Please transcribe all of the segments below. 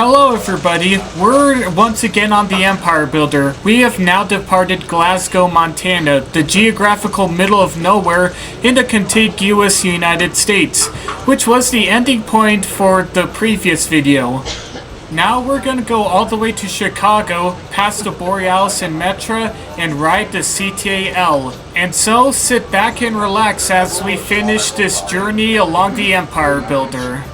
Hello everybody, we're once again on the Empire Builder. We have now departed Glasgow, Montana, the geographical middle of nowhere in the contiguous United States, which was the ending point for the previous video. Now we're gonna go all the way to Chicago, past the Borealis and Metra, and ride the CTAL. And so, sit back and relax as we finish this journey along the Empire Builder.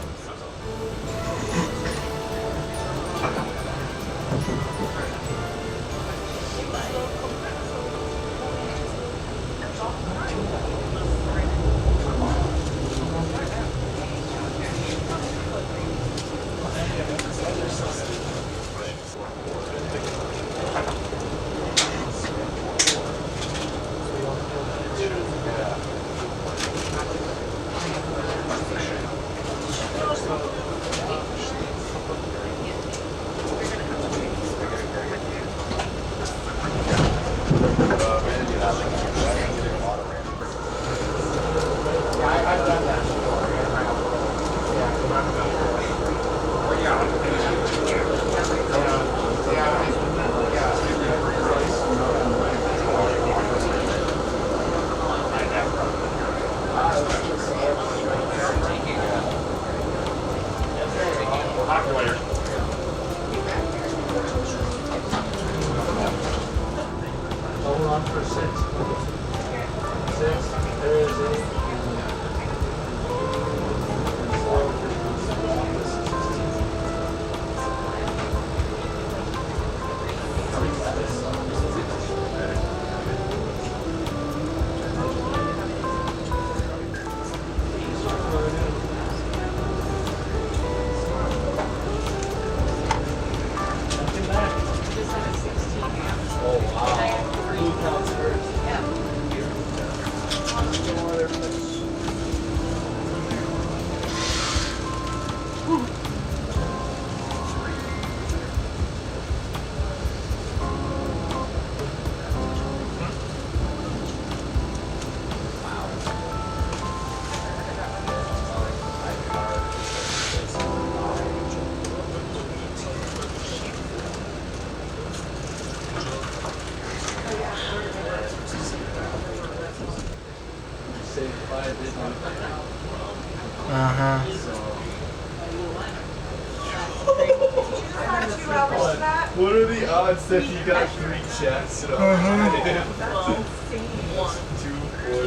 What are the odds that you got 3 checks? 2, 4,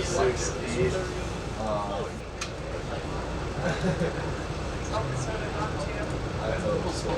6, 8. I hope so.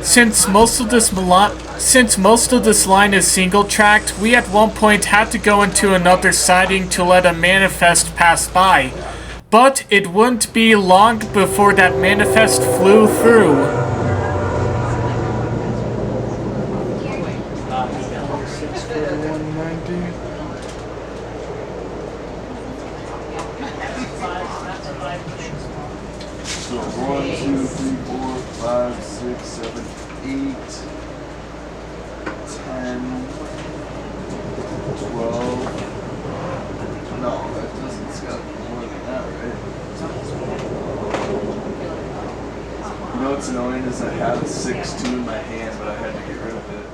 Since most of this line is single-tracked, we at one point had to go into another siding to let a manifest pass by. But it wouldn't be long before that manifest flew through. So 1, 2, 3, 4, 5, 6, 7, 8, 10, 12. No, that doesn't, it's got more than that, right? You know what's annoying is I have a 6-2 in my hand, but I had to get rid of it.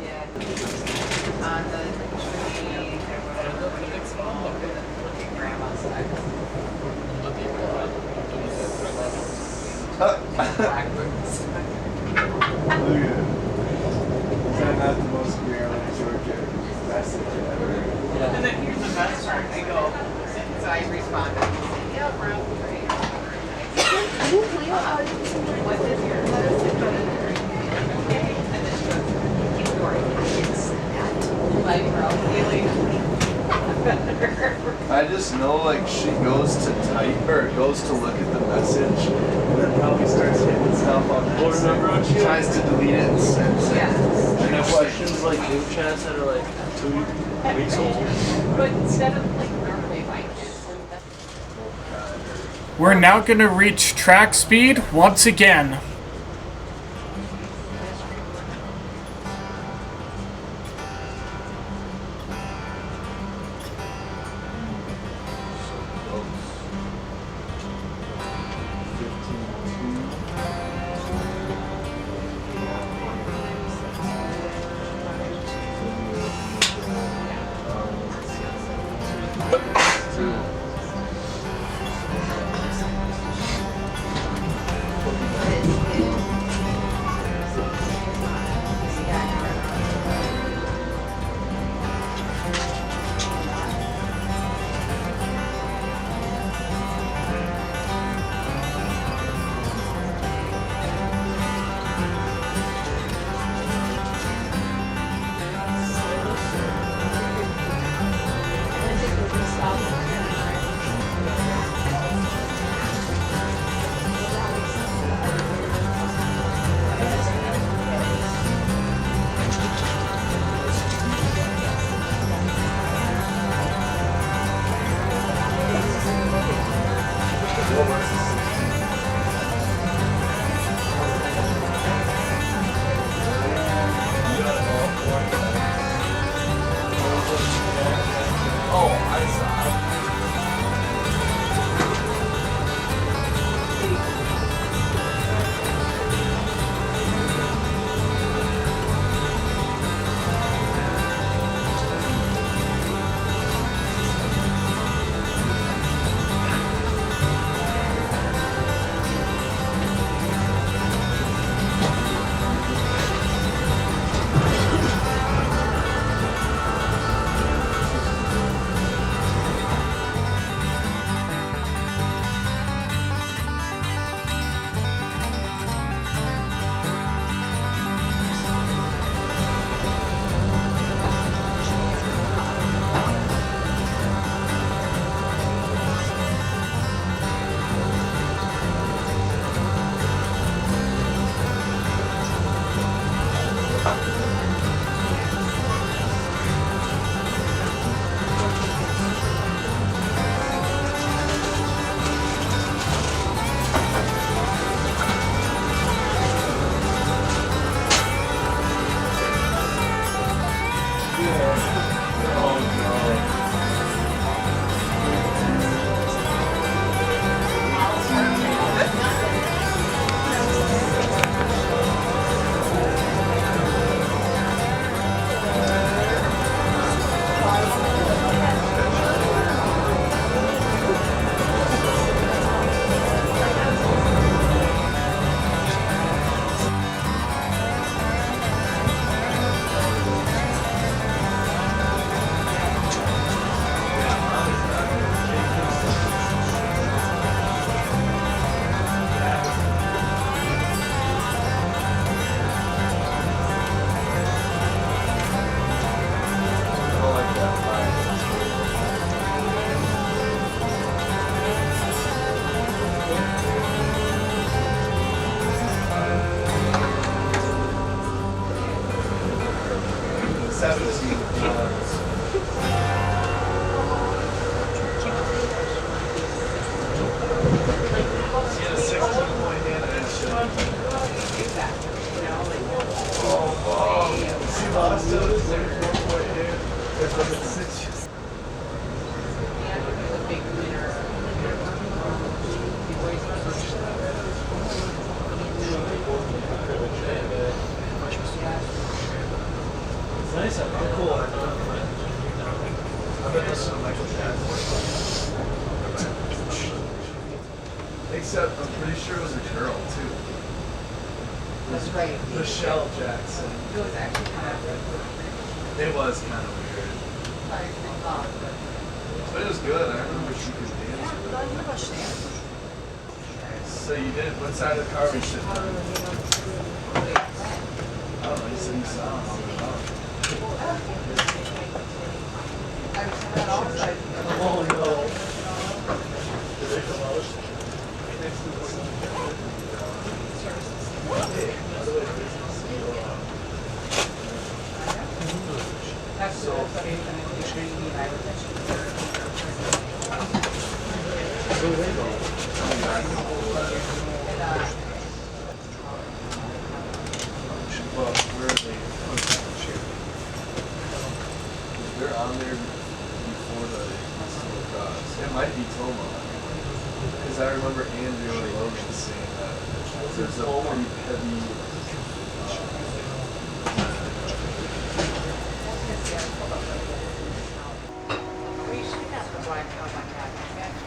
Look at it. Is that not the most Maryland, Georgia message ever? Yeah. And then here's the best part. I go, so I responded. Yeah, bro. What's in here? And then she goes, keep going. I didn't say that. Like, bro, feeling. I just know, like, she goes to type or goes to look at the message and then probably starts hitting stuff on that. Well, remember when she tries to delete it and sends it? Yeah. And questions like new chats that are like 2 weeks old. But instead of like normally like We're now going to reach track speed once again. Except I'm pretty sure it was a girl too. That's right. Michelle Jackson. It was actually kind of It was kind of weird. But it was good. I remember she could dance. So you did? What side of the car was sitting on? I don't know. You said you saw him on the phone. Oh no. Did they come out? They're on there before the LaCrosse. It might be Tomah. Because I remember Andrew and Logan saying that there's a pretty heavy.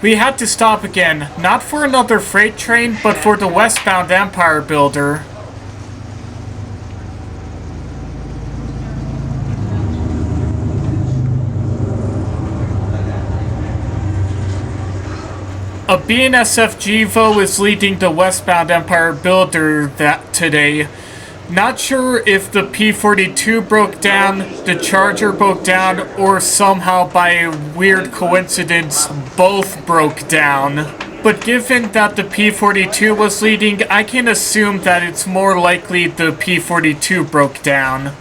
We had to stop again, not for another freight train, but for the Westbound Empire Builder. A BNSF GEVO is leading the Westbound Empire Builder today. Not sure if the P-42 broke down, the Charger broke down, or somehow by a weird coincidence, both broke down. But given that the P-42 was leading, I can assume that it's more likely the P-42 broke down.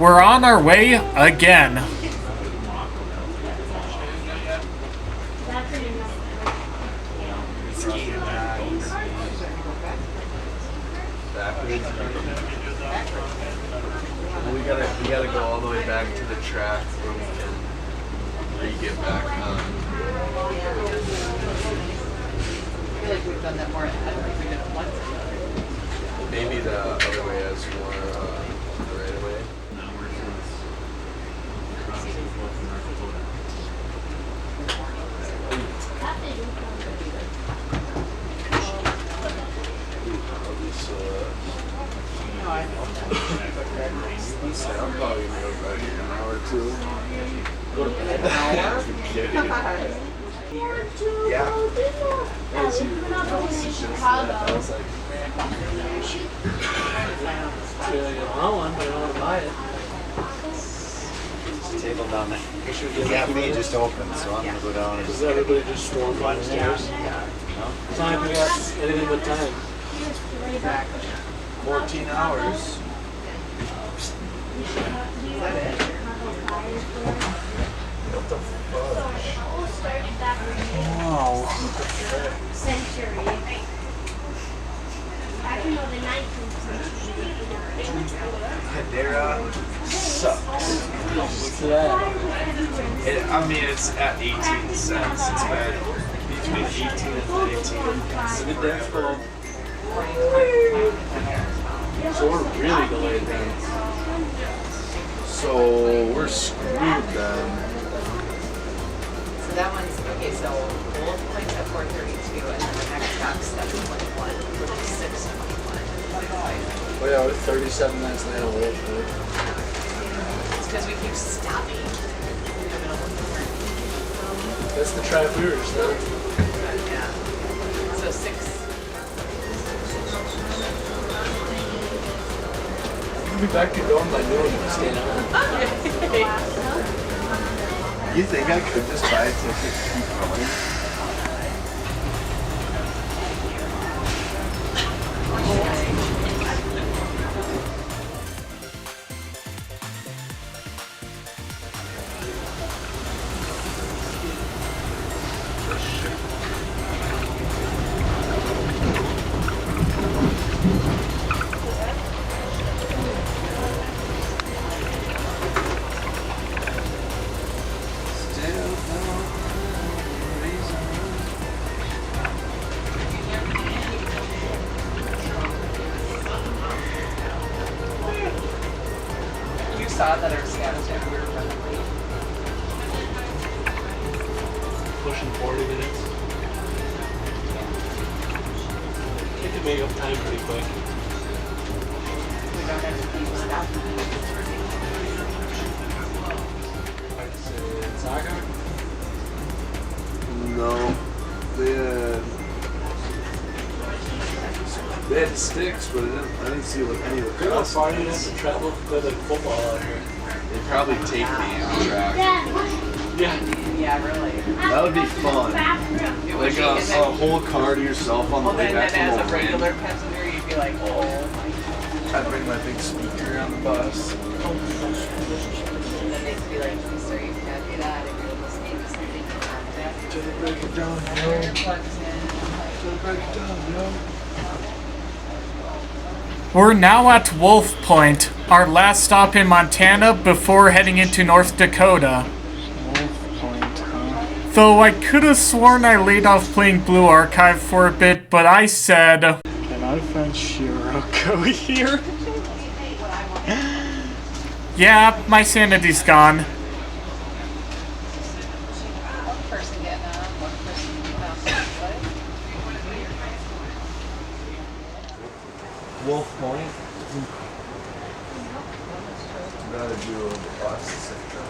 We're on our way again. We gotta go all the way back to the track where we can re-get back on. I feel like we've done that more. I don't think we did it once. Maybe the other way has more the right away. I'm probably gonna go about here an hour or two. Go to bed. An hour? Yeah. As you suggest that, I was like, I want one, but I don't want to buy it. Table down there. The cafe just opened, so I'm gonna go down and Does everybody just swarm downstairs? Time we got anything but time. 14 hours. What the fudge? Wow. Century. Back in the 19th century. Hedera sucks. What's that? I mean, it's at 18 cents. It's bad. Between 18 and 19. Good dance club. So we're really delayed then. So we're screwed then. So that one's, okay, so both plates at 4:32 and then the next stop's 7:21, which is 6:21. Oh yeah, we're 37 minutes late on Wolf. It's because we keep stopping in the middle of the morning. That's the track we were just on. Yeah. So 6. We'll be back to going by noon if we stay down. You think I could just buy a ticket to keep going? You saw that our status check, we were running late. Pushing 40 minutes. You can make up time pretty quick. We don't have to keep stopping. Saga? No. They had sticks, but I didn't see any of the How far crossings. do you have to travel to play like football out here? They probably take the Amtrak. Yeah. Yeah, really. That would be fun. Like a whole car to yourself on the Well, way then back as a from regular Oregon. passenger, you'd be like, oh my God. I I'd bring my big speaker on the bus. And then they'd be like, sir, you can't do that if you're listening to something you have to. Till they break it down, Plugs in. Till they break it down, We're now at Wolf Point, our last stop in Montana before heading into North Dakota. Wolf Point, huh? Though I could have sworn I laid off playing Blue Archive for a bit, but I said, Can I find Shiroko here? yeah, my sanity's gone. One person getting on, one person getting off. Wolf Point? I'd rather do a bus sector.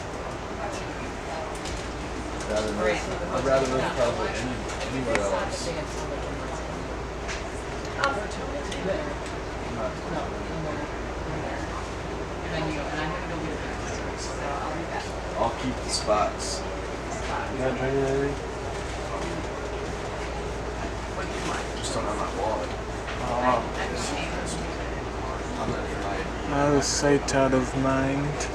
I'd rather live probably anywhere else. I'll keep the spots. You gotta try anything? Just don't have my wallet. I'm not for Out of sight, out of mind.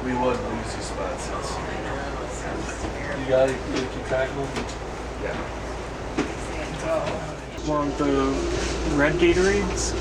We would lose these spots. You gotta keep track of them. Yeah. Want the red Gatorades?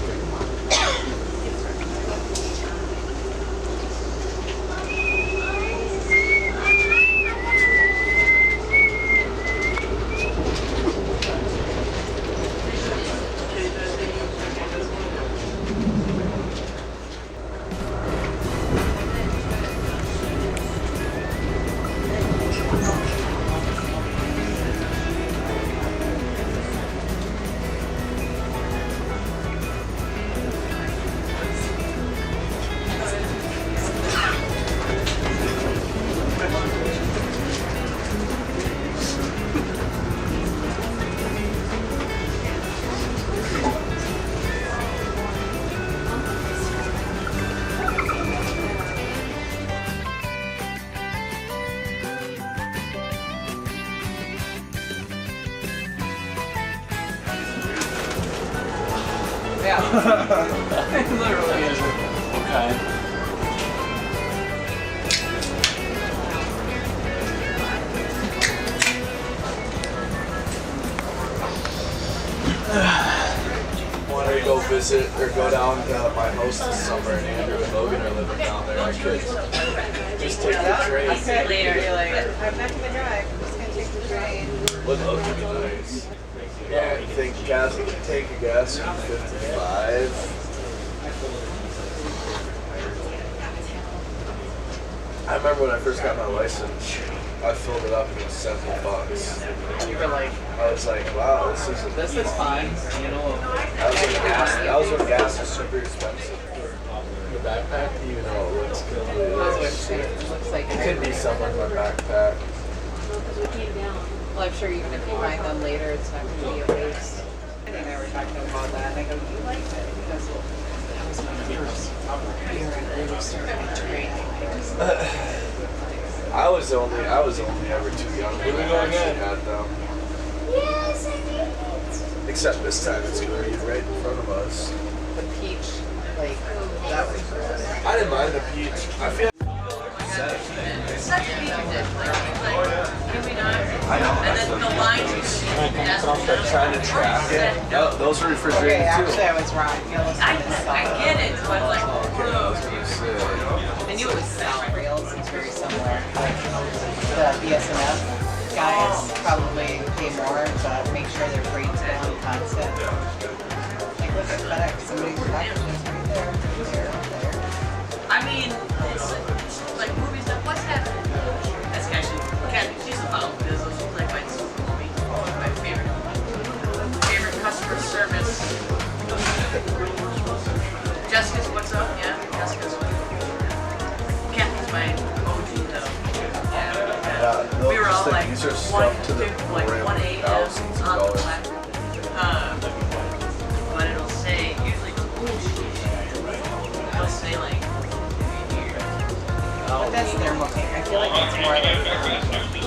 It literally is. Okay. Want to go visit or go down to my house this summer, and Andrew and Logan are living down there. I could just take the train. Later, you're like, I'm not gonna drive, I'm just gonna take the train. Would love to be nice. Yeah, you think Cassie can take a guess from 55? I remember when I first got my license, I filled it up and it was $70. You were like, I was like, wow, this is fine, you know. that was when gas was super expensive. The backpack, even though it looks good. It looks like It could be somewhere in my backpack. Well, I'm sure even if you find them later, it's not gonna be a waste. I think I were talking about that, and I go, you like it? Because that was my first year and we were starting to train. I was only ever too young when I actually had them. Yes, I did. Except this time it's gonna be right in front of us. The peach, like, that was gross. I didn't mind the peach. I feel Such a feature dish, can we not? I know. And then the lines, I'm trying to track it. Oh, those are refrigerated Okay, actually too. I was wrong. I get it, but like, Okay, I was gonna say. I knew it was South Rails, it's very similar. Like, the BSNF guys probably pay more, but make sure their rates go on constant. Like, look at FedEx, somebody's packages right there, there. I mean, it's like movies that what's happening. That's actually, Kathy, she's a follow business. She's like my favorite customer service. Jessica's what's up? Yeah, Jessica's. Kathy's my OG though. Yeah. We were all like these are stuff to the like rim, 1A thousands of on the dollars. platform. But it'll say usually it'll say like. But that's their booking. I feel like it's more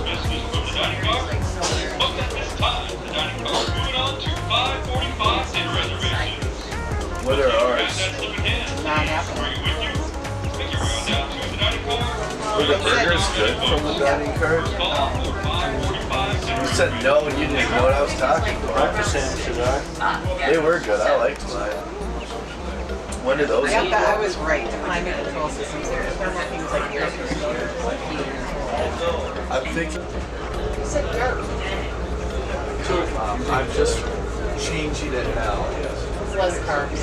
What are ours? not happening. Were the burgers good from the dining cart? You said no and you didn't know what I was talking about. Breakfast sandwiches are. They were good. I liked mine. When did those I eat? was right. The climate control systems there. They're not things like air conditioners. I'm thinking. You said dirt. I'm just changing it now. It's less carbs.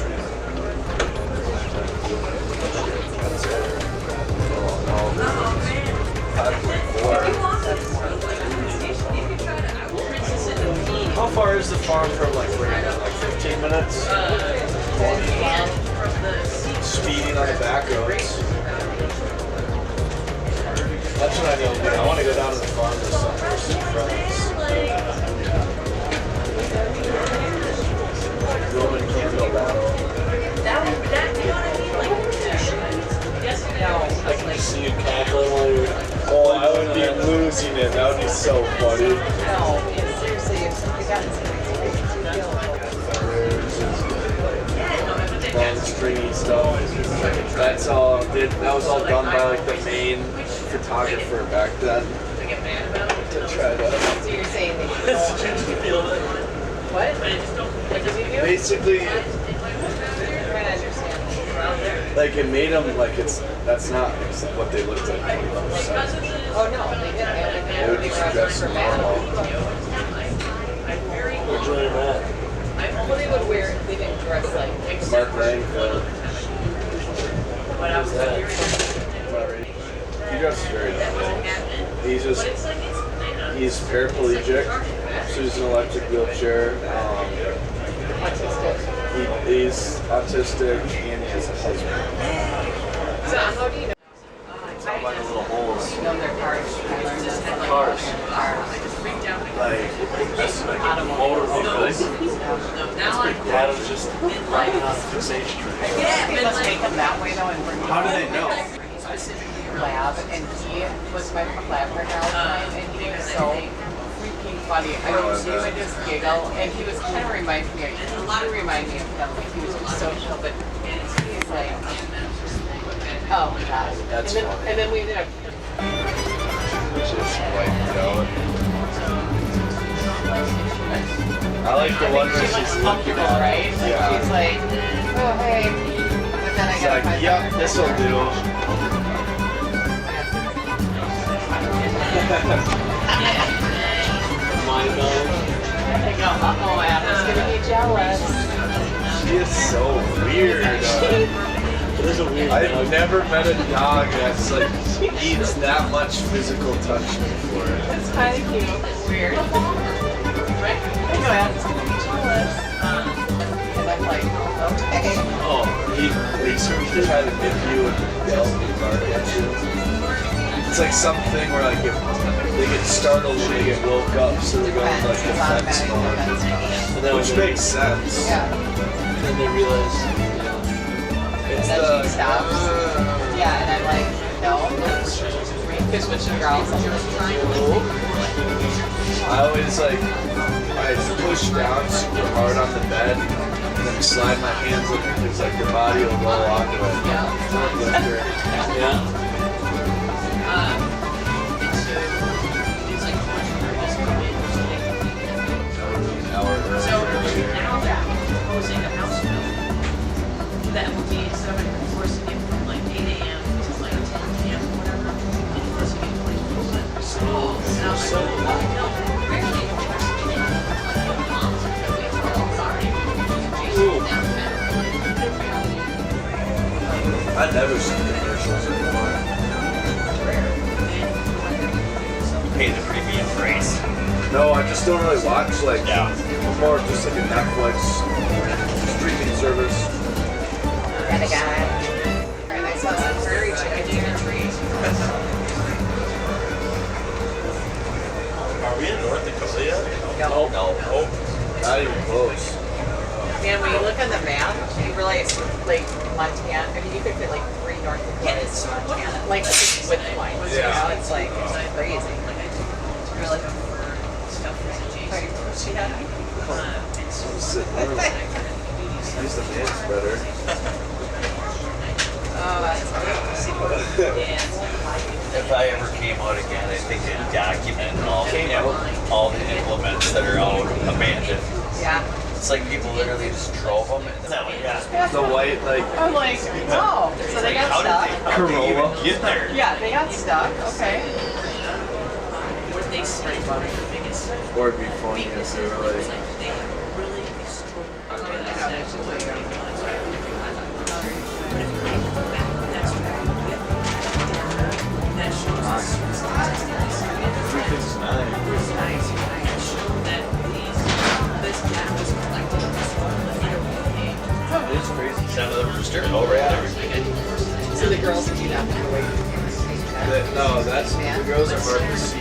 How far is the farm from like where you're at? Like 15 minutes? 20. Speeding on the back roads. That's what I need to do. I want to go down to the farm this summer, see friends. Roman candle battle. I can just see you cackling while you're. Oh, I would be losing it. That would be so funny. No, seriously, if you got Long stringy stuff. That's all. That was all done by like the main photographer back then. To try to. So you're saying that you don't. What? What did you do? Basically, I'm trying to understand. like it made them like that's not what they looked like. Oh no, they didn't. They would just dress normal. We're doing that. Well, they would wear. They didn't dress like. Mark Langford. Who's that? He dresses very normal. He's paraplegic, so he's in an electric wheelchair. He's autistic and he has a husband. So how do you know? By the little holes. You know their cars. Cars. Like, that's like motor vehicles. Dad was just riding on a fixation. They must make them that way though and bring them How do they know? lab, and he was my lab partner all the time, and he was so freaking funny. I mean, he would just giggle, and he was kind of remind me of him. Like, he was just so chill, but he's like, oh my gosh. That's and funny. then we ended up. Just wiped out. I like the one where She she's looks looking comfortable, at right? Like, Yeah. she's like, oh hey. But then I She's gotta like, find yep, out. this'll do. Mind going. I go, uh-oh, Adam's gonna be jealous. She is so weird. It is a weird I've dog. never met a dog that's like needs that much physical touch before. It's kind of cute. It's weird. I know Adam's gonna be jealous. And I'm like, okay. Oh, they sort of try to nip you and yell and bark at you. It's like something where like if they get startled when they get woke up, so they go into like defense mode. And then Which when they- makes sense. Yeah. And then they realize, It's And then the she stops. Yeah, and I'm like, no. Because when she growls, I'm like, I always like I push down super hard on the bed and then slide my hands in it because like your body will roll onto it. yeah. yeah. So now they're proposing a house bill that will be sort of enforcing it from like 8 a.m. to like 10 p.m. or whatever. Enforcing it 24/7. So now no, rarely I never see commercials anymore. Pay the premium price. No, I just don't really watch like more just like a Netflix streaming service. And a guy. And I saw some prairie chickens in a tree. Are we in North Dakota yet? No. No. Oh. Not even close. Man, when you look on the map, you realize like Montana, I mean, you could fit like 3 North Dakotas in Montana. Like just with lines, you know? It's like crazy. really for stuff that's adjacent. I'm sitting there. At least the man's better. If I ever came out again, I think I'd document all the implements that are out abandoned. Yeah. It's like people literally just drove them and The white, like, I'm like, oh, so they got how stuck. did they even get there? Yeah, they got stuck. Okay. or it'd be funny if they were like, It's crazy. Sound of the rooster. Oh, right. Everything. So the girls do not have to wait. no, that's, the girls are hard to see.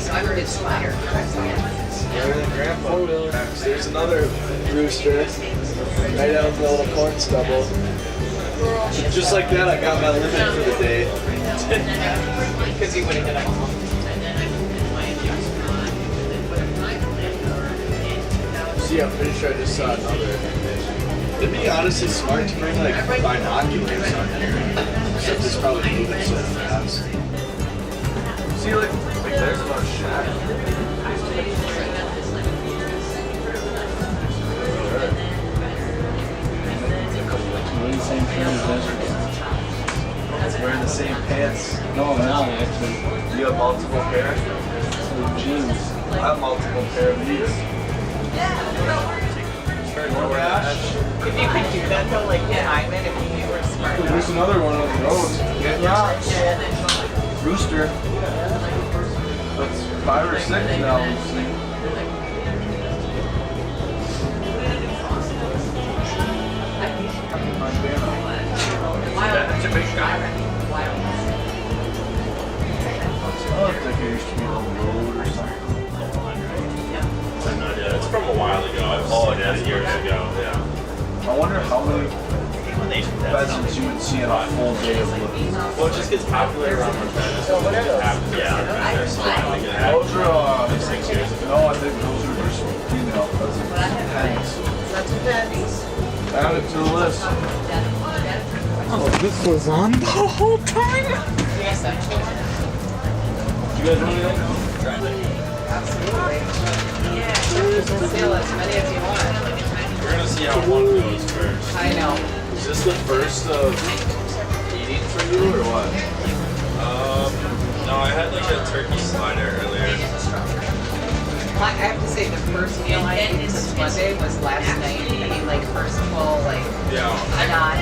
So I heard it's flatter. Better than grandpa. There's another rooster right out in the little corn stubble. Just like that, I got my limit for the day. Because you would have hit them all. See, I'm pretty sure I just saw another. It'd be honestly smart to bring like binoculars on here. Except it's probably moving so fast. See, like there's another shack. Wearing the same pants. Wearing the same pants. No, I'm not actually. You have multiple pairs? Jeans. I have multiple pair of these. If you could do that though, like time it, if you were smart. There's another one on the road. Yeah. Rooster. That's 5 or 6 now. That's a big guy. Oh, I think it used to be on the road or something. Yeah, it's from a while ago. Oh, yeah, years ago. Yeah. I wonder how many pheasants you would see in a full day of living. Well, it just gets popular around the time. So what happens? Yeah. Those are, 6 years ago. no, I think those are just female pheasants. Hens. That's what that is. Add it to the list. Oh, this was on the whole time? Yes, actually. You guys want anything? Absolutely. Steal as many as you want. We're gonna see how one goes first. I know. Is this the first of eating for you or what? No, I had like a turkey slider earlier. I have to say the first meal I ate this Monday was last night. I mean, like first full, like Yeah. not,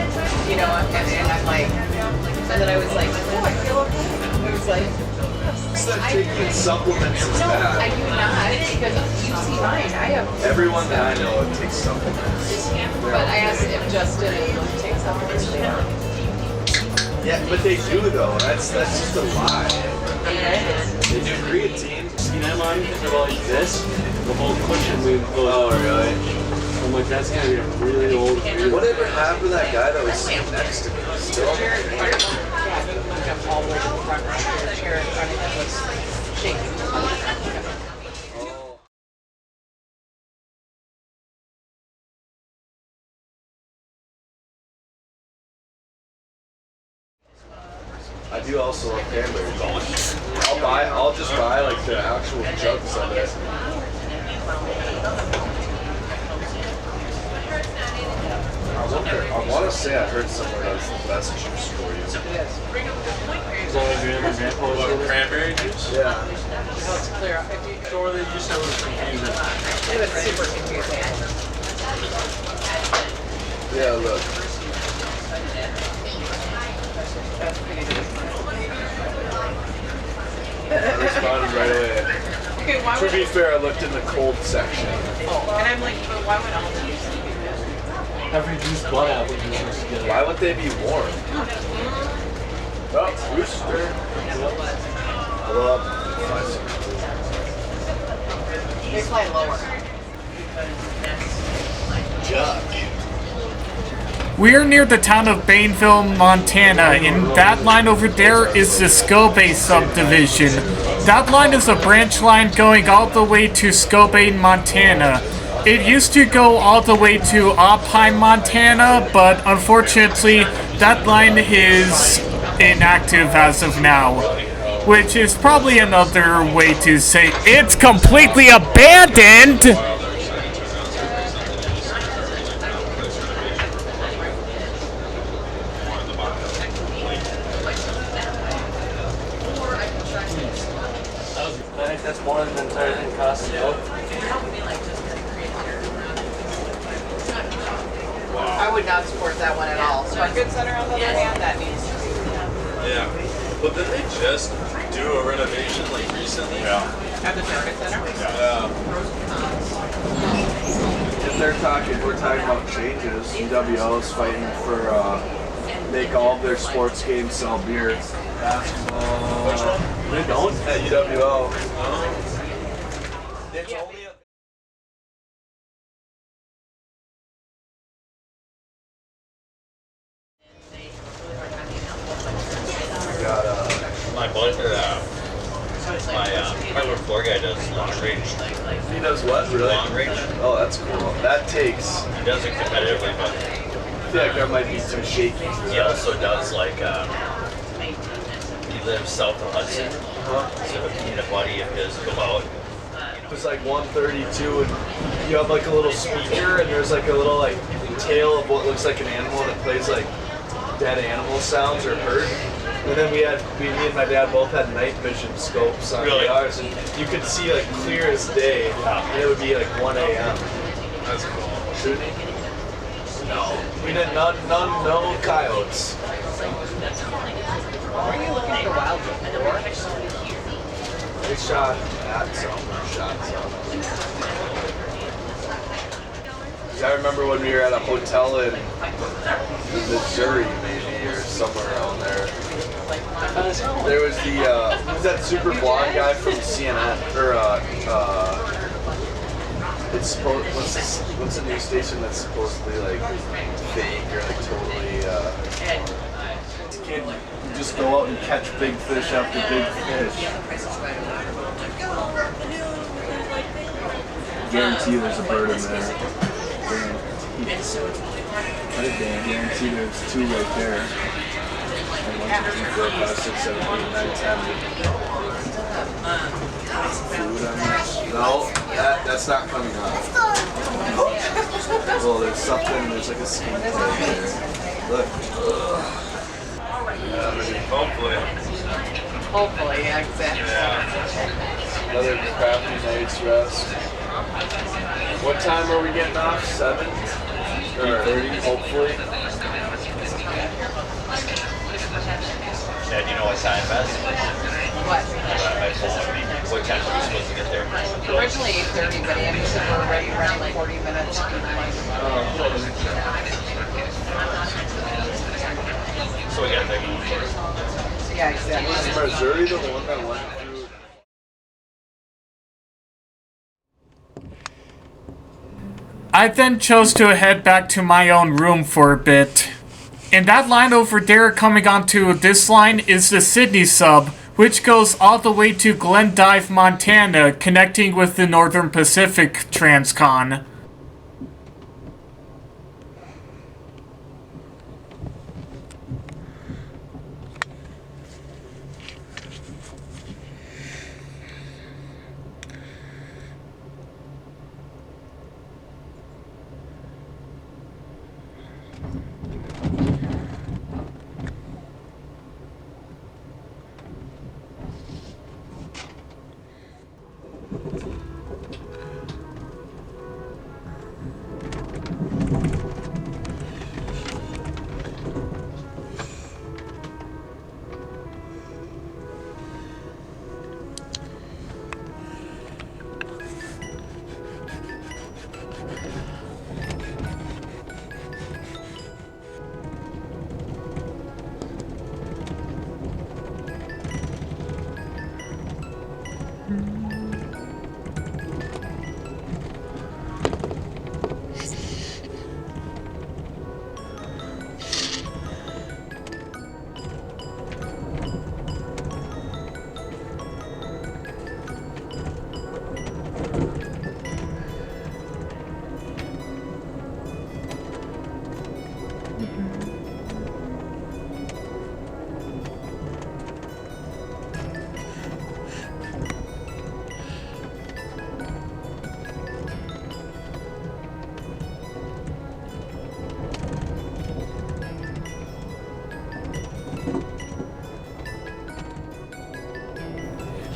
you know, and I'm like, and then I was like, oh, I feel okay. I was like, It's not taking supplements is no, I bad. do not, because you see mine. I have, Everyone that I know takes supplements. but I asked if Justin and Luke take supplements. They don't. Yeah, but they do though. That's just a lie. Okay. They do creatine. See that one? Go like this. The whole cushion move goes. Oh really? I'm like, that's gonna be a really old. Whatever happened to that guy that was sitting next to me? Still? Yeah, he moved up all the way to the front right here. Chair in front of him was shaking. I do also love cranberries. I'll just buy like the actual jugs of it. I want to say I heard somewhere that's the best juice for you. Is that your grandma grandpa was What, doing? cranberry juice? Yeah. No, it's clear. Store they used to was confusing. It was super confusing. Yeah, look. That's pretty good. I responded right away. Okay, why To would be fair, I looked in the cold section. and I'm like, but why would all the juice be good? Every juice blood apple juice was together. Why would they be warm? Oh, rooster. Hello. They fly lower. Jug. We're near the town of Bainville, Montana, and that line over there is the Scobey subdivision. That line is a branch line going all the way to Scobey, Montana. It used to go all the way to Oconomowoc, Montana, but unfortunately that line is inactive as of now. Which is probably another way to say it's completely abandoned! I think that's more than the entire thing costs. I would not support that one at all. So our good center on the other hand, that needs to be. Yeah. But did they just do a renovation like recently? Yeah. At the circuit center? Yeah. If we're talking about changes, UWL is fighting for, make all of their sports games sell beer. Basketball. Which one? They don't? At UWL. It's only a My boy, my hardwood floor guy does long range. He does what? Really? Long range. Oh, that's cool. That takes. He does it competitively, but I feel like that might be too shaky. For he that. also does like he lives south of Hudson. So he and a buddy of his go out. It's like 132, and you have like a little speaker, and there's like a little like tail of what looks like an animal, and it plays like dead animal sounds or hurt. And then me and my dad both had night vision scopes on Really? ours, and you could see like clear as day, and it would be like 1 a.m. That's cool. Shooting? No. We did no coyotes. Were you looking at the wild before? They shot at some, shot some. 'Cause I remember when we were at a hotel in Missouri, maybe, or somewhere around there. There was who's that super blonde guy from CNN, or it's supposed, what's the news station that's supposedly like fake or like totally, can't just go out and catch big fish after big fish. Guarantee there's a bird in there. Guarantee there's two right there. And 1, 2, 3, 4, 5, 6, 7, 8, 9, 10. Food on this? No, that's not coming off. Well, there's something, there's like a skin right there. Look. Hopefully. Hopefully, yeah, exactly. Yeah. Another crappy night's rest. What time are we getting off? 7? Or 30, hopefully. Yeah, do you know what time that's? What? My phone. What time are we supposed to get there? Originally 8:30, but Andy said we're ready around 40 minutes. So we got there. Yeah, exactly. Is Missouri the one that went through? I then chose to head back to my own room for a bit. And that line over there coming onto this line is the Sidney Sub, which goes all the way to Glenview, Montana, connecting with the Northern Pacific Transcon.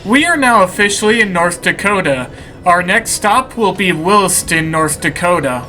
We are now officially in North Dakota. Our next stop will be Williston, North Dakota.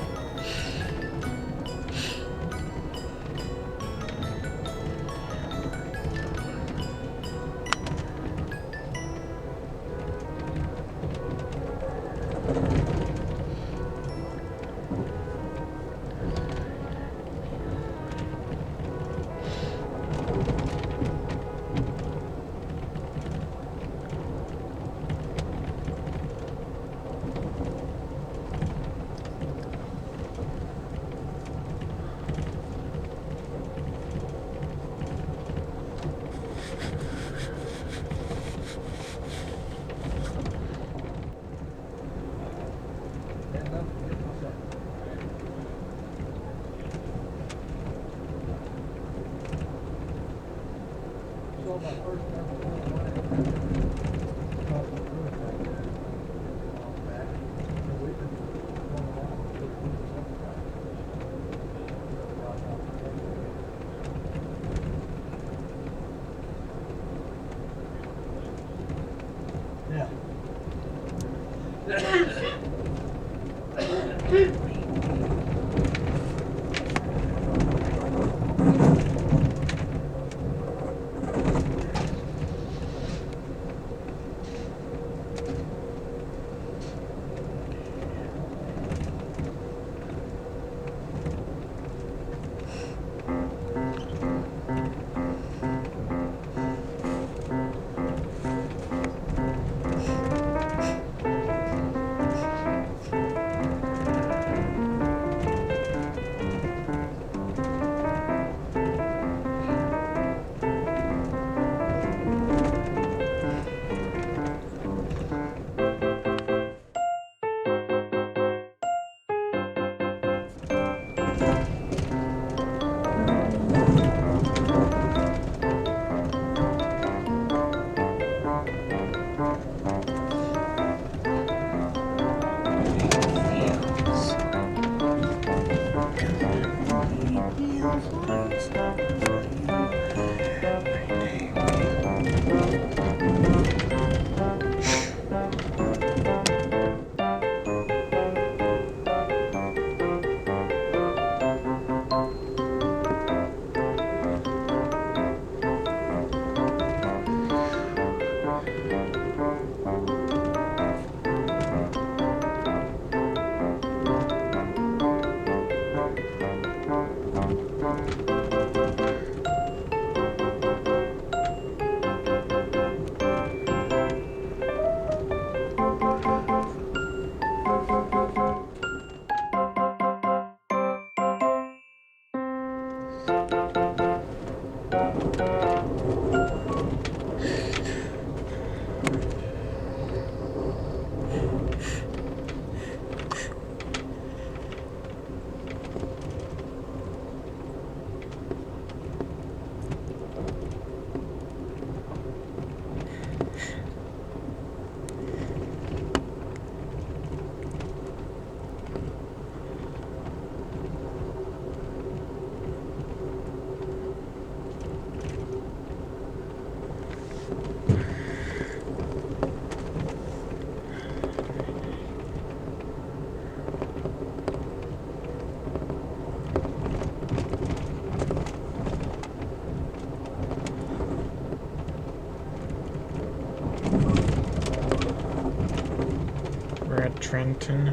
Trenton.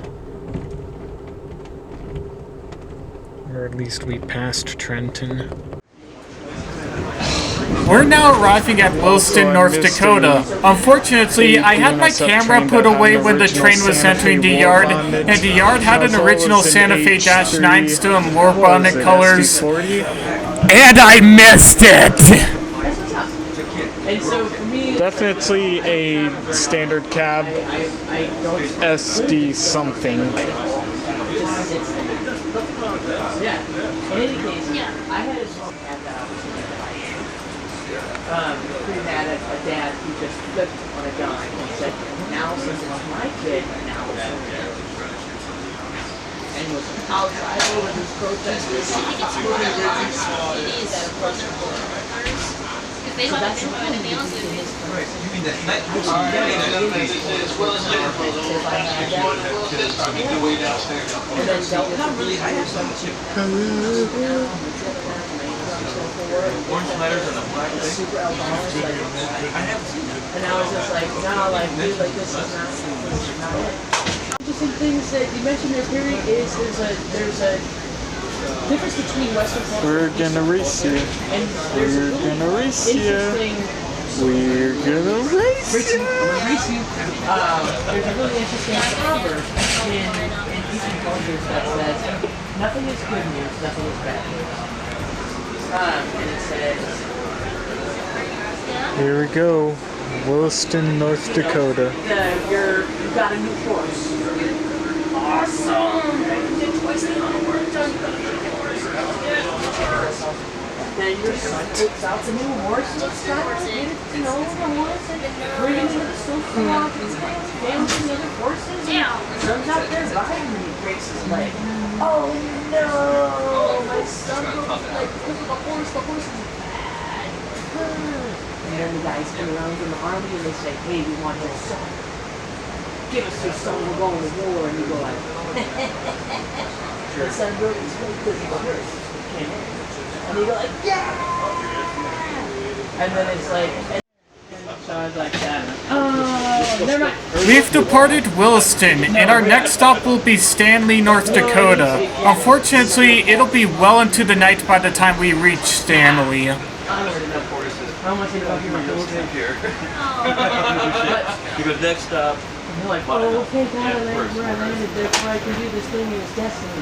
Or at least we passed Trenton. We're now arriving at Williston, North Dakota. Unfortunately, I had my camera put away when the train was entering the yard, and the yard had an original Santa Fe -9 still in war bonnet colors. And I missed it! Definitely a standard cab SD something. Yeah. In any case, I had a who had a dad who just flipped on a dime and said, now since it's my kid, now it's okay. And was outside over this protest. It is at a protest. Because they don't have info and they also do this. Orange letters and a black thing. super alcoholic. Like, and I was just like, no, like, dude, like this is not it. Interesting things that you mentioned there, Perry, is there's a difference between Western culture. We're gonna race you. And there's We're gonna race you. interesting. We're gonna race you. There's a really interesting proverb in Eastern cultures that says, nothing is good news, nothing is bad news. And it says, Here we go. Williston, North Dakota. you've got a new horse. Awesome! You did twice the amount of work done. Then your son takes out the new horse and starts, you know, the horse and bringing it to the social office, dancing the other horses. Son's out there riding and he breaks his leg. Oh no! My son broke his leg because of the horse is bad. And then the guys come around in the army and they say, hey, we want your son. Give us your son, we're going to war. And you go like, the son broke his leg because of the horse. And you go like, yeah! And then it's like, so I was like, oh, never mind. We've departed Williston, and our next stop will be Stanley, North Dakota. Unfortunately, it'll be well into the night by the time we reach Stanley. How much did you Here. He goes, next stop. You're like, oh, okay, God, I landed where I landed, therefore I can do this thing, it was destiny.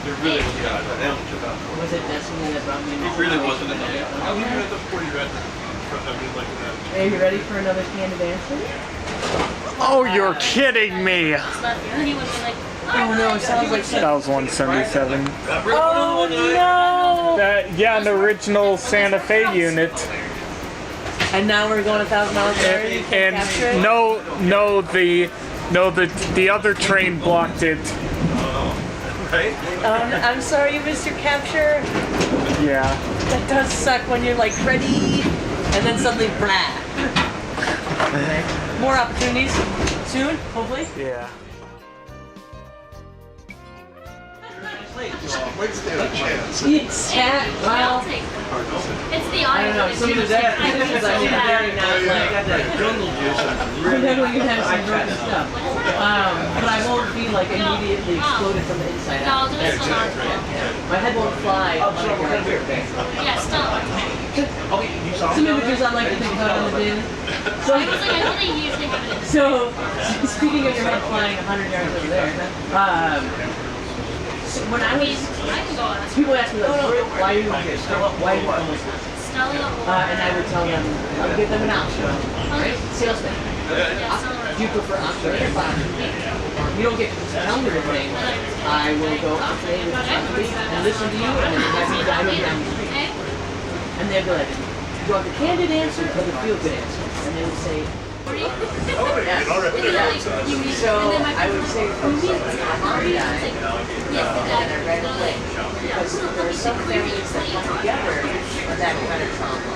It really was, yeah, that was about. Was it destiny that brought me in? It really wasn't enough. I was at the 40 red. I mean, like that. Are you ready for another candid answer? Oh, you're kidding me! Oh no, it sounds like That was 177. oh no! Yeah, an original Santa Fe unit. And now we're going 1,000 miles an hour and you can't capture it? No, the other train blocked it. Right? I'm sorry you missed your capture. Yeah. That does suck when you're like ready and then suddenly blah. More opportunities soon, hopefully. Yeah. Well, It's the I don't know. audio. Some of the dad, because I mean, very not like Jungle juice. you have some broken stuff. But I won't be like immediately exploded from the inside No, I'll out. do this one on. My head won't fly. Yeah, stop. Some images I like to think about in the day. So, I really usually have it. so speaking of your head flying 100 yards over there, so when I was, I can go on. people ask me like, why are you almost Stella. and I would tell them, I'll give them an option, right? Salesman. Do you prefer option A or option B? You don't get to tell me anything. I will go option A with option B and listen to you and then have you dive me down the street. And they'd be like, do you want the candid answer or the feel-good answer? And they would say, yes. So I would say folks like my guy, and they're right away. Because there are some families that come together with that kind of trauma.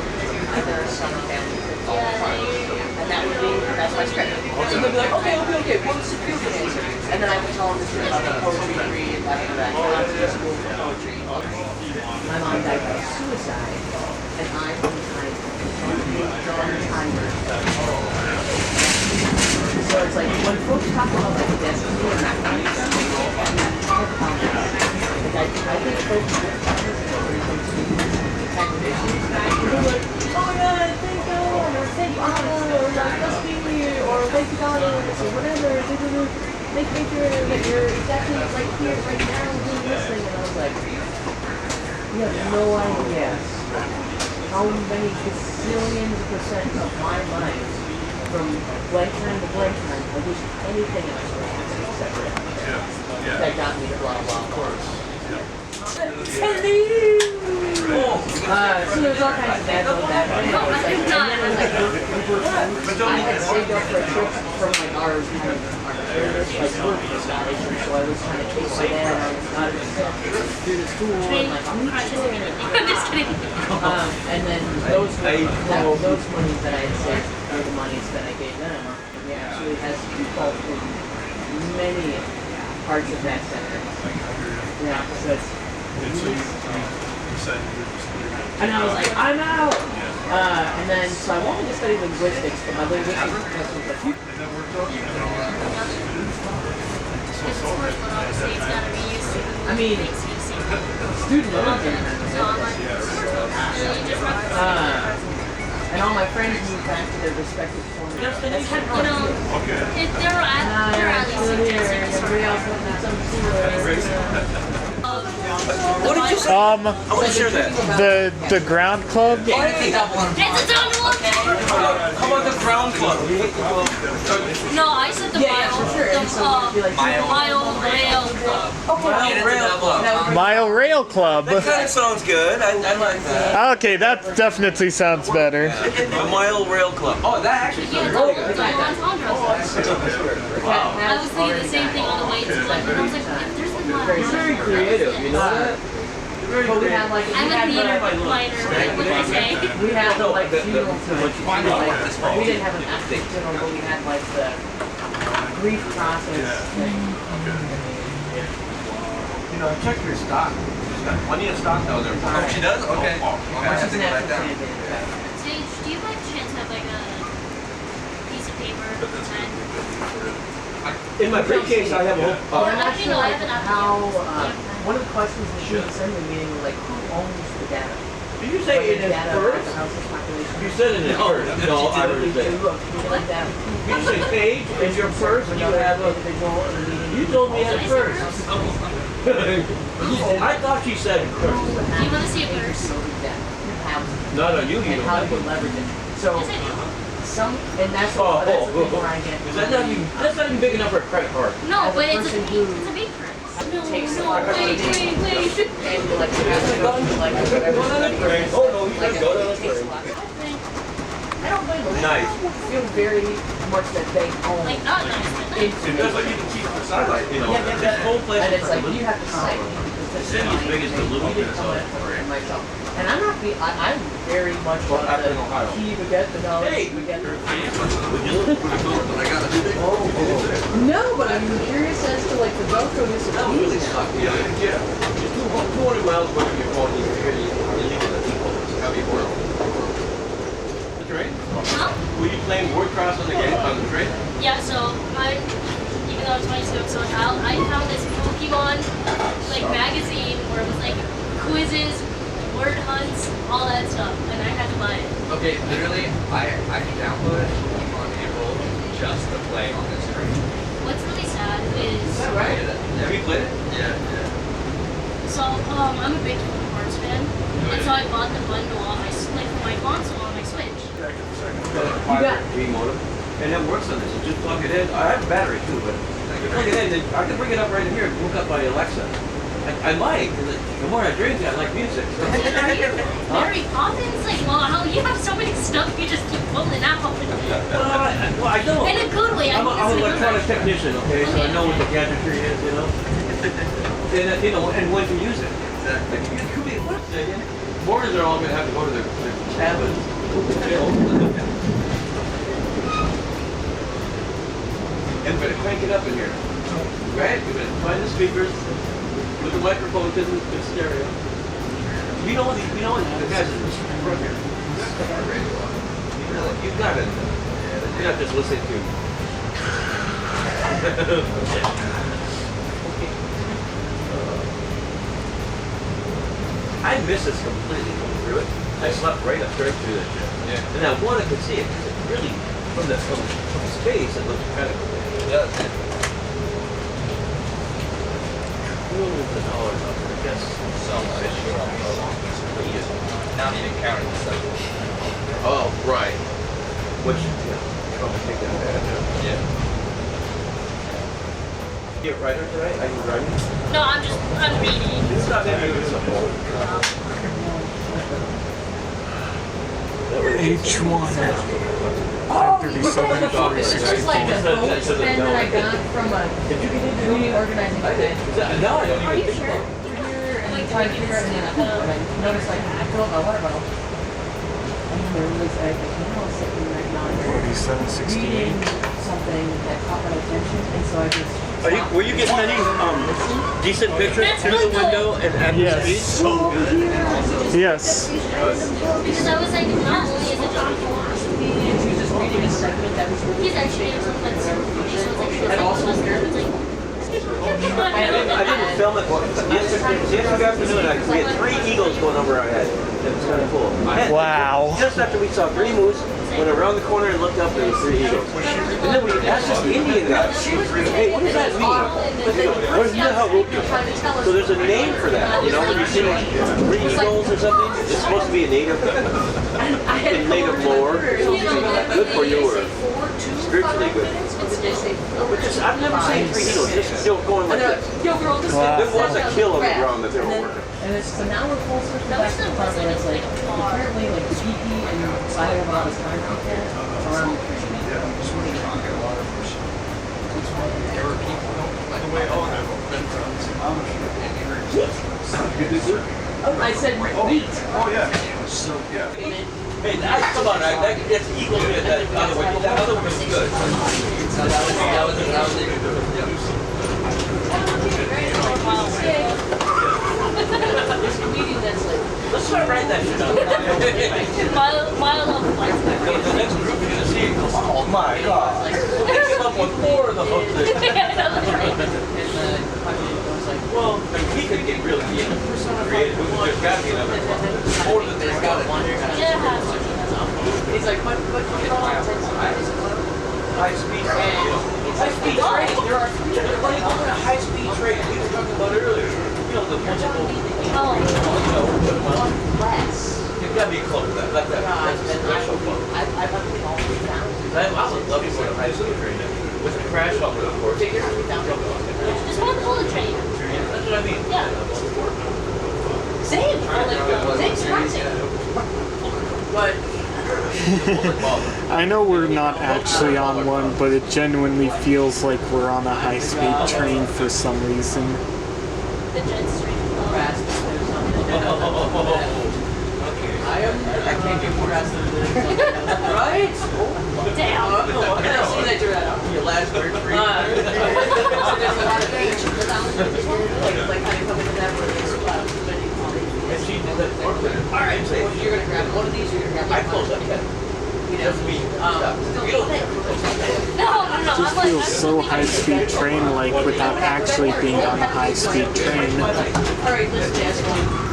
And there are some families that fall apart. And that's my script. So they'll be like, okay, what's the feel-good answer? And then I would tell them the truth about the poetry degree and that. I went to school for poetry. My mom died by suicide, and I'm on timer. So it's like, when folks talk about like destiny and that kind of stuff, I think folks when it comes to type of issues, they're like, oh my god, thank God, or thank Allah, or like, must be weird, or thank God, or whatever, make sure that you're exactly like here right now doing this thing. And I was like, you have no idea how many gazillions percent of my life from blank time to blank time, I wish anything else would happen except for that got me to blah blah. Of course. Hello! So there's all kinds of bad ones that happen. No, I did not. I had saved up for a trip from like our work installation, so I was trying to take my dad out to the school and like I'm just kidding. and then those monies that I had saved are the monies that I gave them. He actually has people in many parts of that center. Yeah, so it's and I was like, I'm out! And then, so I wanted to study linguistics, but my linguistics professor was like, I mean, student loans and all my friends moved back to their respective corners. They're at What did you say? I want to share that. The ground club. It's a double. How about the ground club? No, I said the mile rail club. Mile Rail Club. That kind of sounds good. I like that. Okay, that definitely sounds better. A mile rail club. Oh, that actually sounds really good. Wow. I was thinking the same thing on the way to like, I was like, if there's the mile. It's very creative, you know that? but we had like, I'm a theater minor, what did I say? we had like funeral we didn't have an active funeral, but we had like the grief process thing. You know, check your stock. She's got plenty of stock down there. Oh, she does? Okay. How much is it like that? Sage, do you by chance have like a piece of paper with a pen? In my briefcase, I have a whole. I'm not Actually, sure no, I like, have an how, application. one of the questions we should send the meeting was like, who owns the data? Did you say it is first? You said it is first. No, I would say. You say page is your first, and you have a. You told me it first. I thought she said it first. Do you want to see a purse? No, you And how you can leverage it. So, Yes, I do. and that's the thing where I get. Is that's not even big enough for a credit card. No, As a but it's a person big, who it's a big purse. No, takes a no, lot of wait. And like, you have to go to like whatever. Oh, no, you Like, can go to it takes a lot. I don't blame them. Nice. I feel very much that they own Like, not nice, but nice. It does like you can keep the satellite, you know. This whole place And is it's like, you have to say. Cindy's biggest illusion is myself. And I'm not be I'm very much Well, on after the in Ohio. key to get the knowledge. Hey! We get the I got to no, but I'm curious as to like the Velcro is really suck. Yeah. Just 200 miles away from your phone, you leave it at the default. That'd be horrible. The train? Huh? Were you playing word cross on the game on the train? Yeah, so even though I was 22, so a child, I found this Pokemon like magazine where it was like quizzes, word hunts, all that stuff, and I had to buy it. Okay, literally, I downloaded Pokemon April just to play on this screen. What's really sad is Right. Have you played it? Yeah. so I'm a big Kingdom Hearts fan, and so I bought the bundle on my like for my console on my Switch. You got Wii modem, and it works on this. You just plug it in. I have a battery too, but you plug it in. And I can bring it up right in here. Hook up by Alexa. I like. The more I drink, I like music. So. Are you Mary Poppins? Like, wow, you have so many stuff you just keep pulling out. Well, I don't. In a good way. I'm I an think it's electronic good. technician, okay? So I know what the gadgetry is, you know. And you know, and when to use it. Exactly. It could be what? Mortars are all going to have to go to their cabins. And we're going to crank it up in here. Right? We're going to find the speakers, put the microphone to the stereo. You know the guys in the front here. You've got it. You're not just listening to. I miss this completely going through it. I slept right up straight through that shit. Yeah. And I wanted to see it because it really, from space, it looks incredible. It does. Millions of dollars up there, I guess. So much. Not even counting the stuff. Oh, right. Which, yeah, I'll take that back. Yeah. You a writer today? Are you writing? No, I'm reading. It's not that big of a H1. 537, 464. Like a gold pen that I got from a community organizing event. No, I don't even think Here, and I tried to figure out the name of it, and I noticed like I filled my water bottle. And there was like a camel sitting right yonder 4768. reading something that caught my attention, and so I just were you getting any decent pictures through the window and at the speed? So good. Yes. Because I was like, not only is it John he was just reading a segment that was really he's actually doing some like certification. and also I didn't film it. Yesterday afternoon, we had 3 eagles going over our head. It was kind of cool. Wow. Just after we saw 3 moose, went around the corner and looked up, there was 3 eagles. And then we asked this Indian guy, hey, what does that mean? What is how so there's a name for that, you know, when you see like 3 eagles or something, it's supposed to be a native, in native lore, good for you or spiritually good. But just, I've never seen 3 eagles just still going like this. Wow. There was a kill on the ground that they were working. And it's, so now we're full circle back to the part where it's like, apparently like the BP and Silo Bob is kind of out there around I said wheat. Oh yeah. So yeah. Hey, come on, that's equal to that other one. That other one was good. There's a meeting that's like, Let's start writing that shit up. mile of flights. The next group you're gonna see, oh my god. They came up with 4 of the hooks. Well, we could get really creative. We could just grab me another one. More than there's got one. he's like, what High speed train. High speed train. There are high speed train we were talking about earlier. You know, the ones that go, you've got to be close to that. Like that. Special club. I would love to go on a high speed train with a crash over the course. Just one bullet train. That's what I mean. Yeah. Same. Same scratching. But I know we're not actually on one, but it genuinely feels like we're on a high-speed train for some reason. The jet stream. I can't get more ass than this. Right? Damn. I've seen that you're your last word for there's a lot of beach like how you come into that where there's spending money. Alright, so you're gonna grab one of these, you're gonna grab I close up. you know, It just feels so high-speed train-like without actually being on a high-speed train. Alright, listen, Ashley.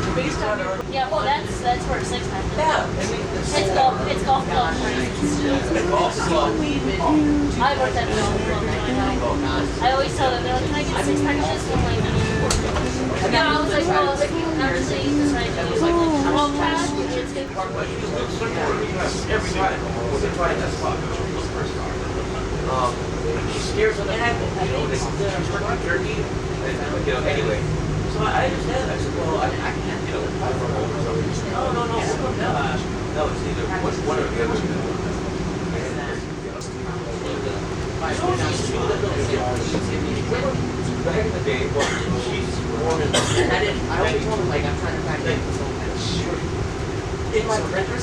Yeah, well, that's where 6 happens. Yeah. It's golf club. I worked at a golf club. I always tell them, they're like, can I get 6 packages? I'm like, yeah, I was like, well, actually decided to use like 12 packs. It's good. Every time we're trying that spot. She scares on the apple, you know, they turkey jerky, and you know, anyway. So I understand. I said, well, I can't, you know, buy from home or something. No, it's either one or the other. Back in the day, well, she's born in I always told him, like, I'm trying to find it. in my printer.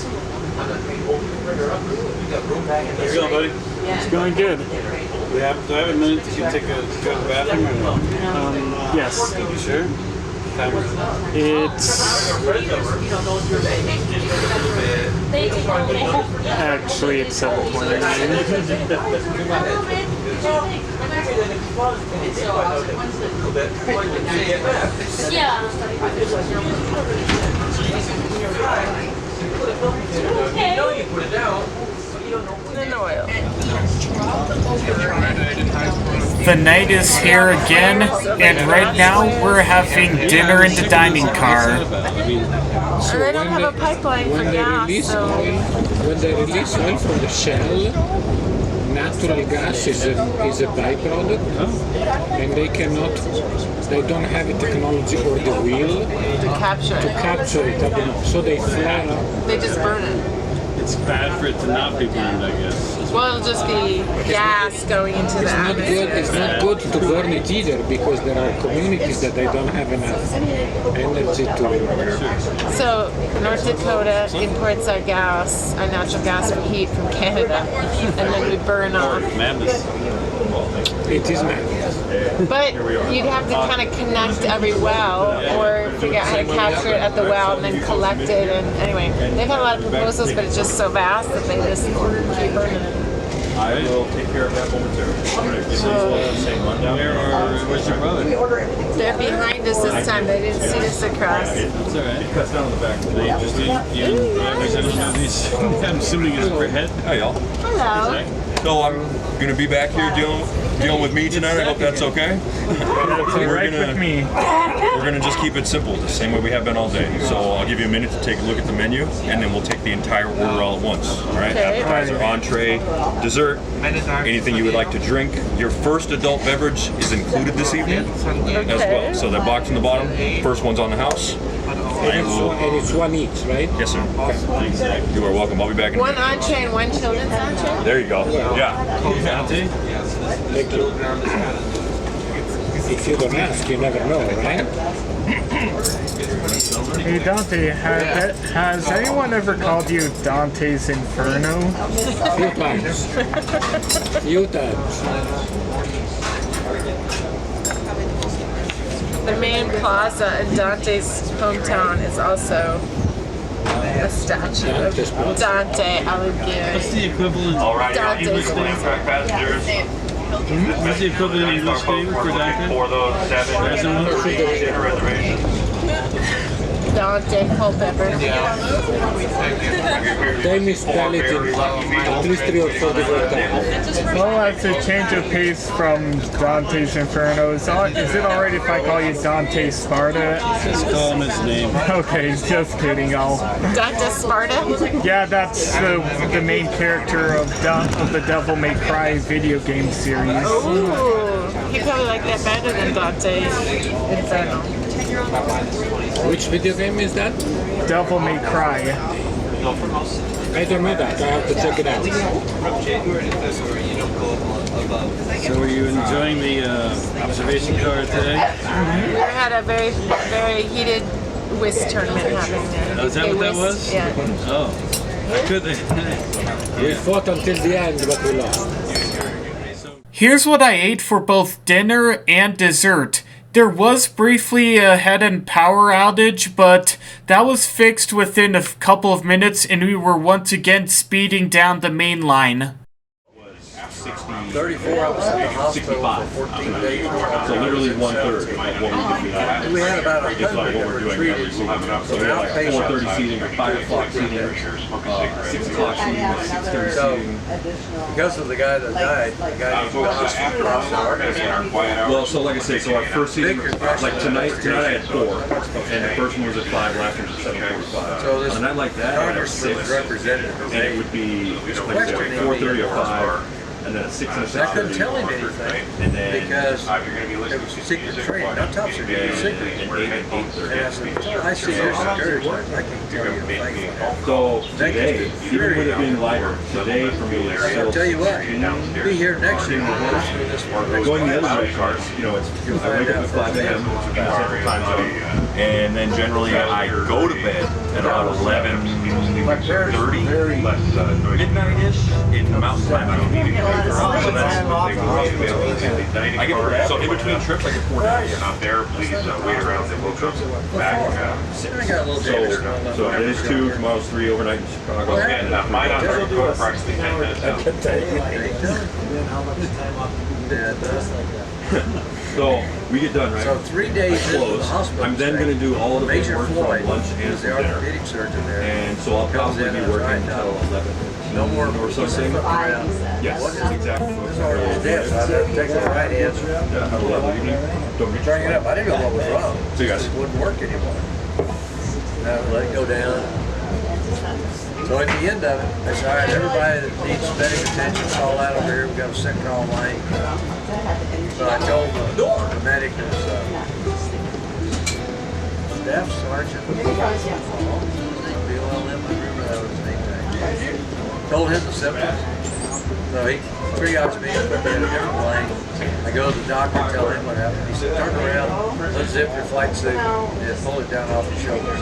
I'm not paying old printer up. We got room back in there. How's it going, buddy? Yeah. It's going good. Do I have a minute to take a go to the bathroom or no? Yes. You sure? Time is it? It's They take all day. actually it's 7:29. Yeah. You know you put it down. The night is here again, and right now we're having dinner in the dining car. And they don't have a pipeline for gas, so... When they release oil from the shell, natural gas is a byproduct, and they don't have the technology or the will To capture it. it, I don't know. So they flare up. They just burn it. It's bad for it to not be burned, I guess. Well, it'll just be gas going into the atmosphere. It's not good to burn it either, because there are communities that they don't have enough energy to. So North Dakota imports our gas, our natural gas for heat from Canada, and then we burn off. Madness. It is madness. But you'd have to kind of connect every well, or figure out how to capture it at the well and then collect it. And anyway, they've had a lot of proposals, but it's just so vast that they just keep burning it. I will take care of that momentarily. Where's your brother? They're behind us this time. They didn't see us across. It's alright. It cuts down the back. They just I'm assuming it's per head. Hi, y'all. Hello. So I'm gonna be back here dealing with me tonight. I hope that's okay. Right with me. We're gonna just keep it simple, the same way we have been all day. So I'll give you a minute to take a look at the menu, and then we'll take the entire order all at once. All right? Okay. Appetizer, entree, dessert, anything you would like to drink. Your first adult beverage is included this evening as well. So that box in the bottom, first one's on the house. And it's one each, right? Yes, sir. You are welcome. I'll be back in a One minute. entree and one children's entree? There you go. Yeah. Thank you. If you don't ask, you never know, right? Hey Dante, has anyone ever called you Dante's Inferno? Few times. Few times. The main plaza in Dante's hometown is also a statue of Dante Alighieri. What's the equivalent? Dante's Amtrak passengers. What's the equivalent of English name for Dante? For those 7 reservations. Dante Culpepper. They misspell it in at least 3 or 4 different times. Well, that's a change of pace from Dante's Inferno. Is it alright if I call you Dante Sparta? Just call him his name. Okay, just kidding. Dante Sparta? Yeah, that's the main character of the Devil May Cry video game series. Ooh, he probably liked that better than Dante Inferno. Which video game is that? Devil May Cry. I don't know that. I have to check it out. So are you enjoying the observation car today? We had a very, very heated whist tournament happening there. Oh, is that what that was? Yeah. Oh. I could. We fought until the end, but we lost. Here's what I ate for both dinner and dessert. There was briefly a head and power outage, but that was fixed within a couple of minutes and we were once again speeding down the main line. 34, I was at the hospital for 14 days. So literally 1/3 of what we did. We had about 100 Just like what that we're were doing treated. every single time. So we So had like outpatient. 4:30 seating, 5 o'clock seating, 6 o'clock seating, 6:30 So, seating. because of the guy that died, the guy who got us from Well, so like I say, so our first season, like tonight I had 4, and the first one was at 5, last one was at 7:45. So this On a night like that, I had Congress 6, was represented. and it would be like I say, 4:30 or 5. And then a 6 and a 6. I couldn't tell him anything And then because it was secret training. Not top secret, it was secret. and 8 and 8:30. And I said, I see your security. I can't tell you a thing. So today, even with it being lighter, today for me is I'll still tell you what, be here next year. going the other way. You know, it's I wake up at 5 a.m. Central Time Zone, and then generally I go to bed at about 11:30, midnight-ish in the Mountain Time Zone. So that's I get so in between trips I get 4 days. You're not there, please wait around. They will come back. So today's 2, tomorrow's 3, overnight in Chicago. And mine on approximately 10 minutes. So we get done, right? So 3 days into the hospital. I'm then going to do all of the Major work Floyd, from lunch and who's the from dinner. orthopedic surgeon there. And so I'll probably be working until 11. No more or something. Yes, exactly. This order was dead, so I'd have to take the right answer. Yeah, have a lovely evening. Don't get Bring it up. I didn't know what was wrong. See you guys. It wouldn't work anymore. Let it go down. So at the end of it, I said, all right, everybody that needs medical attention, call out over here. We've got a sick call line. So I told the medic, his staff sergeant, BLM, I remember that was his name tag. Told him the symptoms. So he triaged me and put me in a different lane. I go to the doctor and tell him what happened. He said, turn around, unzip your flight suit, and pull it down off your shoulders.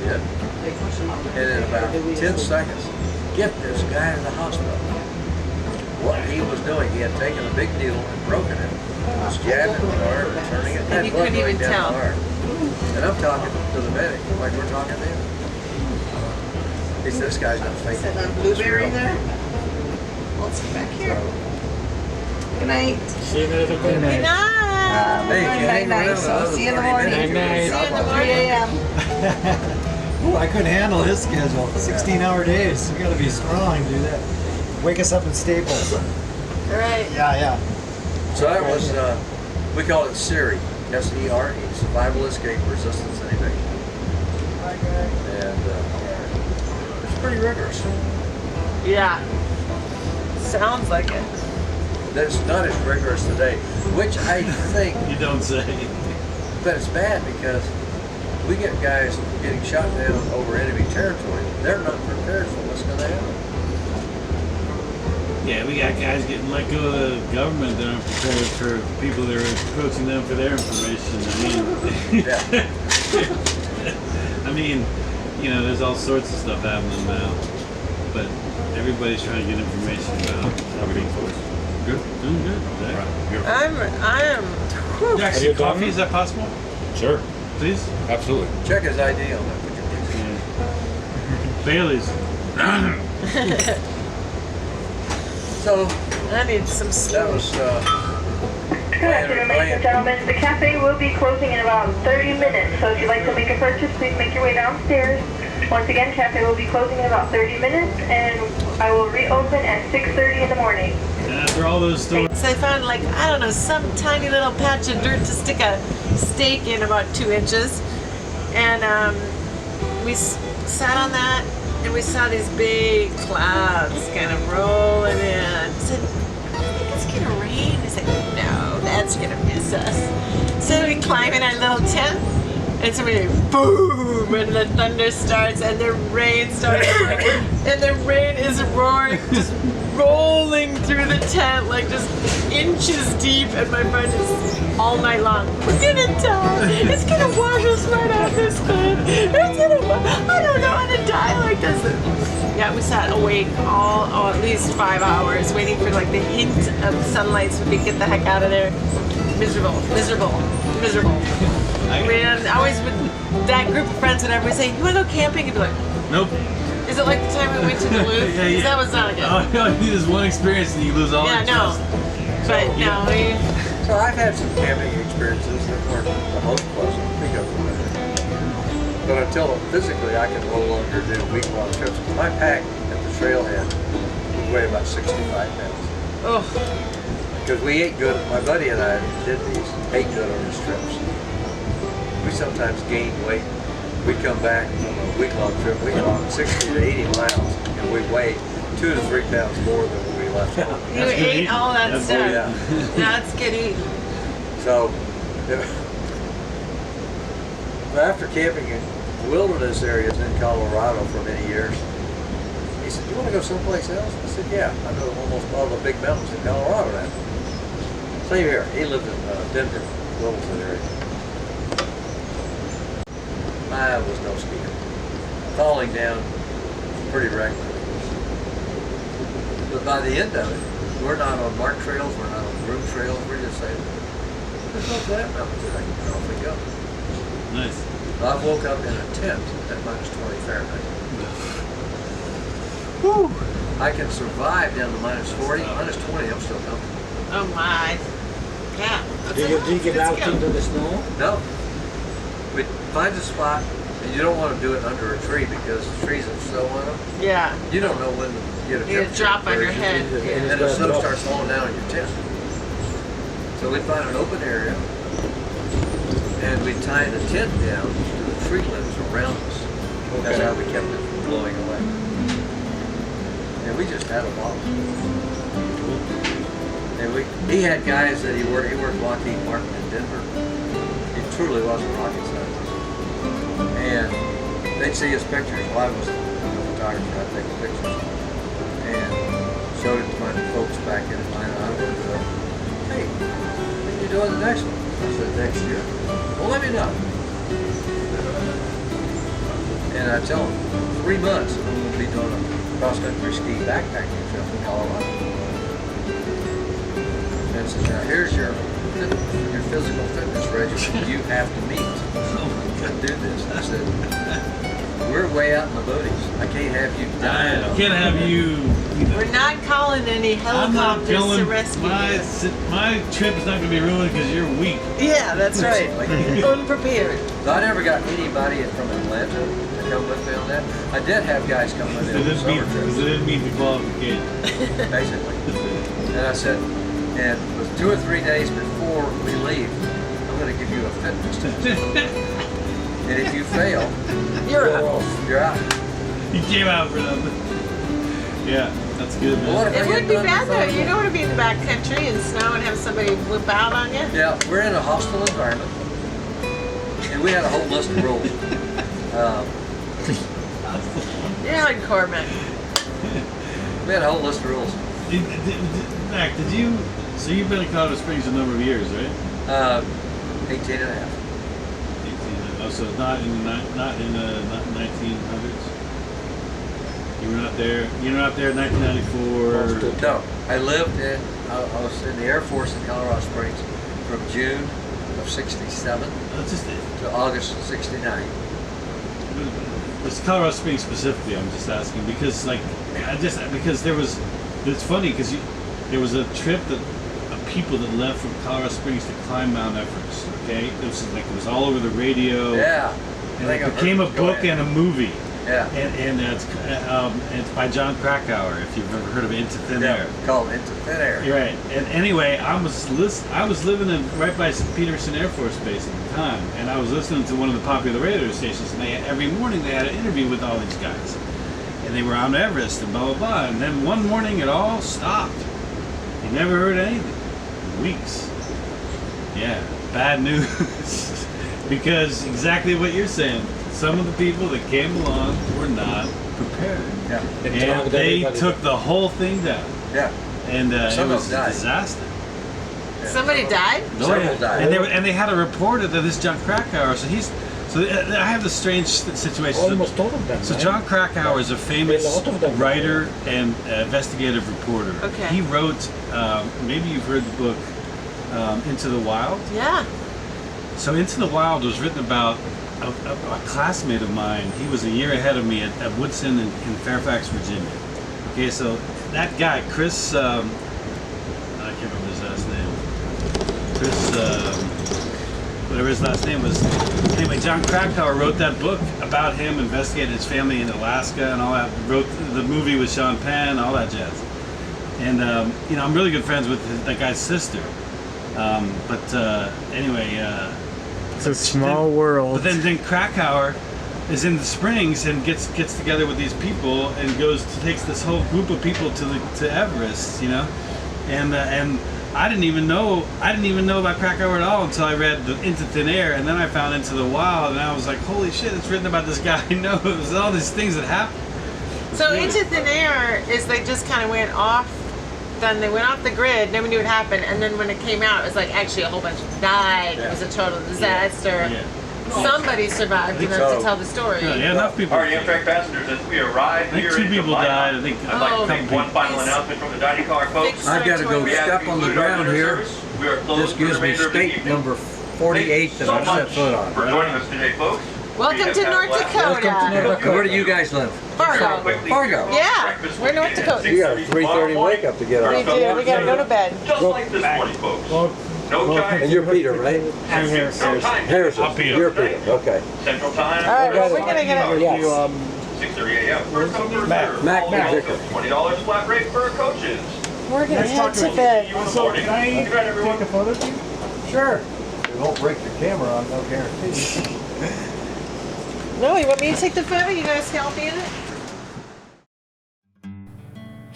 Yeah. And in about 10 seconds, get this guy to the hospital. What he was doing, he had taken a big needle and broken it. He was jabbing the arm and turning it. And you couldn't even tell. And I'm talking to the medic like we're talking to him. He said, this guy's not faking it. That blueberry there? Let's get back here. Good night. See you later. Good night. Hey, if you hang around So see you in the morning. Good night. See you in the 3 a.m. Ooh, I couldn't handle his schedule. 16-hour days. You gotta be strong to do that. Wake us up in Staples. All right. Yeah. So that was, we call it SERE, S-E-R-E, Survival, Escape, Resistance, and Evasion. And it's pretty rigorous. Yeah. Sounds like it. That's not as rigorous today, which I think... You don't say. But it's bad because we get guys getting shot down over enemy territory. They're not prepared for what's going to happen. Yeah, we got guys getting let go of the government that aren't prepared for people that are approaching them for their information. I mean, you know, there's all sorts of stuff happening now, but everybody's trying to get information about everything. Good, doing good. I'm. Jackson, coffee, is that possible? Sure. Please? Absolutely. Check his ID on that, would you please? Bailey's. So, I need some that was, Good afternoon, ladies and gentlemen. The cafe will be closing in about 30 minutes, so if you'd like to make a purchase, please make your way downstairs. Once again, cafe will be closing in about 30 minutes, and I will reopen at 6:30 in the morning. And after all those stories. So I found, like, I don't know, some tiny little patch of dirt to stick a stake in about 2 inches. And we sat on that, and we saw these big clouds kind of rolling in. I said, I think it's going to rain. I said, no, that's going to miss us. So we climb in our little tent, and so we boom, and the thunder starts, and the rain starts, and the rain is roaring, just rolling through the tent, like just inches deep, and my friend is all night long, we're gonna die, it's gonna wash us right off this cliff, I don't know how to die like this. Yeah, we sat awake at least 5 hours, waiting for like the hint of sunlight so we could get the heck out of there. Miserable. I mean, I always with that group of friends would always say, you wanna go camping? And be like, nope. Is it like the time we went to Duluth? Yeah. That was not good. All you need is one experience and you lose all Yeah, your no. trust. But no, So I've had some camping experiences that weren't the most pleasant because of that. But until physically I can no longer do week-long trips. My pack at the trailhead would weigh about 65 pounds. Oh. Because we ate good, my buddy and I did ate good on these trips. We sometimes gained weight. We'd come back from a week-long trip, we walked 60 to 80 miles, and we weighed 2 to 3 pounds more than when we left home. You ate all that stuff. Yeah. That's good eating. So, after camping in wilderness areas in Colorado for many years, he said, you want to go someplace else? I said, yeah, I know almost all the big mountains in Colorado now. Same here. He lived in Denver, Williston area. I was no skier. Falling down pretty regularly. But by the end of it, we're not on marked trails, we're not on groomed trails, we're just saying, let's go to that mountain today, and off we go. Nice. I woke up in a tent at minus 20 Fahrenheit. Whew. I can survive down to minus 40, minus 20, I'm still comfortable. Oh my. Yeah. Do you get out into the snow? No. We find a spot, and you don't want to do it under a tree because the trees have snow on them. Yeah. You don't know when to get a You drop on your head. And then the snow starts falling down on your tent. So we find an open area, and we tie the tent down to the tree limbs around us. That's how we kept it from blowing away. and we just had a ball. And he had guys that he worked Lockheed Martin in Denver. He truly was a rocket scientist. And they'd see his pictures. Well, I was a photographer, I'd take pictures. And showed it to my folks back in Minot ND. Hey, when are you doing the next one? I said, next year. Well, let me know. And I tell them, 3 months, I'm going to be doing a cross-country ski backpacking trip in Colorado. And I said, now here's your physical fitness regimen you have to meet to do this. I said, we're way out in the boonies. I can't have you dying. I can't have you. We're not calling any I'm not helicopters going. to rescue you. My trip is not going to be ruined because you're weak. Yeah, that's right. Unprepared. So I never got anybody from Atlanta to come with me on that. I did have guys come with me on the summer trip. Because it didn't meet the qualification. Basically. And I said, and 2 or 3 days before we leave, I'm going to give you a fitness test. And if you fail, you're out. You're out. You came out for nothing. Yeah, that's good, man. Well, It would be bad though. You don't want to be in the back country and snow and have somebody whip out on you. Yeah, we're in a hostile environment. And we had a whole list of rules. You're hardcore, man. We had a whole list of rules. Mac, so you've been in Colorado Springs a number of years, right? 18 and a half. 18. Oh, so not in the 1900s? You were not there. You were not there in 1994. No, I lived in. I was in the Air Force in Colorado Springs from June of '67 to August of '69. It's Colorado Springs specifically. I'm just asking because, because there was. It's funny because there was a trip of people that left from Colorado Springs to climb Mount Everest. Okay, it was all over the radio. Yeah. And it became a book and a movie. Yeah. And it's by John Krakauer, if you've ever heard of Into Thin Air. Called Into Thin Air. You're right. And anyway, I was living right by Peterson Air Force Base at the time, and I was listening to one of the popular radio stations, and every morning they had an interview with all these guys. And they were on Everest and blah, blah, blah. And then one morning it all stopped. You never heard anything. Weeks. Yeah, bad news. Because exactly what you're saying. Some of the people that came along were not prepared. Yeah. And they took the whole thing down. Yeah. And it was a died. disaster. Yeah. Somebody died? Several died. And they had a reporter that this John Krakauer, so I have this strange situation. Almost all of them. So John Krakauer is a famous writer and investigative reporter. Okay. He wrote, maybe you've heard the book, Into the Wild? Yeah. So Into the Wild was written about a classmate of mine. He was a year ahead of me at Woodson in Fairfax, Virginia. Okay, so that guy, Chris, I can't remember his last name. Chris, whatever his last name was. Anyway, John Krakauer wrote that book about him, investigated his family in Alaska and all that. Wrote the movie with Sean Penn, all that jazz. And I'm really good friends with that guy's sister. Anyway. It's a small world. But then Krakauer is in the Springs and gets together with these people and takes this whole group of people to Everest, and I didn't even know about Krakauer at all until I read Into Thin Air, and then I found Into the Wild, and I was like, holy shit, it's written about this guy I know. It was all these things that happened. So Into Thin Air is they just kind of went off. Then they went off the grid, nobody knew what happened, and then when it came out, it was like actually a whole bunch died. Yeah. It was a total disaster. Yeah. Somebody survived enough to tell the story. Yeah, enough people. All right, Amtrak passengers, as we arrive I think here 2 in people died. I think I'd like to make one final announcement from the dining car, folks. I've got to go step on the ground here. We are closed This gives for the me remainder of the state evening. number 48 that I've set foot on. For joining us today, folks. Welcome to North Dakota. Where do you guys live? Fargo. Fargo. Yeah, we're North Dakota. You got a 3:30 wake up to get We up. do. We gotta go to bed. Just like this morning, folks. No giant. And you're Peter, right? I'm Harrison. Harrison. You're Peter. Okay. Central time. All right, well, we're gonna get it. 6:30 a.m. First come, first served. Mac Also, Vicker. $20 flat rate for coaches. We're gonna head to bed. So, can I take a photo of you? Sure. We won't break your camera on, no guarantee. No, you want me to take the photo? You guys help me in it?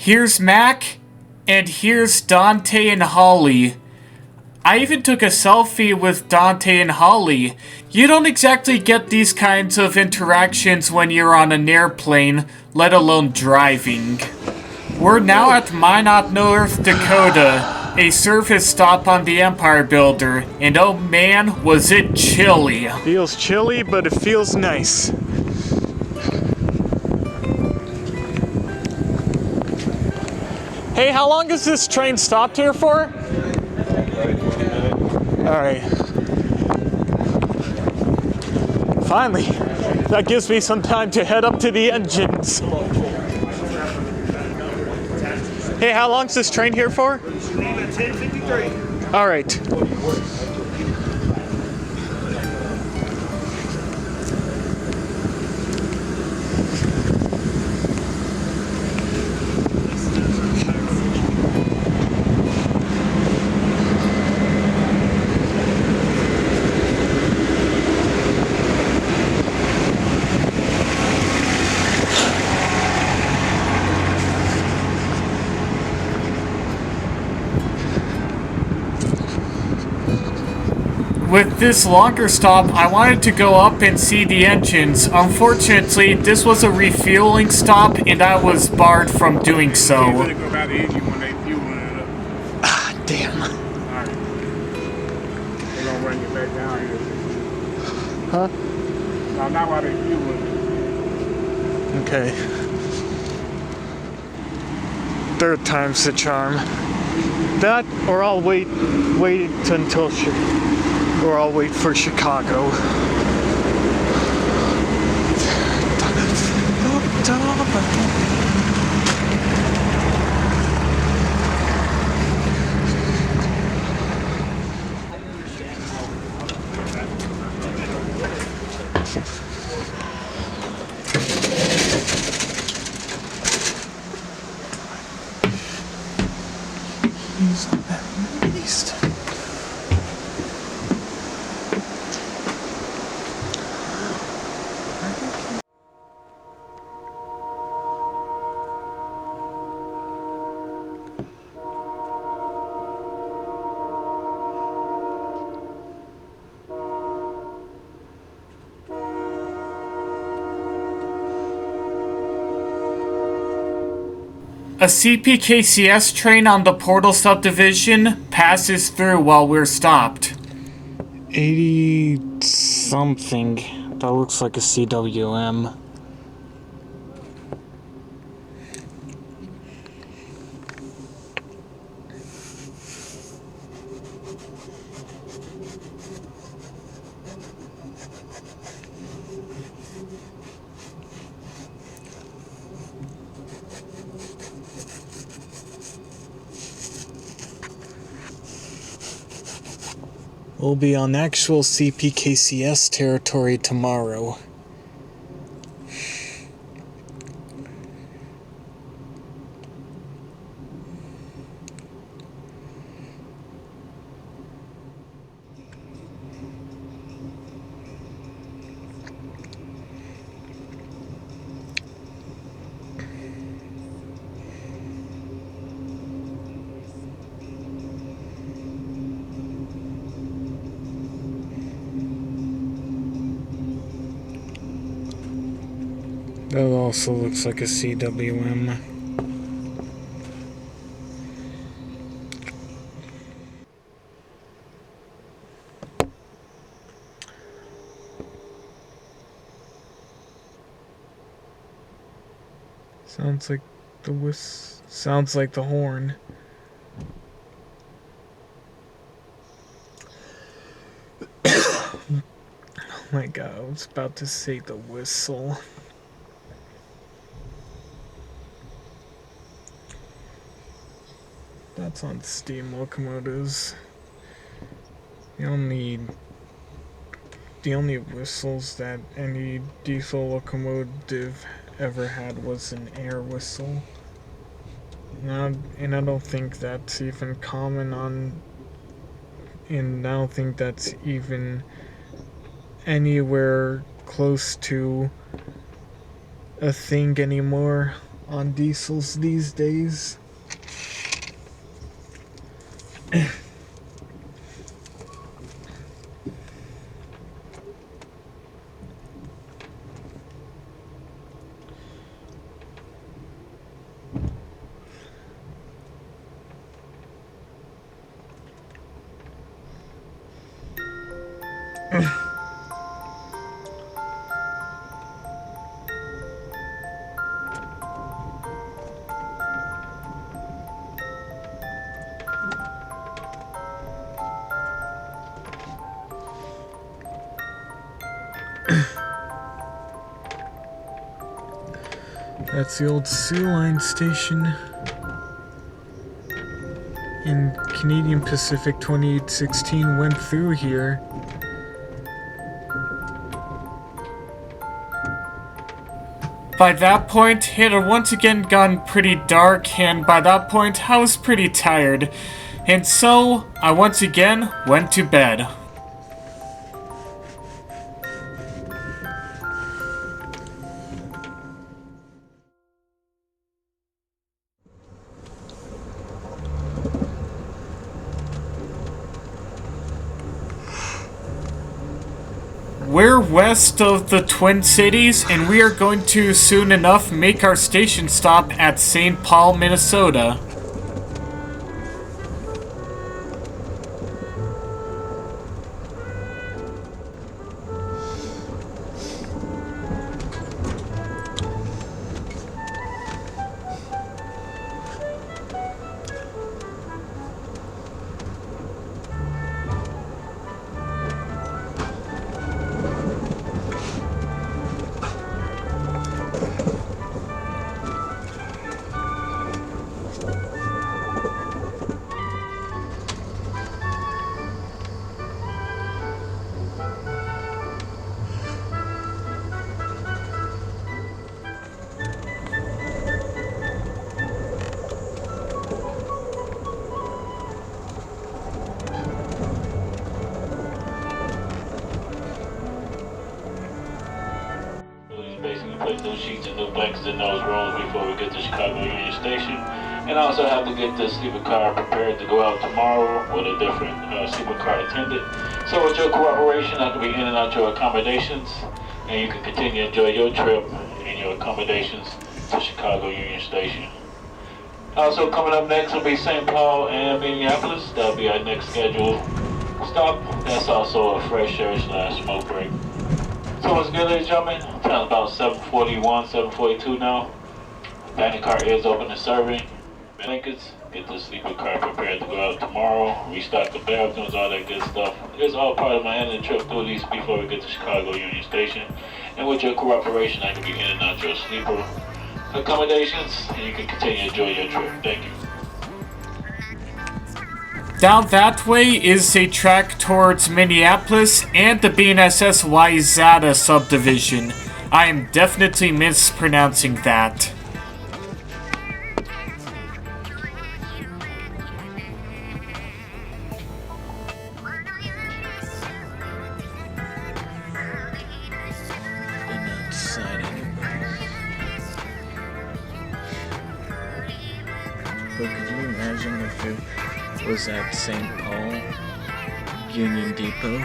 Here's Mac, and here's Dante and Holly. I even took a selfie with Dante and Holly. You don't exactly get these kinds of interactions when you're on an airplane, let alone driving. We're now at Minot, North Dakota, a surface stop on the Empire Builder, and oh man, was it chilly. Feels chilly, but it feels nice. Hey, how long has this train stopped here for? Alright. Finally, that gives me some time to head up to the engines. Hey, how long's this train here for? Leave at 10:53. Alright. With this longer stop, I wanted to go up and see the engines. Unfortunately, this was a refueling stop and I was barred from doing so. Ah, damn. Alright. They're gonna run you back down here. Huh? No, not while they fuel it. Okay. Third time's the charm. That, or I'll wait until or I'll wait for Chicago. He's at least. A CPKCS train on the Portal subdivision passes through while we're stopped. 80 something. That looks like a CWM. We'll be on actual CPKCS territory tomorrow. That also looks like a CWM. Sounds like the sounds like the horn. Oh my god, I was about to say the whistle. That's on steam locomotives. The only whistles that any diesel locomotive ever had was an air whistle. And I don't think that's even common and I don't think that's even anywhere close to a thing anymore. on diesels these days. That's the old Sea Line station in Canadian Pacific 2816 went through here. By that point, it had once again gotten pretty dark, and by that point, I was pretty tired. And so, I once again went to bed. We're west of the Twin Cities, and we are going to soon enough make our station stop at St. Paul, Minnesota. Put new sheets and new blankets in those rooms before we get to Chicago Union Station. And I also have to get the sleeper car prepared to go out tomorrow with a different sleeper car attendant. So with your cooperation, I can be in and out your accommodations, and you can continue to enjoy your trip and your accommodations to Chicago Union Station. Also coming up next will be St. Paul and Minneapolis. That'll be our next scheduled stop. That's also a fresh air / smoke break. So what's good, ladies and gentlemen? Time about 7:41, 7:42 now. Dining car is open and serving. Blankets, get the sleeper car prepared to go out tomorrow. Restock the bathrooms, all that good stuff. It's all part of my end of the trip through these before we get to Chicago Union Station. And with your cooperation, I can be in and out your sleeper accommodations, and you can continue to enjoy your trip. Thank you. Down that way is a track towards Minneapolis and the BNSS Wayzata subdivision. I am definitely mispronouncing that. But could you imagine if it was at St. Paul Union Depot?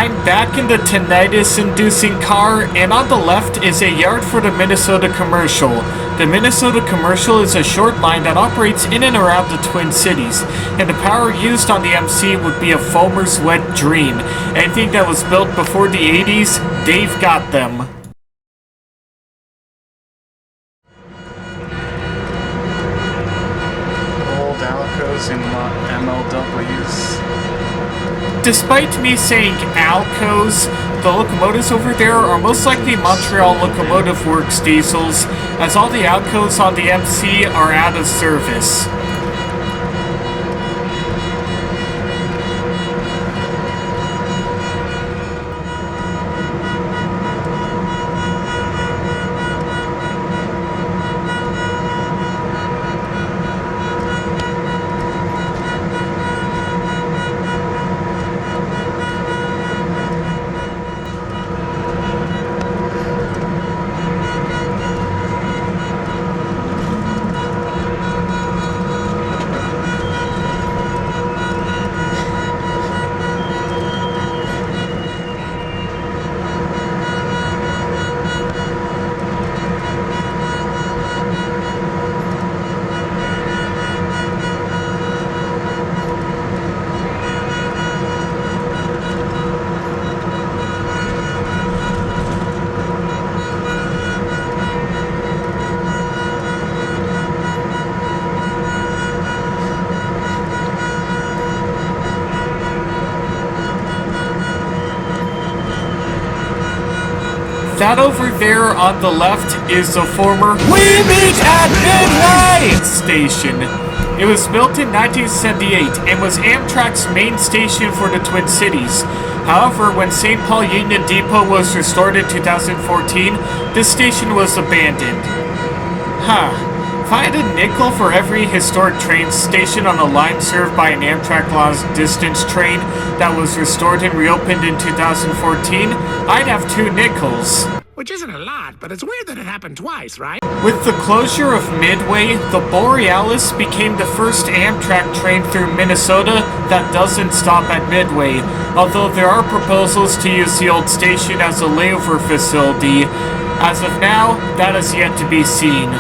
I'm back in the tinnitus-inducing car, and on the left is a yard for the Minnesota Commercial. The Minnesota Commercial is a short line that operates in and around the Twin Cities, and the power used on the MC would be a foamer's wet dream. Anything that was built before the 80s, they've got them. Old Alcos and MLWs. Despite me saying Alcos, the locomotives over there are most likely Montreal Locomotive Works diesels, as all the Alcos on the MC are out of service. That over there on the left is the former We Meet at Midway station. It was built in 1978 and was Amtrak's main station for the Twin Cities. However, when St. Paul Union Depot was restored in 2014, this station was abandoned. If I had a nickel for every historic train station on a line served by an Amtrak long-distance train that was restored and reopened in 2014, I'd have 2 nickels. Which isn't a lot, but it's weird that it happened twice, right? With the closure of Midway, the Borealis became the first Amtrak train through Minnesota that doesn't stop at Midway, although there are proposals to use the old station as a layover facility. As of now, that is yet to be seen.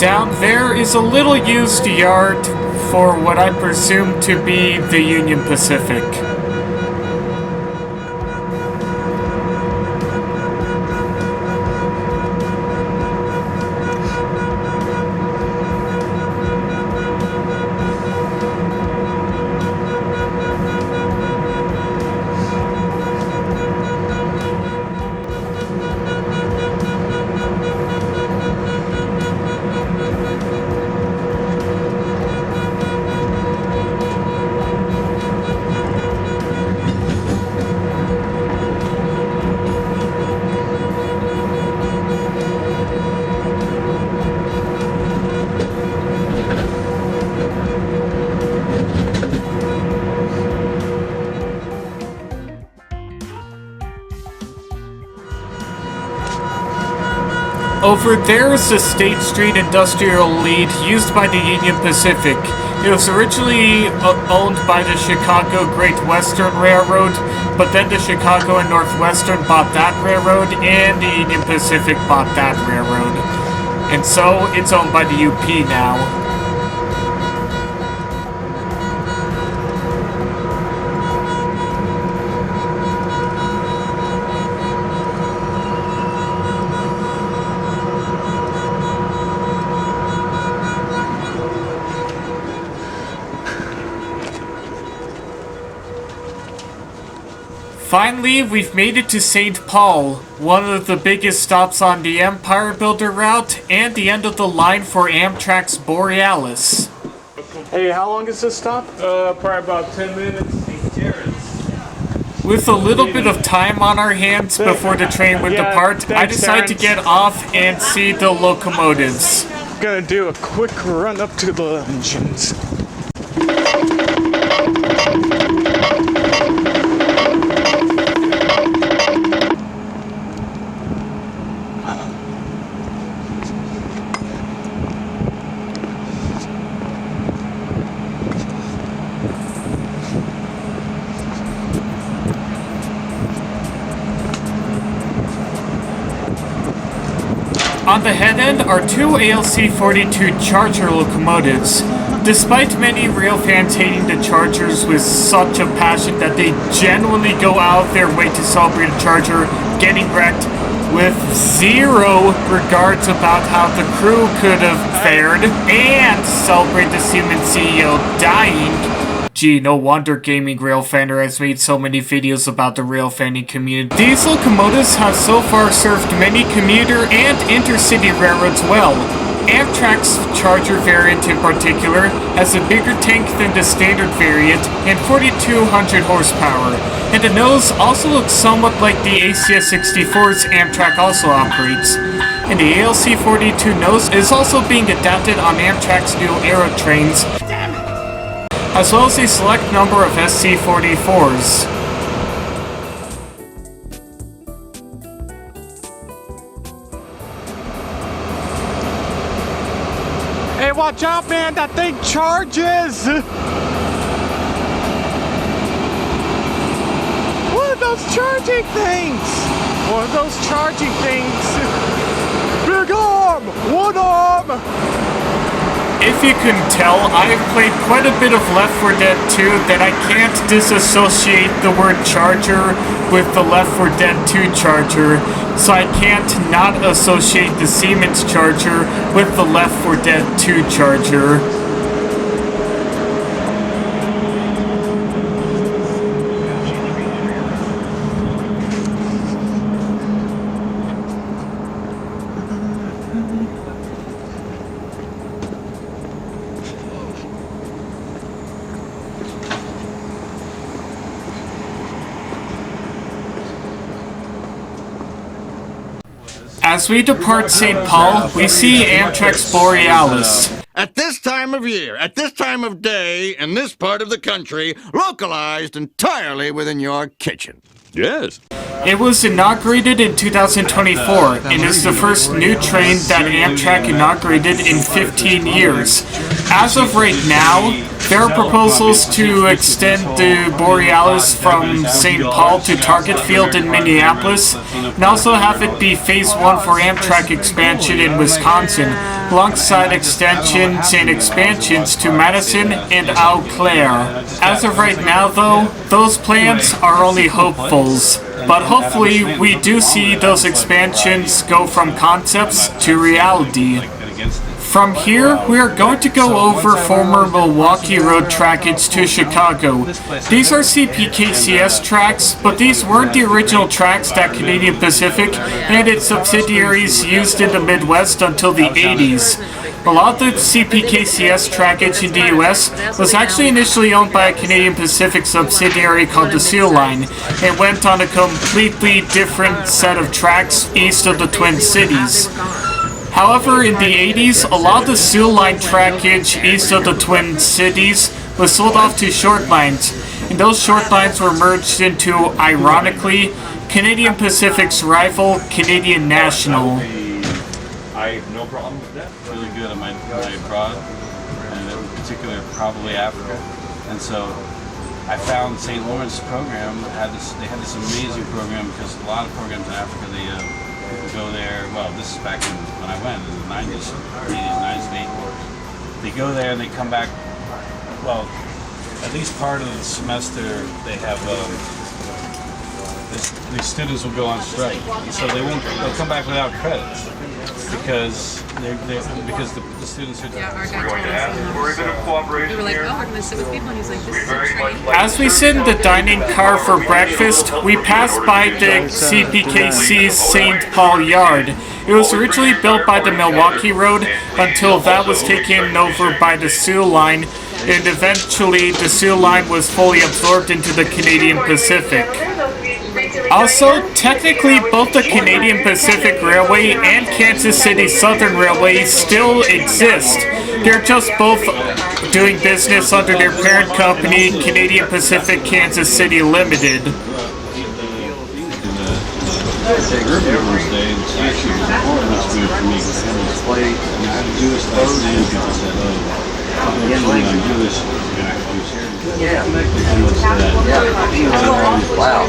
down there is a little used yard for what I presume to be the Union Pacific. Over there is the State Street Industrial Lead used by the Union Pacific. It was originally owned by the Chicago Great Western Railroad, but then the Chicago and Northwestern bought that railroad, and the Union Pacific bought that railroad. And so, it's owned by the UP now. Finally, we've made it to St. Paul, one of the biggest stops on the Empire Builder route, and the end of the line for Amtrak's Borealis. Hey, how long is this stop? Probably about 10 minutes. With a little bit of time on our hands before the train would depart, I decided to get off and see the locomotives. Gonna do a quick run up to the engines. On the head end are two ALC-42 Charger locomotives. Despite many rail fans hating the Chargers with such a passion that they genuinely go out of their way to celebrate a Charger getting wrecked with zero regards about how the crew could have fared, and celebrate the Siemens CEO dying. Gee, no wonder Gaming Rail Fanner has made so many videos about the rail fanning community. These locomotives have so far served many commuter and intercity railroads well. Amtrak's Charger variant in particular has a bigger tank than the standard variant and 4,200 horsepower, and the nose also looks somewhat like the ACS 64s Amtrak also operates. And the ALC-42 nose is also being adapted on Amtrak's new Aero trains, as well as a select number of SC-44s. Hey, watch out, man! That thing charges! What are those charging things? What are those charging things? Big arm! One arm! If you can tell, I've played quite a bit of Left 4 Dead 2 that I can't disassociate the word Charger with the Left 4 Dead 2 Charger, so I can't not associate the Siemens Charger with the Left 4 Dead 2 Charger. As we depart St. Paul, we see Amtrak's Borealis. At this time of year, at this time of day, in this part of the country, localized entirely within your kitchen. Yes. It was inaugurated in 2024 and is the first new train that Amtrak inaugurated in 15 years. As of right now, there are proposals to extend the Borealis from St. Paul to Target Field in Minneapolis, and also have it be Phase 1 for Amtrak expansion in Wisconsin, alongside extensions and expansions to Madison and Eau Claire. As of right now, though, those plans are only hopefuls. But hopefully we do see those expansions go from concepts to reality. From here, we are going to go over former Milwaukee road trackage to Chicago. These are CPKCS tracks, but these weren't the original tracks that Canadian Pacific and its subsidiaries used in the Midwest until the 80s. A lot of the CPKCS trackage in the US was actually initially owned by a Canadian Pacific subsidiary called the Seal Line, and went on a completely different set of tracks east of the Twin Cities. However, in the 80s, a lot of the Seal Line trackage east of the Twin Cities was sold off to short lines, and those short lines were merged into, ironically, Canadian Pacific's rival, Canadian National. I have no problem with that. Really good on my abroad, and in particular probably Africa. And so I found St. Lawrence program they had this amazing program, because a lot of programs in Africa people go there. Well, this is back when I went in the 90s, 80s, 90s, they go there and they come back. Well, at least part of the semester they have. These students will go on strike, so they'll come back without credits. Because the students are going to ask for a bit of cooperation. We were like, oh, we're going to sit with people, and he's like, this is a train. As we sit in the dining car for breakfast, we passed by the CPKCS St. Paul yard. It was originally built by the Milwaukee Road until that was taken over by the Seal Line, and eventually the Seal Line was fully absorbed into the Canadian Pacific. Also, technically, both the Canadian Pacific Railway and Kansas City Southern Railway still exist. They're just both doing business under their parent company, Canadian Pacific Kansas City Limited. Wow.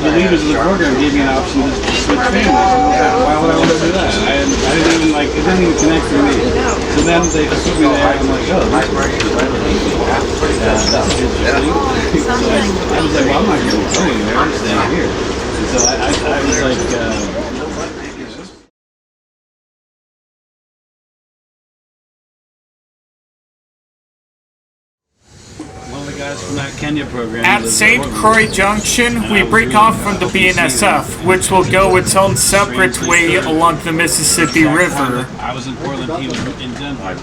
The leaders of the program gave me an option to switch families. Why would I want to do that? I didn't even it didn't even connect to me. So then they just put me there, I'm like, oh, that's interesting. So I was like, well, I'm not going to go anywhere, I'm staying here. And so I was like, from that Kenya program. At St. Croix Junction, we break off from the BNSF, which will go its own separate way along the Mississippi River. I was in Portland, he was in Denver. I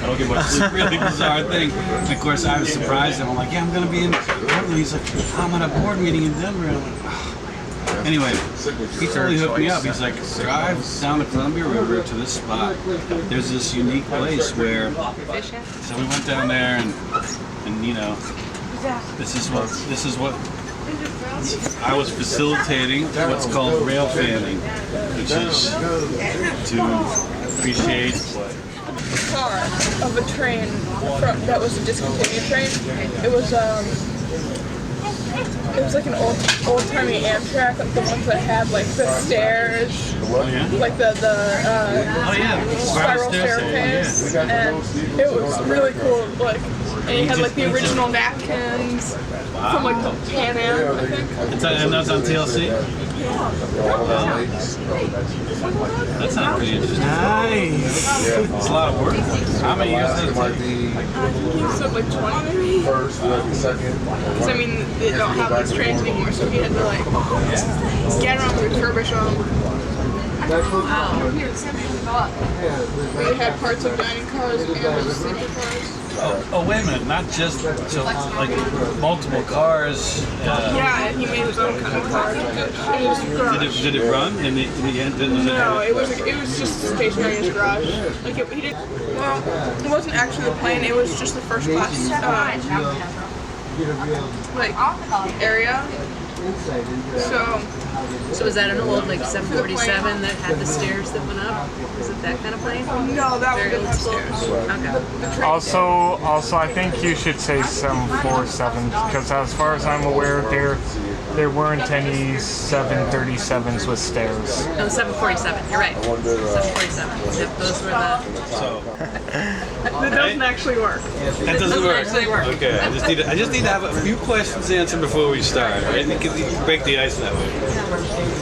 don't get much sleep. Really bizarre thing. And of course, I was surprised, and I'm like, yeah, I'm going to be in Portland. He's like, I'm at a board meeting in Denver. And I'm like, oh. Anyway, he totally hooked me up. He's like, drive down the Columbia River to this spot. There's this unique place where, so we went down there and you know, this is what I was facilitating what's called rail fanning, which is to appreciate a car of a train that was a discontinued train. It was like an old-timey Amtrak, like the ones that had like the stairs, like the spiral staircase, and it was really cool. Like, and you had like the original napkins from like the Pan Am, I think. And that's on TLC? That sounds pretty interesting. Nice. It's a lot of work. How many years did it take? I think he said like 20 maybe. Because I mean, they don't have these trains anymore, so he had to like get them, refurbish them. We had parts of dining cars and sleeper cars. Oh, wait a minute, not just so, like multiple cars. Yeah, he made his own kind of car. It was garage. Did it run in the end? No, it was just stationary in his garage. Like he did. Well, it wasn't actually the plane. It was just the first class like area. So was that an old like 747 that had the stairs that went up? Was it that kind of plane? No, that Very was old the stairs. Okay. Also, I think you should say 747 because as far as I'm aware, there weren't any 737s with stairs. No, 747. You're right. 747. Yep, those were the. So. That doesn't actually work. That doesn't work. actually work. Okay, I just need to have a few questions answered before we start. Right? You can break the ice that way.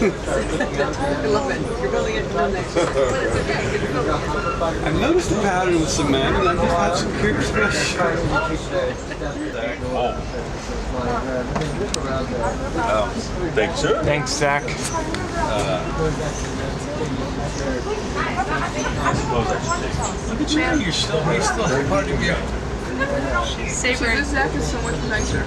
I love it. You're building it from there. But it's okay. I've noticed the pattern with cement, and I just had some curious questions. Thanks, sir. Thanks, Zach. Look at you, you're still part of you. So this Zach is so much nicer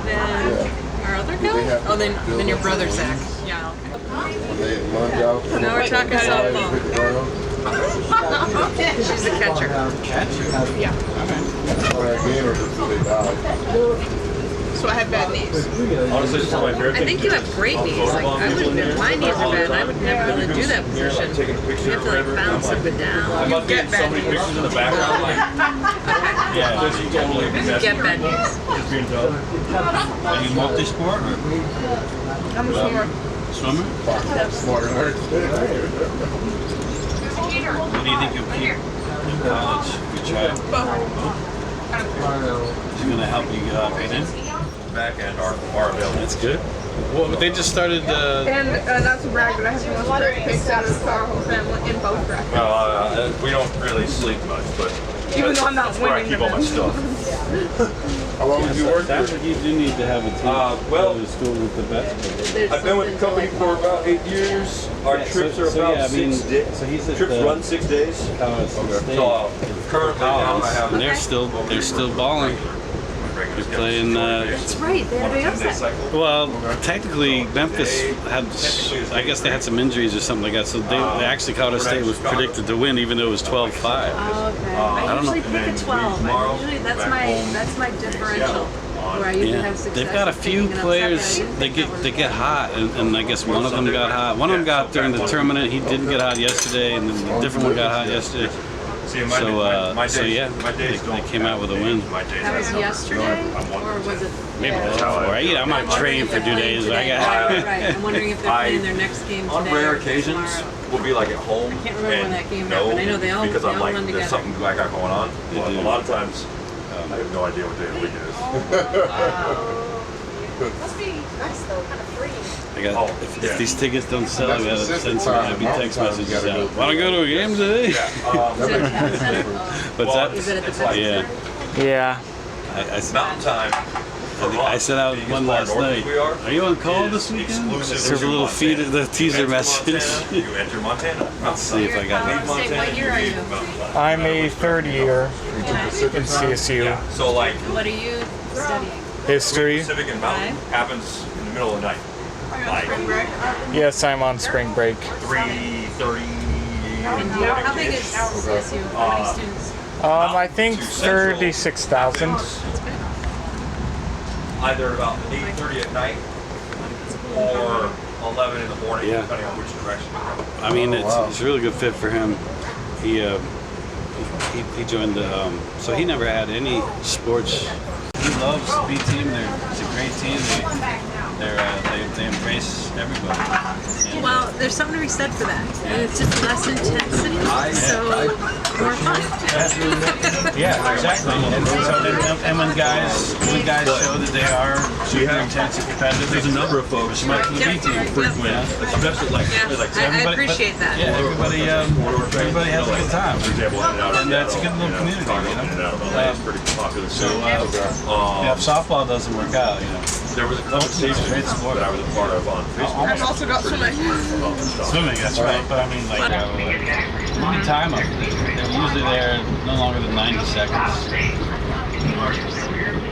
Then our other guy? Oh, then your brother Zach. Yeah. Okay. Now we're talking softball. She's the catcher. Catcher? Yeah. So I have bad knees. Honestly, it's my favorite I thing. think you have great knees. Like I wouldn't. If my knees are bad, I would never really do that position. You have to like bounce up and down. I'm about to get so many pictures in the background. Like, yeah, just totally You get bad knees. Just being told. Are you multi-sport or? I'm a swimmer. Swimmer? What do you think you'll keep in college? Good try. Is it going to help you get in? Back end are available. That's good. Well, they just started. And not to brag, but I have the most direct pics out of our whole family in both brackets. Well, we don't really sleep much, but Even though I'm not that's where I winning keep all my stuff. How long have you worked? That's what you do need to have a team. Well, go to school with the best. I've been with the company for about 8 years. Our trips are about 6 days. So he's at trips run 6 days. So currently now I have. And they're still balling. They're playing. That's right. They had a upset. Well, technically, Memphis had. I guess they had some injuries or something like that. So they actually Colorado State was predicted to win, even though it was 12-5. Oh, okay. I usually pick a 12. That's my differential. Where I usually have success. They've got a few players. They get hot, and I guess one of them got hot. One of them got during the tournament. He didn't get hot yesterday, and then a different one got hot yesterday. So yeah, they came out with a win. That was yesterday, or was it? Maybe that's how I'm not trained for 2 days. Right. I'm wondering if they're playing their next game today. On rare occasions, we'll be like at home. I can't remember when that game happened. I know they all because I'm like, run there's together. something I got going on. But a lot of times, I have no idea what day of the week it is. Must be nice though, kind of free. I got, if these tickets don't sell, I gotta send some happy text messages out. Want to go to a game today? What's that? Is it at the Pet Yeah. Yeah. Mountain time. I sent out one last night. Are you on call this weekend? There's a little feed of the teaser message. You enter Montana. Let's see if I got it. What year are you? I'm a third year in CSU. So like What are you studying? History. Pacific and Mountain happens in the middle of the night. Like Yes, I'm on spring break. 3:30. How big is CSU? How many students? I think 36,000. Either about 8:30 at night or 11 in the morning, depending on which direction you're going. I mean, it's a really good fit for him. He joined the, so he never had any sports. He loves the B team. It's a great team. They embrace everybody. Well, there's something to be said for that. And it's just less intensity, so more fun. Yeah, exactly. And when guys show that they are super intense and competitive, there's a number of folks who might be the B team frequent, especially like I appreciate that. Yeah, everybody has a good time, and that's a good little community. It's pretty popular. So if softball doesn't work out, there was a conversation that I was a part of on Facebook. I've also got swimming. Swimming, that's right. But I mean, like, any time up there. They're usually there no longer than 90 seconds.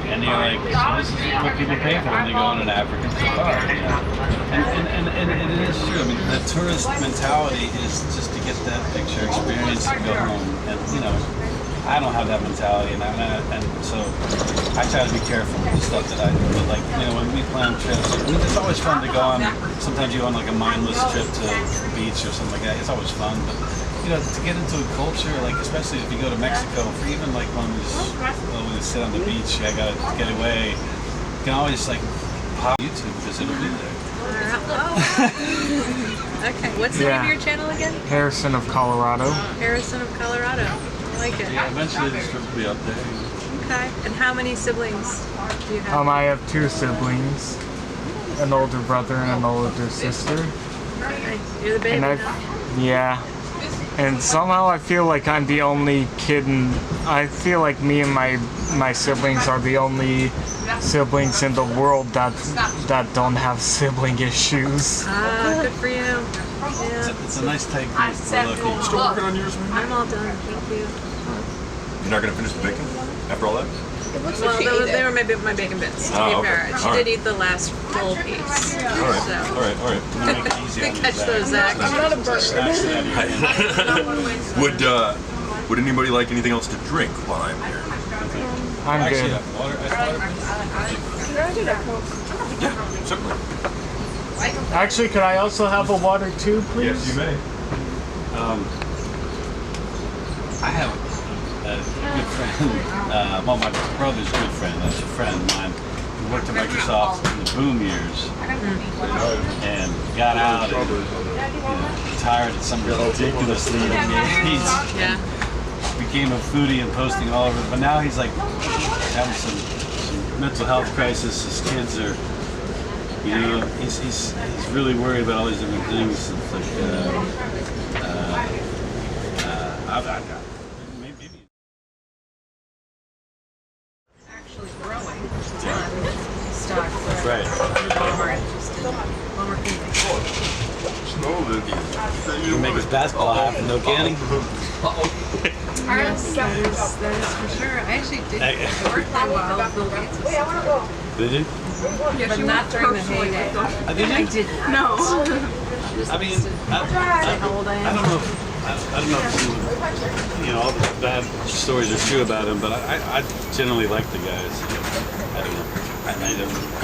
And you're like, so this is what people pay for when they go on an African safari. And it is true. I mean, the tourist mentality is just to get that picture experience and go home. And, I don't have that mentality, and so I try to be careful with the stuff that I do. But like, you know, when we plan trips, it's always fun to go on. Sometimes you go on like a mindless trip to the beach or something like that. It's always fun, but you know, to get into a culture, like especially if you go to Mexico, for even like when we sit on the beach, I gotta get away. You can always like pop YouTube because it'll be there. Okay, what's the name of your channel again? Harrison of Colorado. Harrison of Colorado. I like it. Yeah, eventually this trip will be up there. Okay, and how many siblings do you have? I have 2 siblings, an older brother and an older sister. Nice. You're the baby now. Yeah. And somehow I feel like I'm the only kid, and I feel like me and my siblings are the only siblings in the world that don't have sibling issues. Ah, good for you. Yeah. It's a nice tight group. Still working on yours, man? I'm all done, thank you. You're not gonna finish the bacon after all that? Well, they were my bacon bits, to be fair. She did eat the last full piece. Alright, So. alright. Catch those, Zach. I'm not a burger. Would anybody like anything else to drink while I'm here? I'm good. Can I get a Coke? Yeah, certainly. Actually, could I also have a water too, please? Yes, you may. I have a good friend, well, my brother's good friend, that's a friend of mine, who worked at Microsoft in the boom years, and got out and, retired at some ridiculously young age. Yeah. Became a foodie and posting all over, but now he's like having some mental health crisis. His kids are, you know, he's really worried about all these different things. It's like, maybe. Actually growing stock. That's right. You make his basketball happen, no canning. Yes, that is for sure. I actually did work that well Bill Gates. Did you? But not during the heyday. I did. I did not. No. I mean, I don't know. I don't know if you know all the bad stories are true about him, but I generally like the guys. I don't know.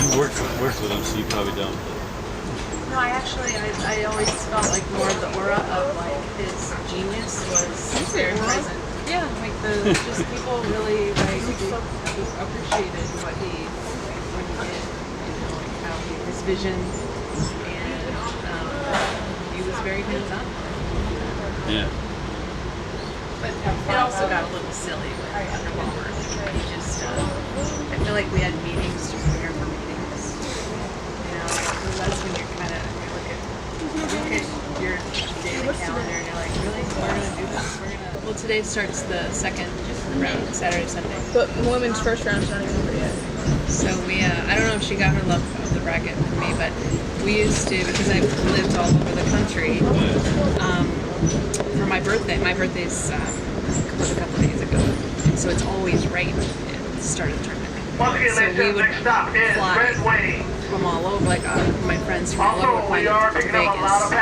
You worked with him, so you probably don't. No, I always felt like more of the aura of like his genius was very present. Yeah, like just people really like appreciated what he did, like how his vision, and he was very hands-on. Yeah. But it also got a little silly with Underwater. He just, I feel like we had meetings to prepare for meetings. You know, so that's when you're kind of, look at your daily calendar and you're like, really? We're going to do this? Well, today starts the second round, Saturday, Sunday. But women's first round's not even over yet. So we, I don't know if she got her love of the bracket from me, but we used to, because I lived all over the country, for my birthday. My birthday's was a couple days ago, and so it's always right at the start of the tournament. So we would fly from all over, like my friends from all over, flying to Vegas.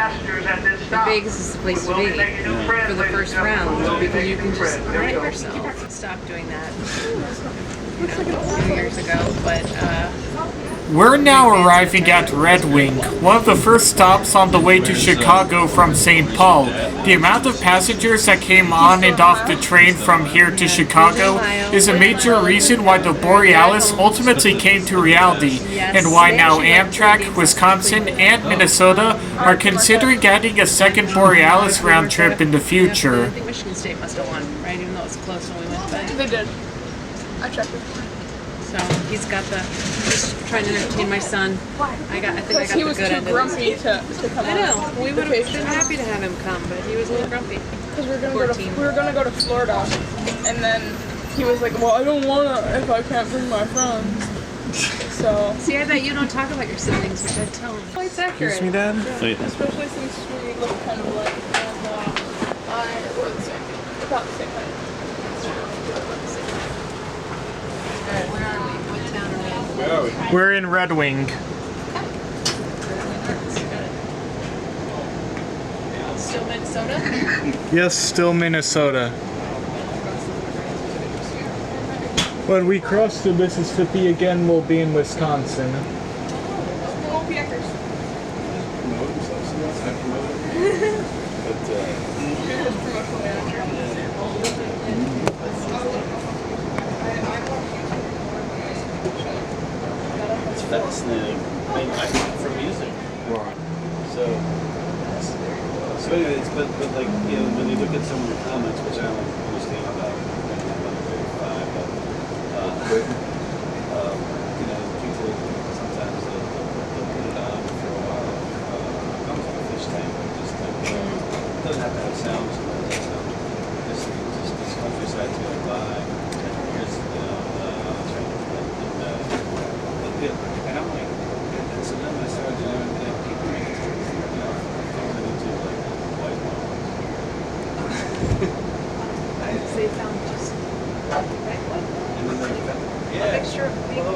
And Vegas is the place to be for the first round because you can just write yourself. Stop doing that, you know, a few years ago, but. We're now arriving at Red Wing, one of the first stops on the way to Chicago from St. Paul. The amount of passengers that came on and off the train from here to Chicago is a major reason why the Borealis ultimately came to reality, and why now Amtrak, Wisconsin, and Minnesota are considering adding a second Borealis round trip in the future. I think Michigan State must have won, right? Even though it was close when we went, but they did. I checked it. So he's got just trying to entertain my son. I think I got the good end of it. He was too grumpy to come on. I know. We would have been happy to have him come, but he was a little grumpy. Because we were gonna go to Florida, and then he was like, "Well, I don't wanna if I can't bring my friends." So. See, I bet you don't talk about your siblings, which I tell him. Oh, it's accurate. Excuse me, Dad? Yeah. Especially since we look kind of like, I was about the same height. Alright, where are we? What town are we in? We're in Red Wing. Still Minnesota? Yes, still Minnesota. When we cross the Mississippi again, we'll be in Wisconsin. Go Packers. It's fascinating. I think for music. Right. So anyways, but like, you know, when you look at some of the comments, which I don't understand about, you know, people sometimes they'll put it on for a while. Almost like a fish tank, just like, it doesn't have to have sound. Just this countryside's going by. Here's, you know, and I'm like, and so then I started doing people make it, you know, going into like white ones. They found just right one. And then they, A mixture of big and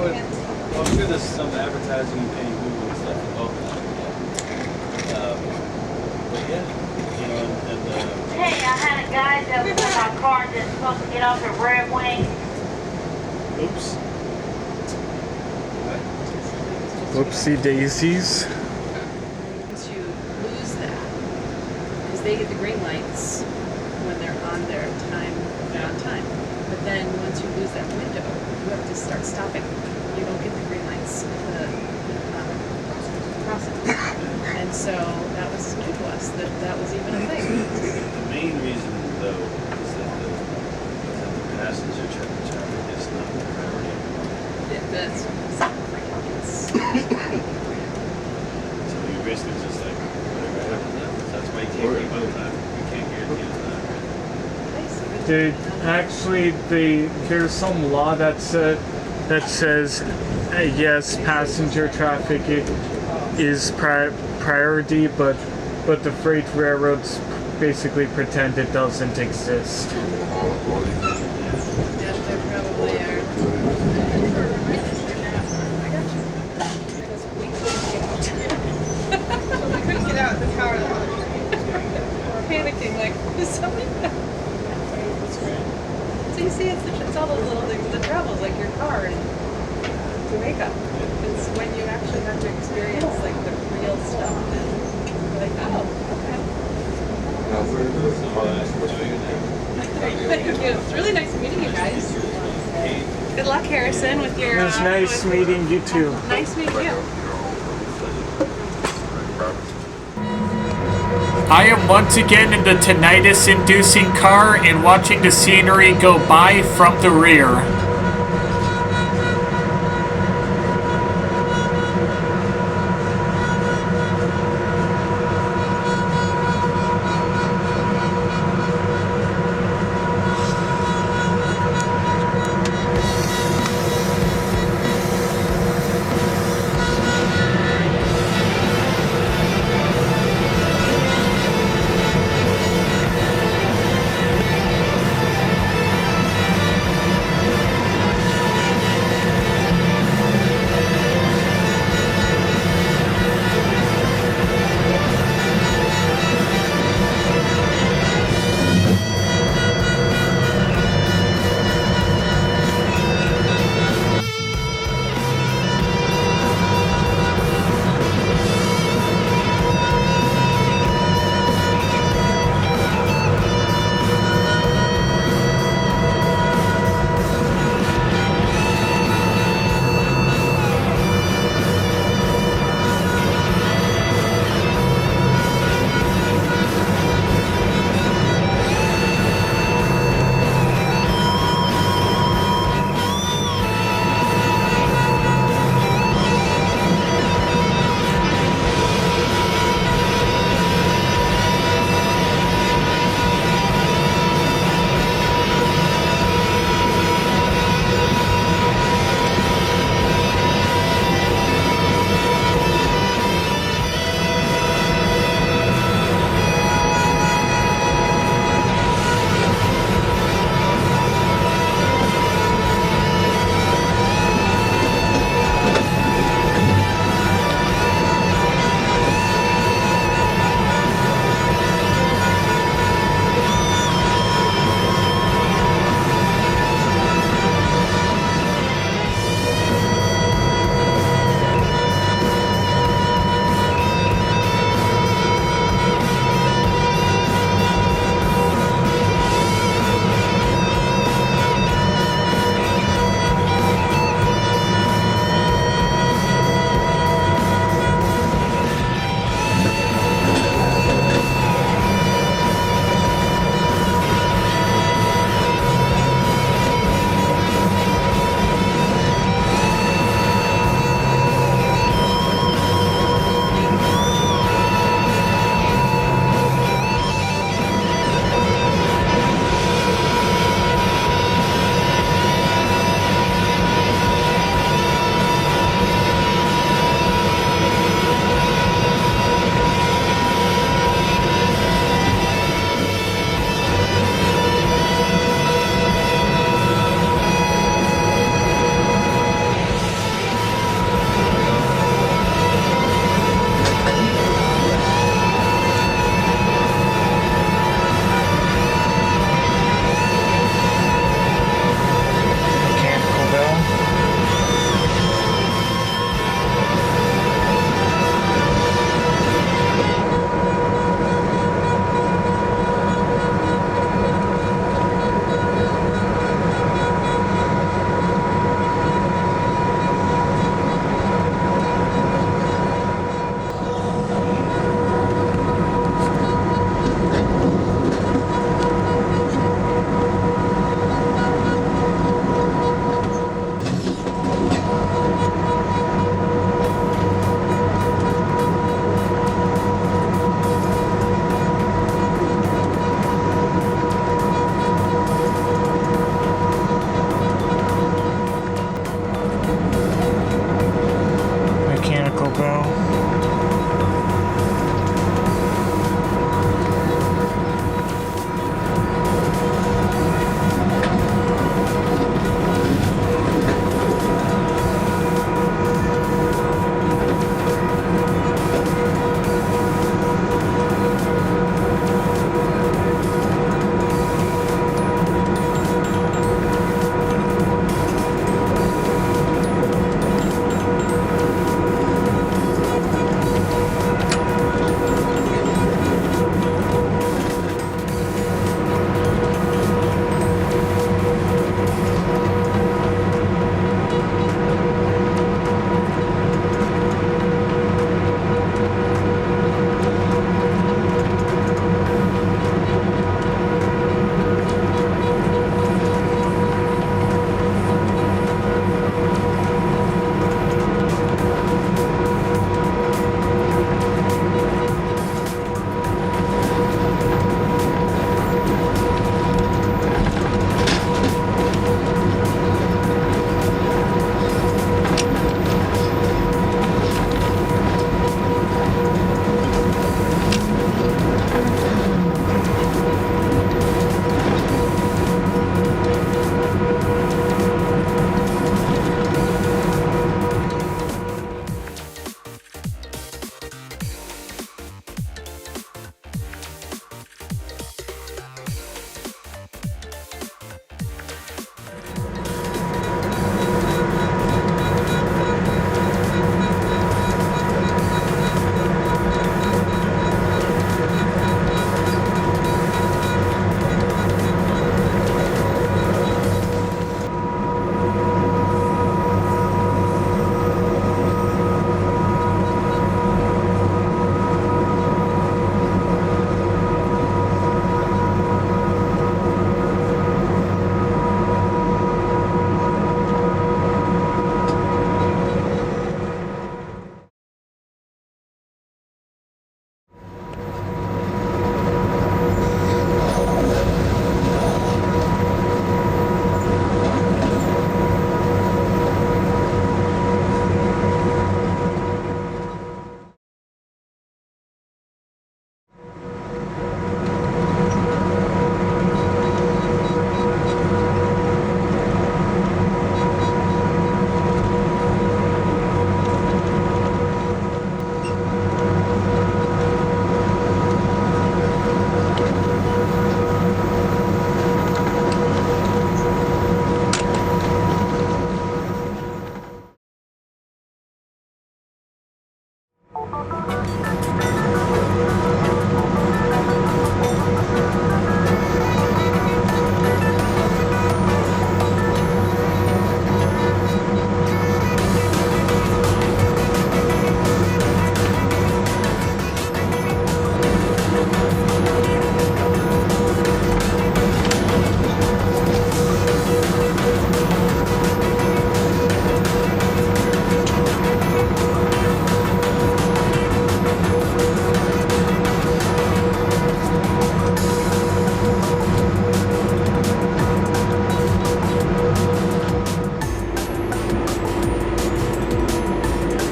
well, I'm sure there's some advertising and paying Google and stuff involved in that. But yeah, you know, and Hey, I had a guy that was in my car that's supposed to get off at Red Wing. oops. Whoopsie daisies. once you lose that, because they get the green lights when they're on their time, they're on time. But then once you lose that window, you have to start stopping. You don't get the green lights for the crossing. And so that was new to us, that was even a thing. The main reason, though, is that the passenger traffic is not the priority. That's So you basically just like, whatever happens, that's why you can't keep up time. You can't guarantee There's some law that says yes, passenger traffic is priority, but the freight railroads basically pretend it doesn't exist. Couldn't get out of the car. Panicking, like, is somebody? So you see, it's all those little things. The travel is like your car and to wake up. It's when you actually have to experience like the real stuff. And you're like, oh, okay. Thank you. It's really nice meeting you guys. Good luck, Harrison, with your. It was nice meeting you too. Nice meeting you. I am once again in the tinnitus-inducing car and watching the scenery go by from the rear.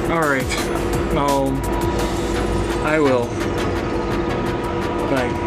Alright. I will. Bye.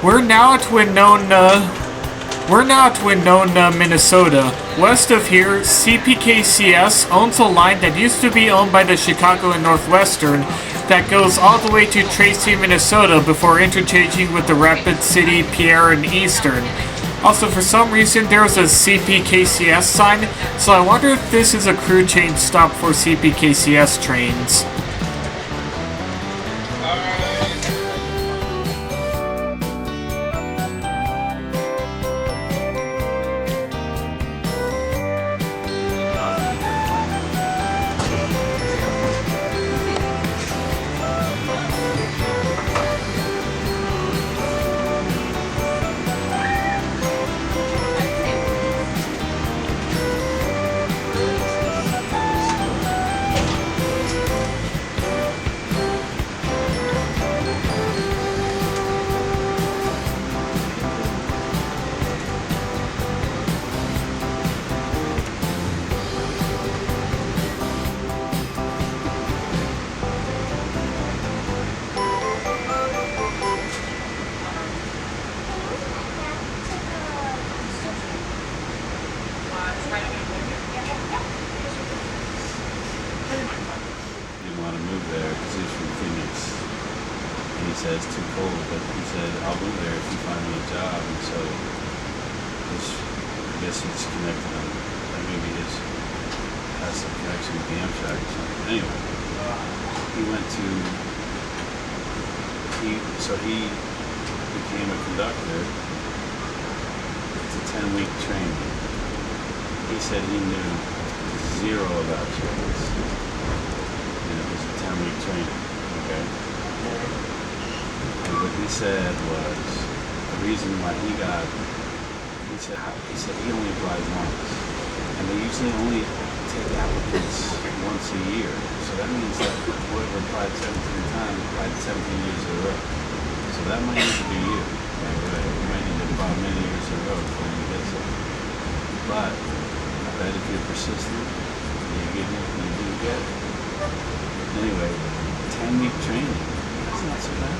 We're now at Winona, Minnesota. West of here, CPKCS owns a line that used to be owned by the Chicago and Northwestern that goes all the way to Tracy, Minnesota before interchanging with the Rapid City, Pierre, and Eastern. Also, for some reason, there was a CPKCS sign, so I wonder if this is a crew change stop for CPKCS trains. So he became a conductor. It's a 10-week training. He said he knew zero about trains. And it was a 10-week training, okay? And what he said was, the reason why he said he only applies once. And they usually only take applicants once a year. So that means that whoever applied 17 times applied 17 years in a row. So that might need to be you. Right? You might need to apply many years in a row before you get something. But I bet if you're persistent, you do get it. Anyway, 10-week training. That's not so bad.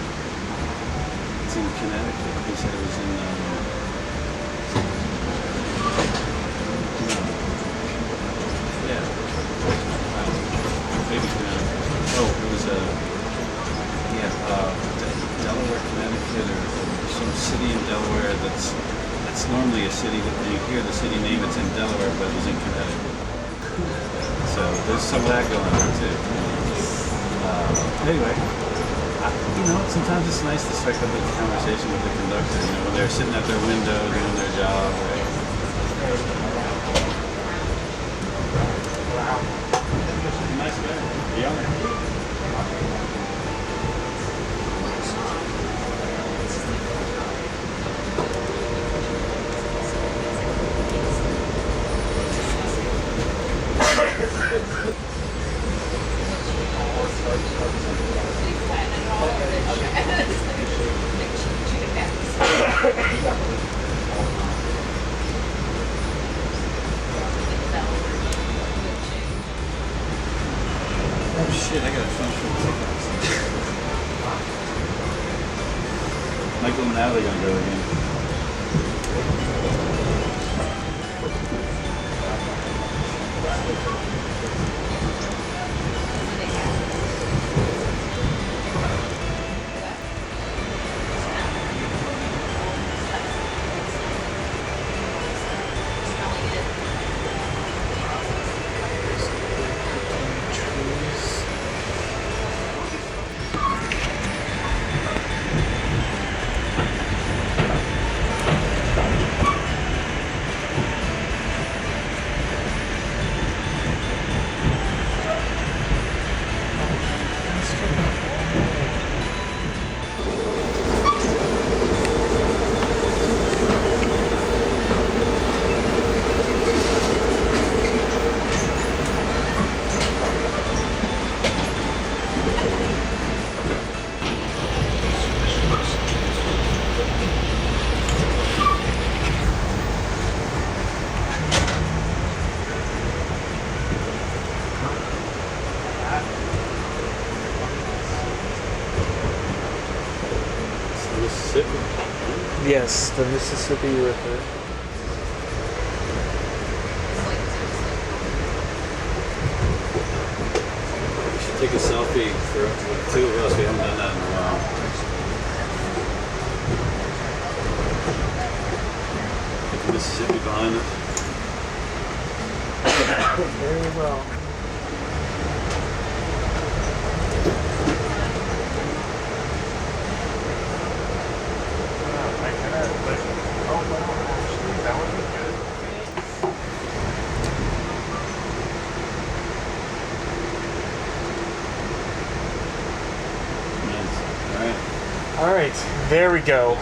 It's in Connecticut. He said it was in maybe Connecticut. Oh, it was Delaware, Connecticut, or some city in Delaware that's normally a city that when you hear the city name, it's in Delaware, but it was in Connecticut. So there's some of that going on too. Anyway, sometimes it's nice to strike up a conversation with the conductor. When they're sitting at their window doing their job, right? Nice guy. Yeah. Oh shit, I gotta finish with the Michael and Natalie gonna go again. Yes, the Mississippi River. We should take a selfie for the two of us. We haven't done that in a while. Get the Mississippi behind us. Very well. All right, there we go.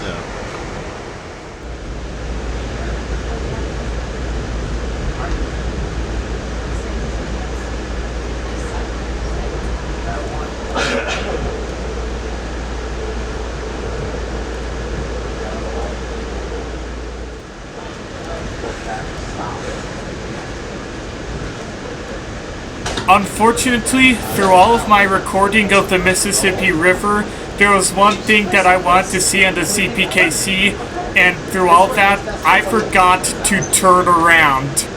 Unfortunately, through all of my recording of the Mississippi River, there was one thing that I wanted to see on the CPKC, and through all that, I forgot to turn around.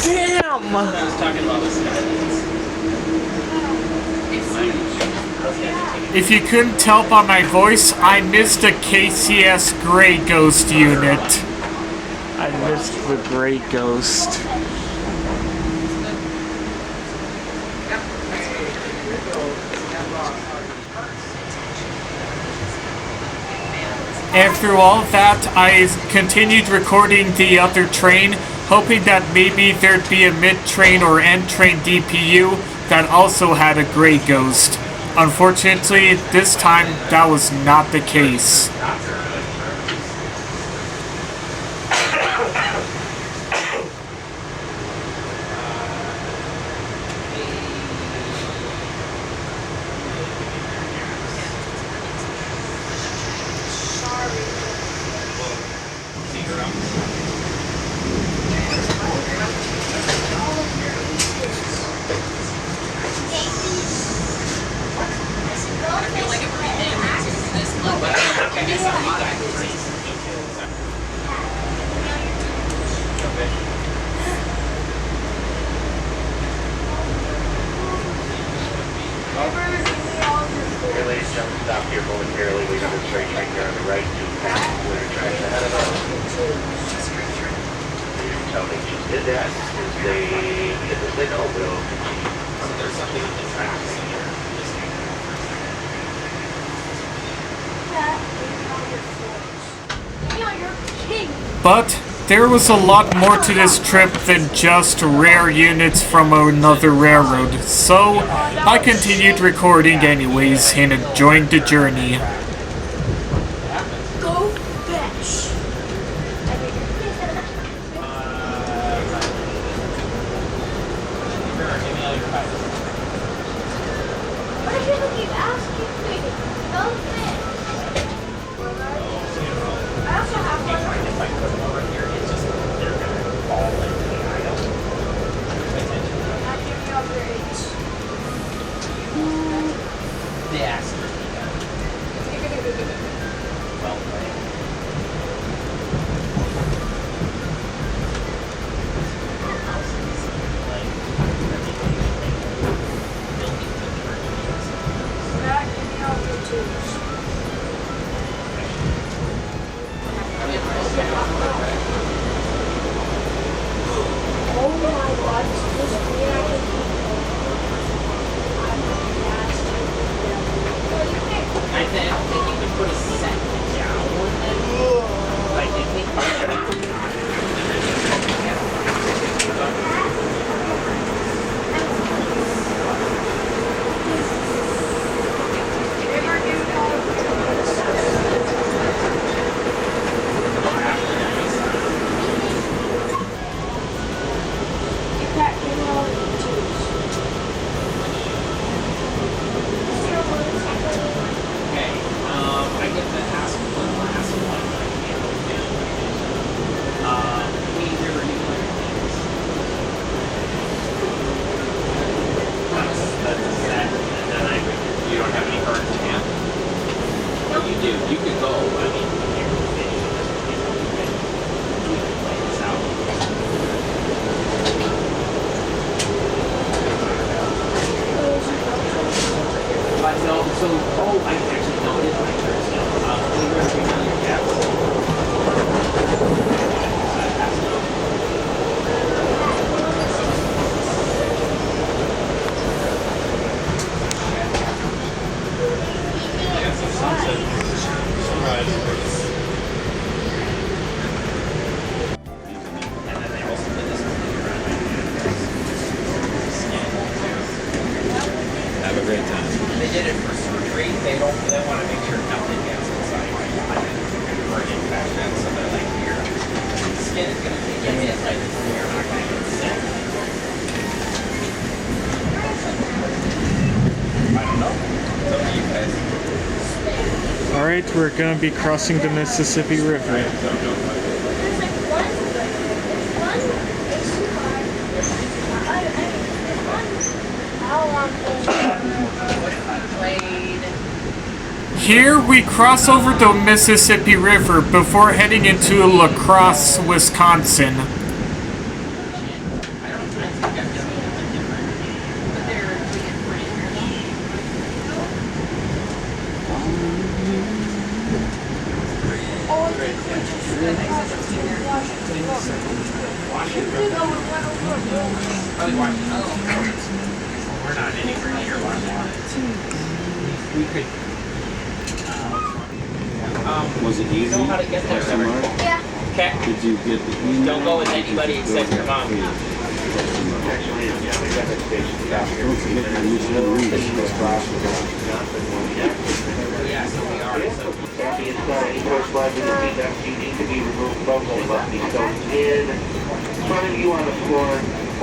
Damn! I was talking about this guy. If you couldn't tell by my voice, I missed a KCS Grey Ghost unit. I missed the Grey Ghost. And through all of that, I continued recording the other train, hoping that maybe there'd be a mid-train or end-train DPU that also had a Grey Ghost. Unfortunately, this time, that was not the case. Stop here momentarily. We have a straight train here on the right. Two clear tracks ahead of us. How they just did that is they know they'll continue. So there's something in the tracks here. But there was a lot more to this trip than just rare units from another railroad, so I continued recording anyways and enjoying the journey. Go fetch. What are you looking at? Go fetch. I also have one. you could go. I mean, no, so, oh, I actually know it is my church now. We were bringing on your caps. Have a great time. They did it for surgery. They want to make sure nothing gets inside or infection, so they're like, your skin is going to get hit, like you're not going to get sick. I don't know. It's up to you guys. Alright, we're gonna be crossing the Mississippi River. Here we cross over the Mississippi River before heading into LaCrosse, Wisconsin. We're not anywhere near Washington. We could. Was it easy? You know how to get there, right? Yeah. Okay. Did you get the email? Don't go with anybody except your mom. Don't forget to use the reach. Yeah, so we are. Happy inside any push slide with the seat backs you need to be removed from those must be stowed in front of you on the floor,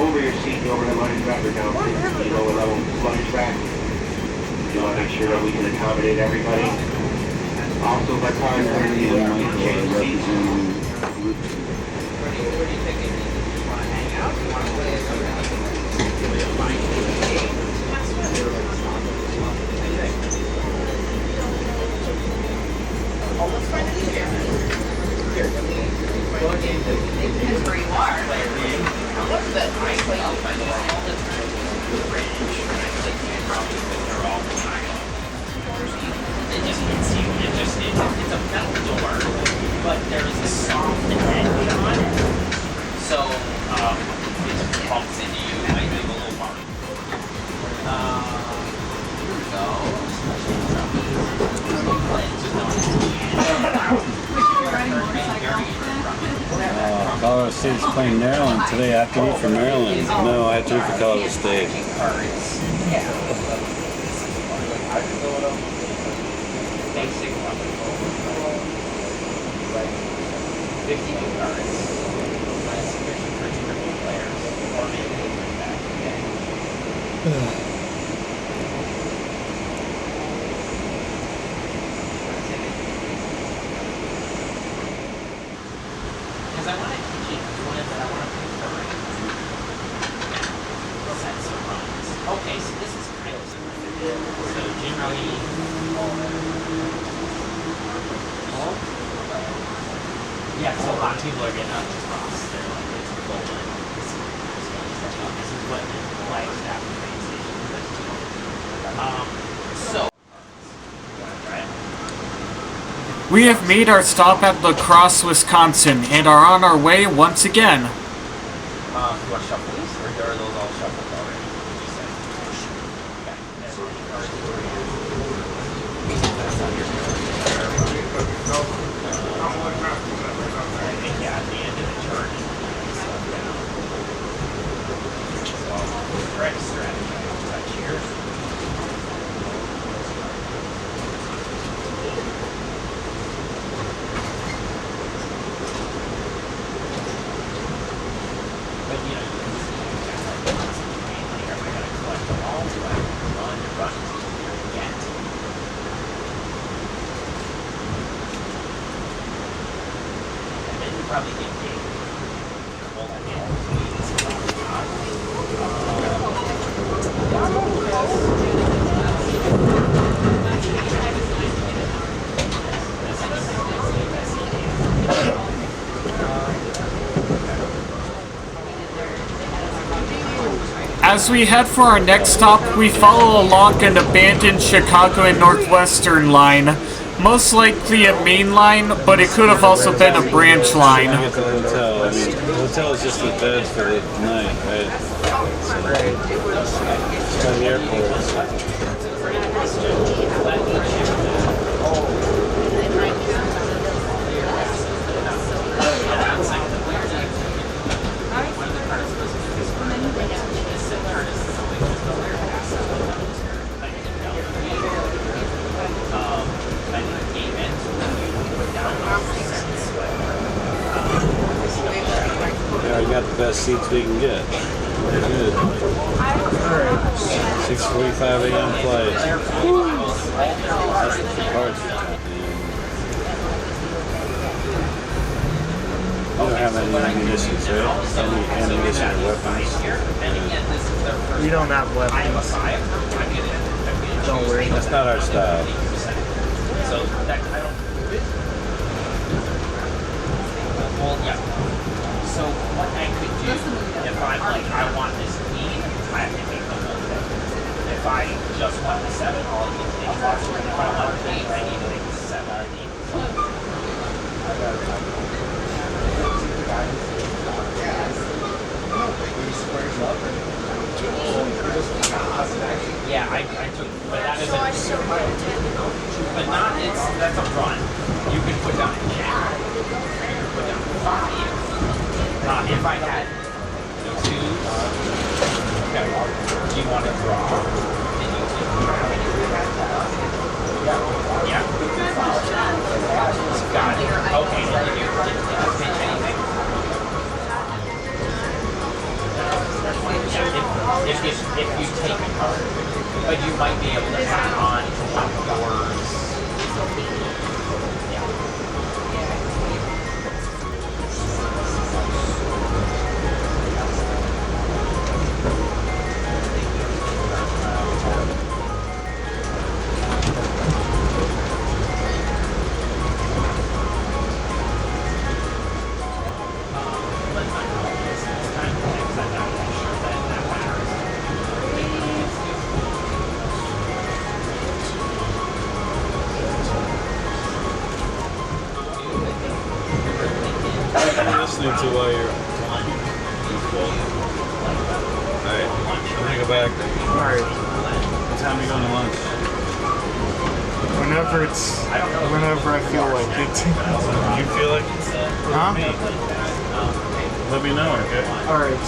over your seat, over the luggage rack or down the lower level luggage rack. You want to make sure that we can accommodate everybody. Also, by cars, change seats. That's where you are. What's that? I play all the range. They're all it just hits you. It's a metal door, but there is a soft edge on it. So it just bumps into you. I give a little bump. Here we go. Colorado State's playing Maryland today. I have to root for Maryland. No, I have to root for Colorado State. Basic 50 new cards. That's sufficient for 2 different players. Or maybe they bring back again. Because I want to teach you one that I want to pick for sets of runs. Okay, so this is kind of similar. So generally, yeah, so a lot of people are getting up to cross. They're like, it's a full one. This is what the flag staff and train station. So, We have made our stop at LaCrosse, Wisconsin, and are on our way once again. Do you want to shuffle these, or are those all shuffled already? Did you say? I think, yeah, at the end of the turn, slow down. So I'll try to strategize touch here. But you know, you can see like concentrating here. Am I going to collect them all? Do I run until get? And then you probably get big. As we head for our next stop, we follow along an abandoned Chicago and Northwestern line. Most likely a main line, but it could have also been a branch line. Get to the hotel. I mean, the hotel is just the bed for the night, right? It's by the airport. Yeah, we got the best seats we can get. Very good. 6:45 a.m. flight. That's the departure time. We don't have any ammunition, right? Any ammunition or weapons. We don't have weapons. Don't worry. That's not our style. So that I don't. Well, yeah. So what I could do if I'm like I want this clean, I have to make the whole thing. If I just want the 7, I'll make the box. If I want the 8, I need to make the 7 or 8. Yeah, I took, but that isn't. But not, that's a run. You can put down a jack. You can put down 5. If I had 2, okay, do you want to draw? Yeah. Got it. Okay, so did you pitch anything? Yeah, if you take a card, but you might be able to add on to one of yours. Yeah. Listening to while you're. Alright, I'm gonna go back. Alright. What time are you going to lunch? Whenever I feel like it. You feel like it? Huh? Let me know, okay? Alright.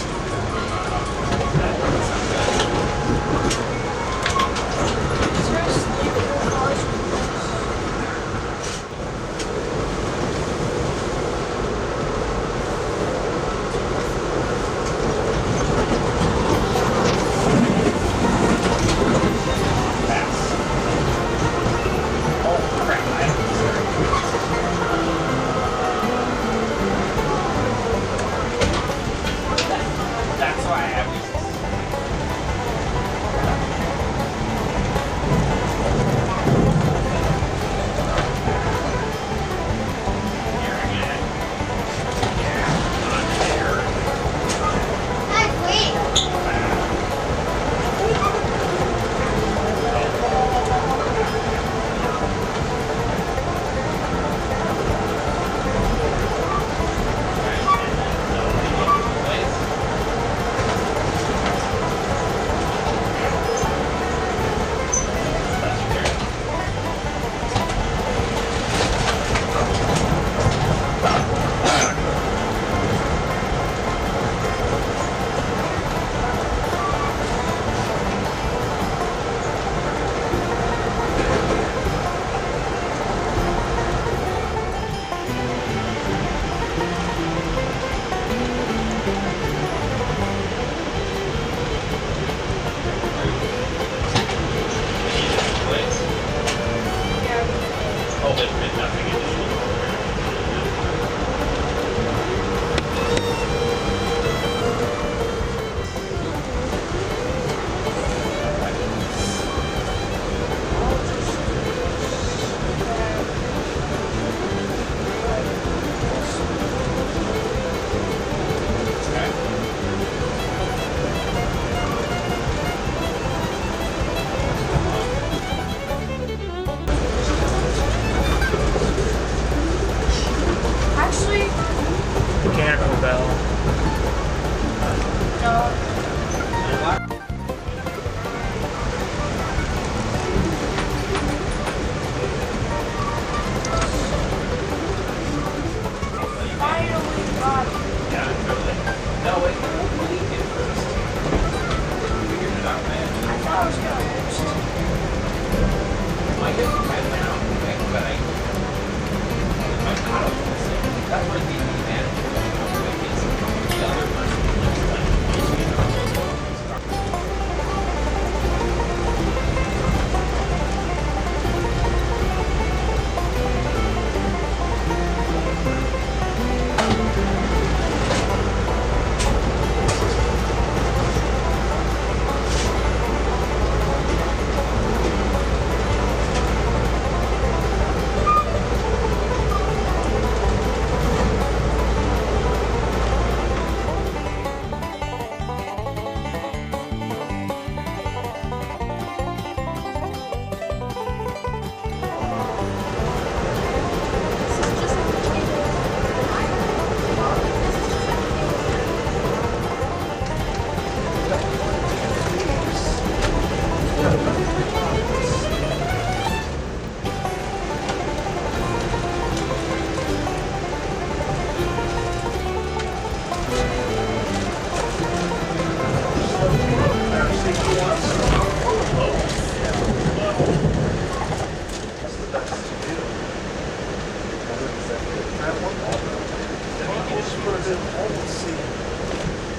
just put it in the hole and see.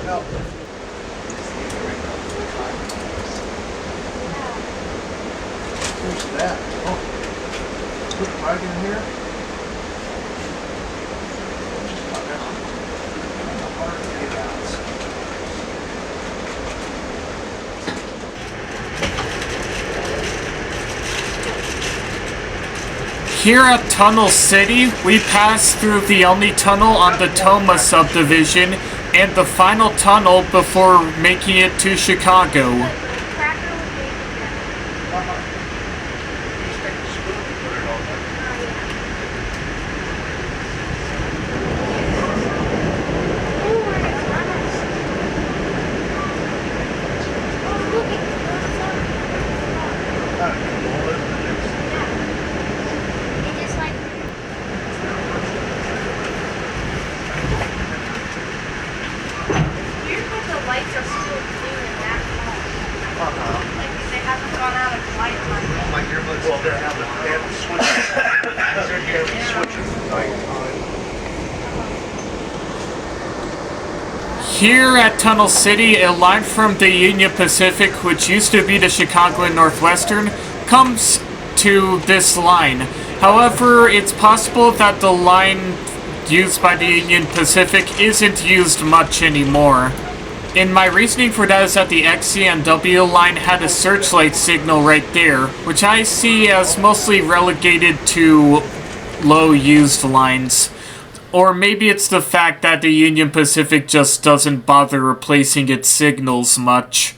No. Where's that? Oh. Put it right in here. Just about there. Hard to get out. Here at Tunnel City, we pass through the only tunnel on the Tomah subdivision and the final tunnel before making it to Chicago. Here at Tunnel City, a line from the Union Pacific, which used to be the Chicago and Northwestern, comes to this line. However, it's possible that the line used by the Union Pacific isn't used much anymore. And my reasoning for that is that the XCNW line had a searchlight signal right there, which I see as mostly relegated to low-used lines. Or maybe it's the fact that the Union Pacific just doesn't bother replacing its signals much.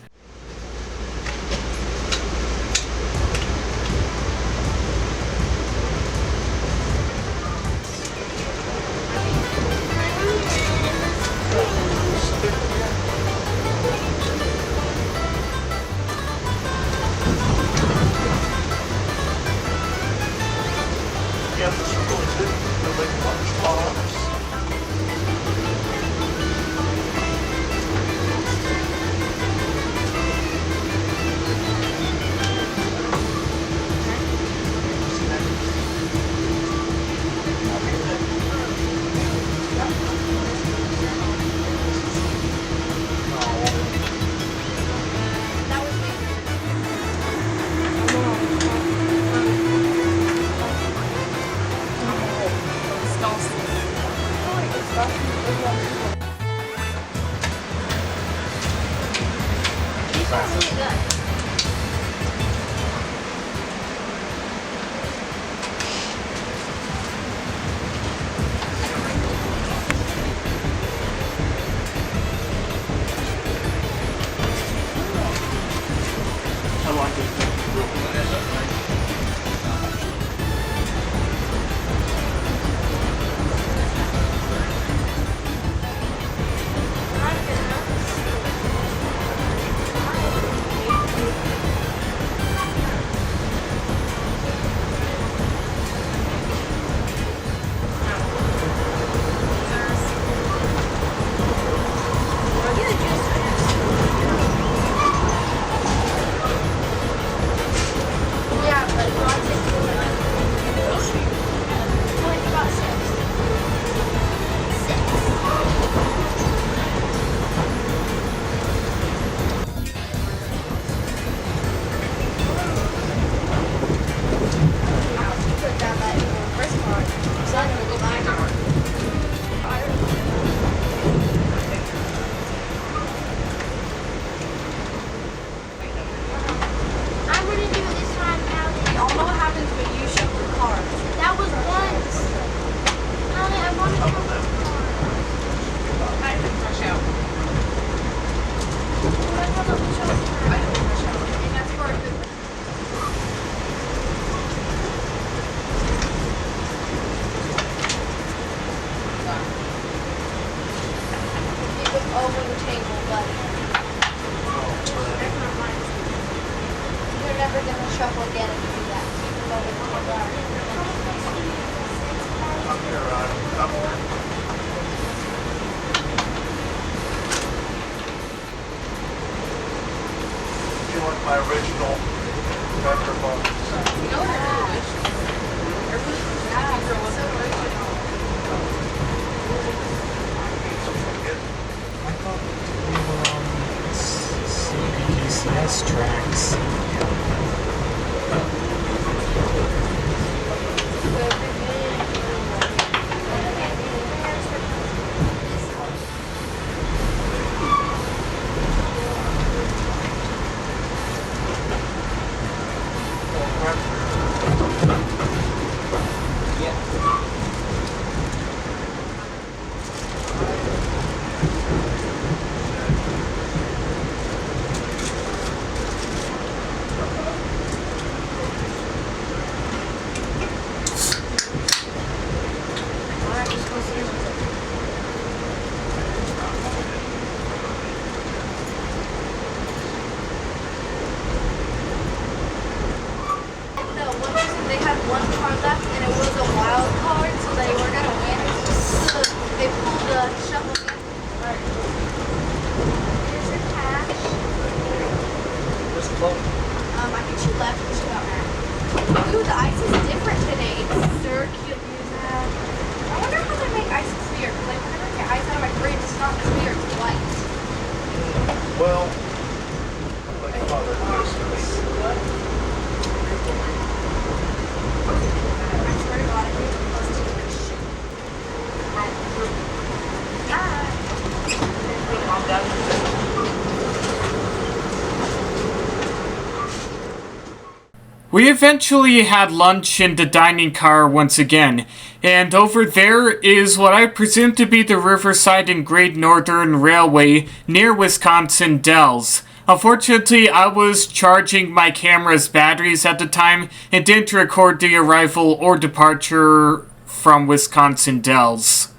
We eventually had lunch in the dining car once again, and over there is what I presume to be the Riverside and Great Northern Railway near Wisconsin Dells. Unfortunately, I was charging my camera's batteries at the time and didn't record the arrival or departure from Wisconsin Dells.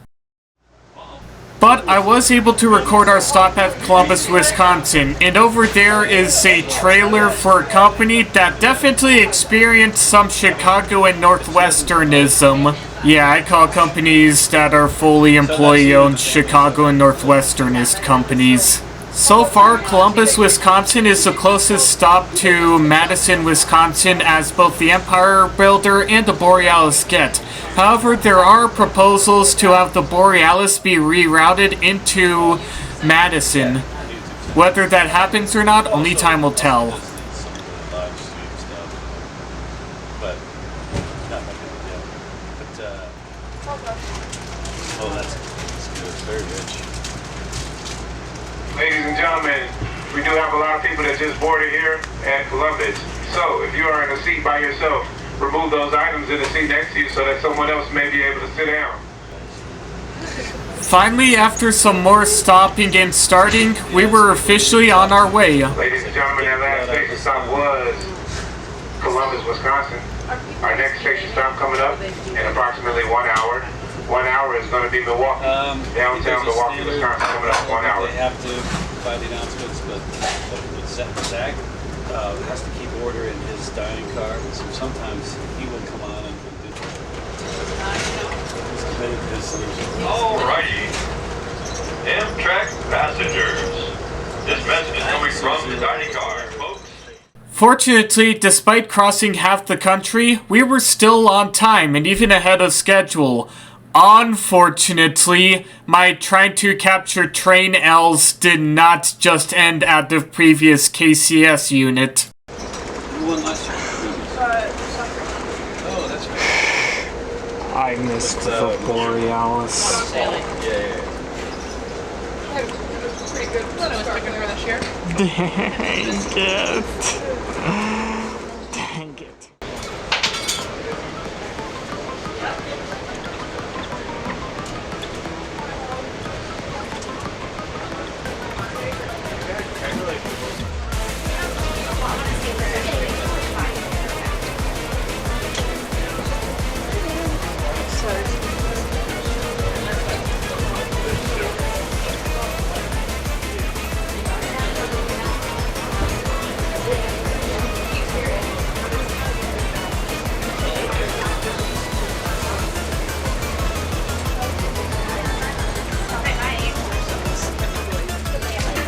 But I was able to record our stop at Columbus, Wisconsin, and over there is a trailer for a company that definitely experienced some Chicago and Northwesternism. Yeah, I call companies that are fully employee-owned Chicago and Northwesternist companies. So far, Columbus, Wisconsin is the closest stop to Madison, Wisconsin as both the Empire Builder and the Borealis get. However, there are proposals to have the Borealis be rerouted into Madison. Whether that happens or not, only time will tell. Oh, that's good. Very rich. Ladies and gentlemen, we do have a lot of people that just boarded here at Columbus. So if you are in a seat by yourself, remove those items in the seat next to you so that someone else may be able to sit down. Finally, after some more stopping and starting, we were officially on our way. Ladies and gentlemen, that last station stop was Columbus, Wisconsin. Our next station stop coming up in approximately 1 hour. 1 hour is going to be Milwaukee, downtown Milwaukee, Wisconsin, coming up 1 hour. They have to provide the announcements, but Zach has to keep order in his dining car, so sometimes he will come on and do his solution. Alrighty. Amtrak passengers. This message is coming from the dining car, folks. Fortunately, despite crossing half the country, we were still on time and even ahead of schedule. Unfortunately, my trying to capture train L's did not just end at the previous KCS unit. Who won last year? Oh, that's right. I missed the Borealis. Yeah. Pretty good. I was looking for this year. Dang it. Dang it.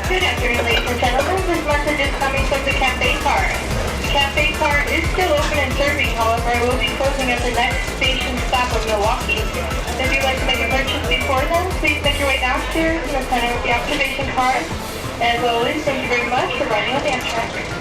Good afternoon, ladies and gentlemen. This message is coming from the cafe car. The cafe car is still open and serving, however, it will be closing at the next station stop of Milwaukee. If you'd like to make a purchase before then, please make your way downstairs in the center of the observation car. As always, thank you very much for riding on the Amtrak.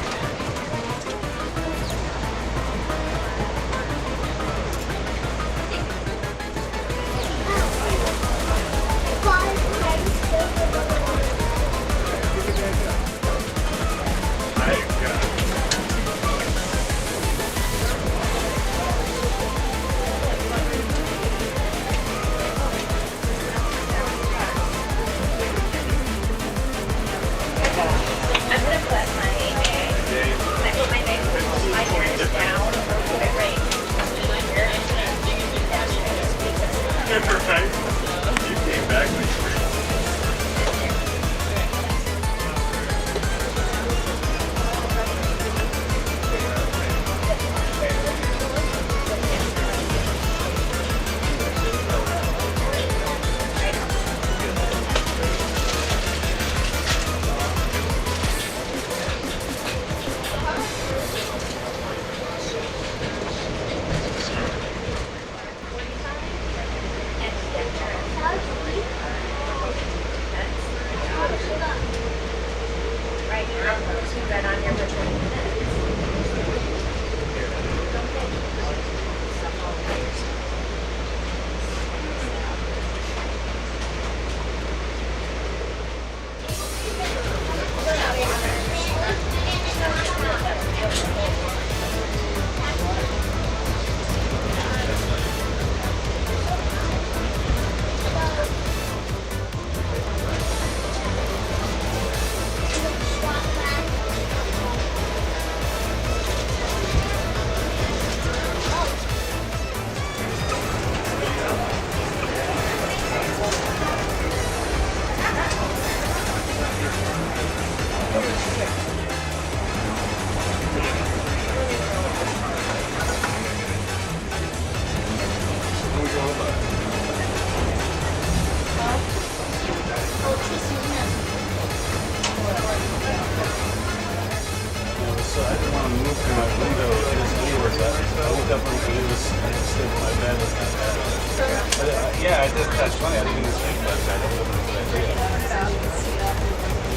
Yeah, that's funny. I didn't even think about that.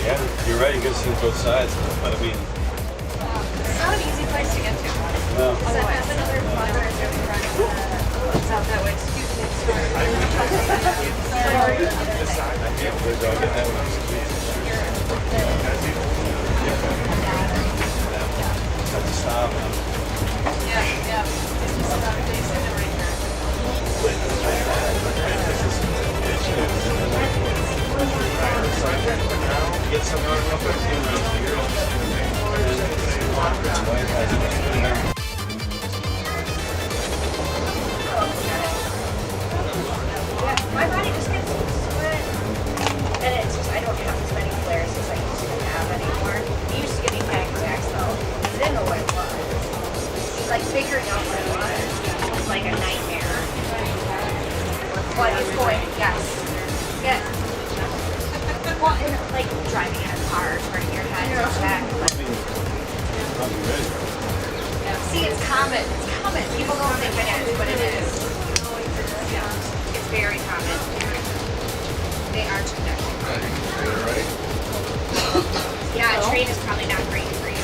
Yeah, you're right. You can see both sides, but I mean, It's not an easy place to get to. no. So I have another father in front of it's out that way. Excuse me. Sorry. Have to stop. Yeah. It's just about a day right Get some My body just gets sweat. And it's just, I don't have as many flares as I used to have anymore. It used to give me panic attacks though. I didn't know what it was. Like figuring out what it was like a nightmare. But it's going, yes. Yes. Well, and like driving in a car, turning your head to check. See, it's common. It's common. People don't think it is, but it is. Yeah. It's very common. They are connected. Yeah, a train is probably not great for you.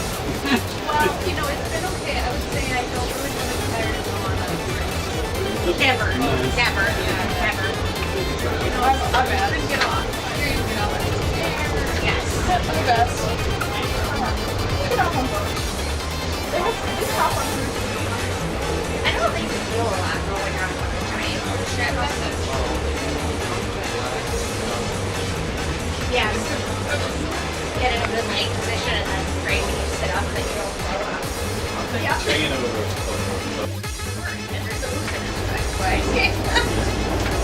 Well, you know, it's been okay. I would say I don't really want to be tired of going on a train. Never. Never. You know, I couldn't get off. Here you go. Yes. That's the best. Get off on both. Just hop on through. I don't think you feel a lot going on on the train. Yes. Get in a good leg position and then great when you sit up and you don't fall off. Yeah.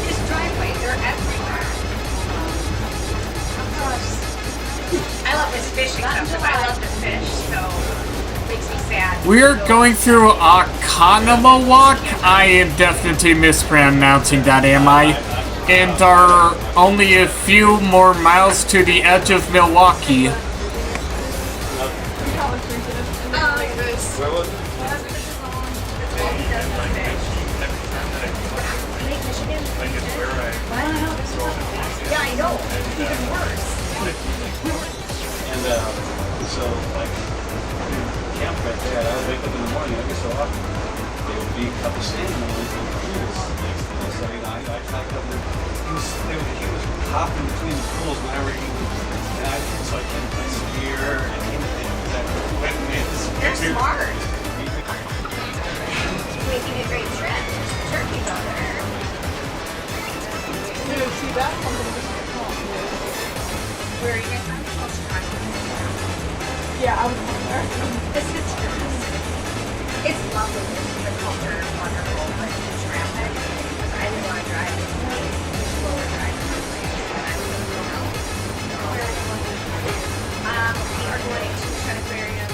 Just driveway, they're everywhere. I love this fishing stuff because I love to fish, so it makes me sad. We're going through Oconomowoc. I am definitely mispronouncing that, am I? And are only a few more miles to the edge of Milwaukee. Yeah, I know. It's even worse. And so, like, camp right there, I would wake up in the morning every so often. There would be a couple standing ones and pools next to us. So, you know, I packed up he was hopping between the pools whenever he was, so I came to my skier and he went and made this. They're smart. Making a great trip. Turkeys out there. Dude, see that one? Where are you guys from? Yeah, I was there. It's lovely. The culture is wonderful, but the traffic, I didn't want to drive. Slower drive. We are going to Shed Aquarium.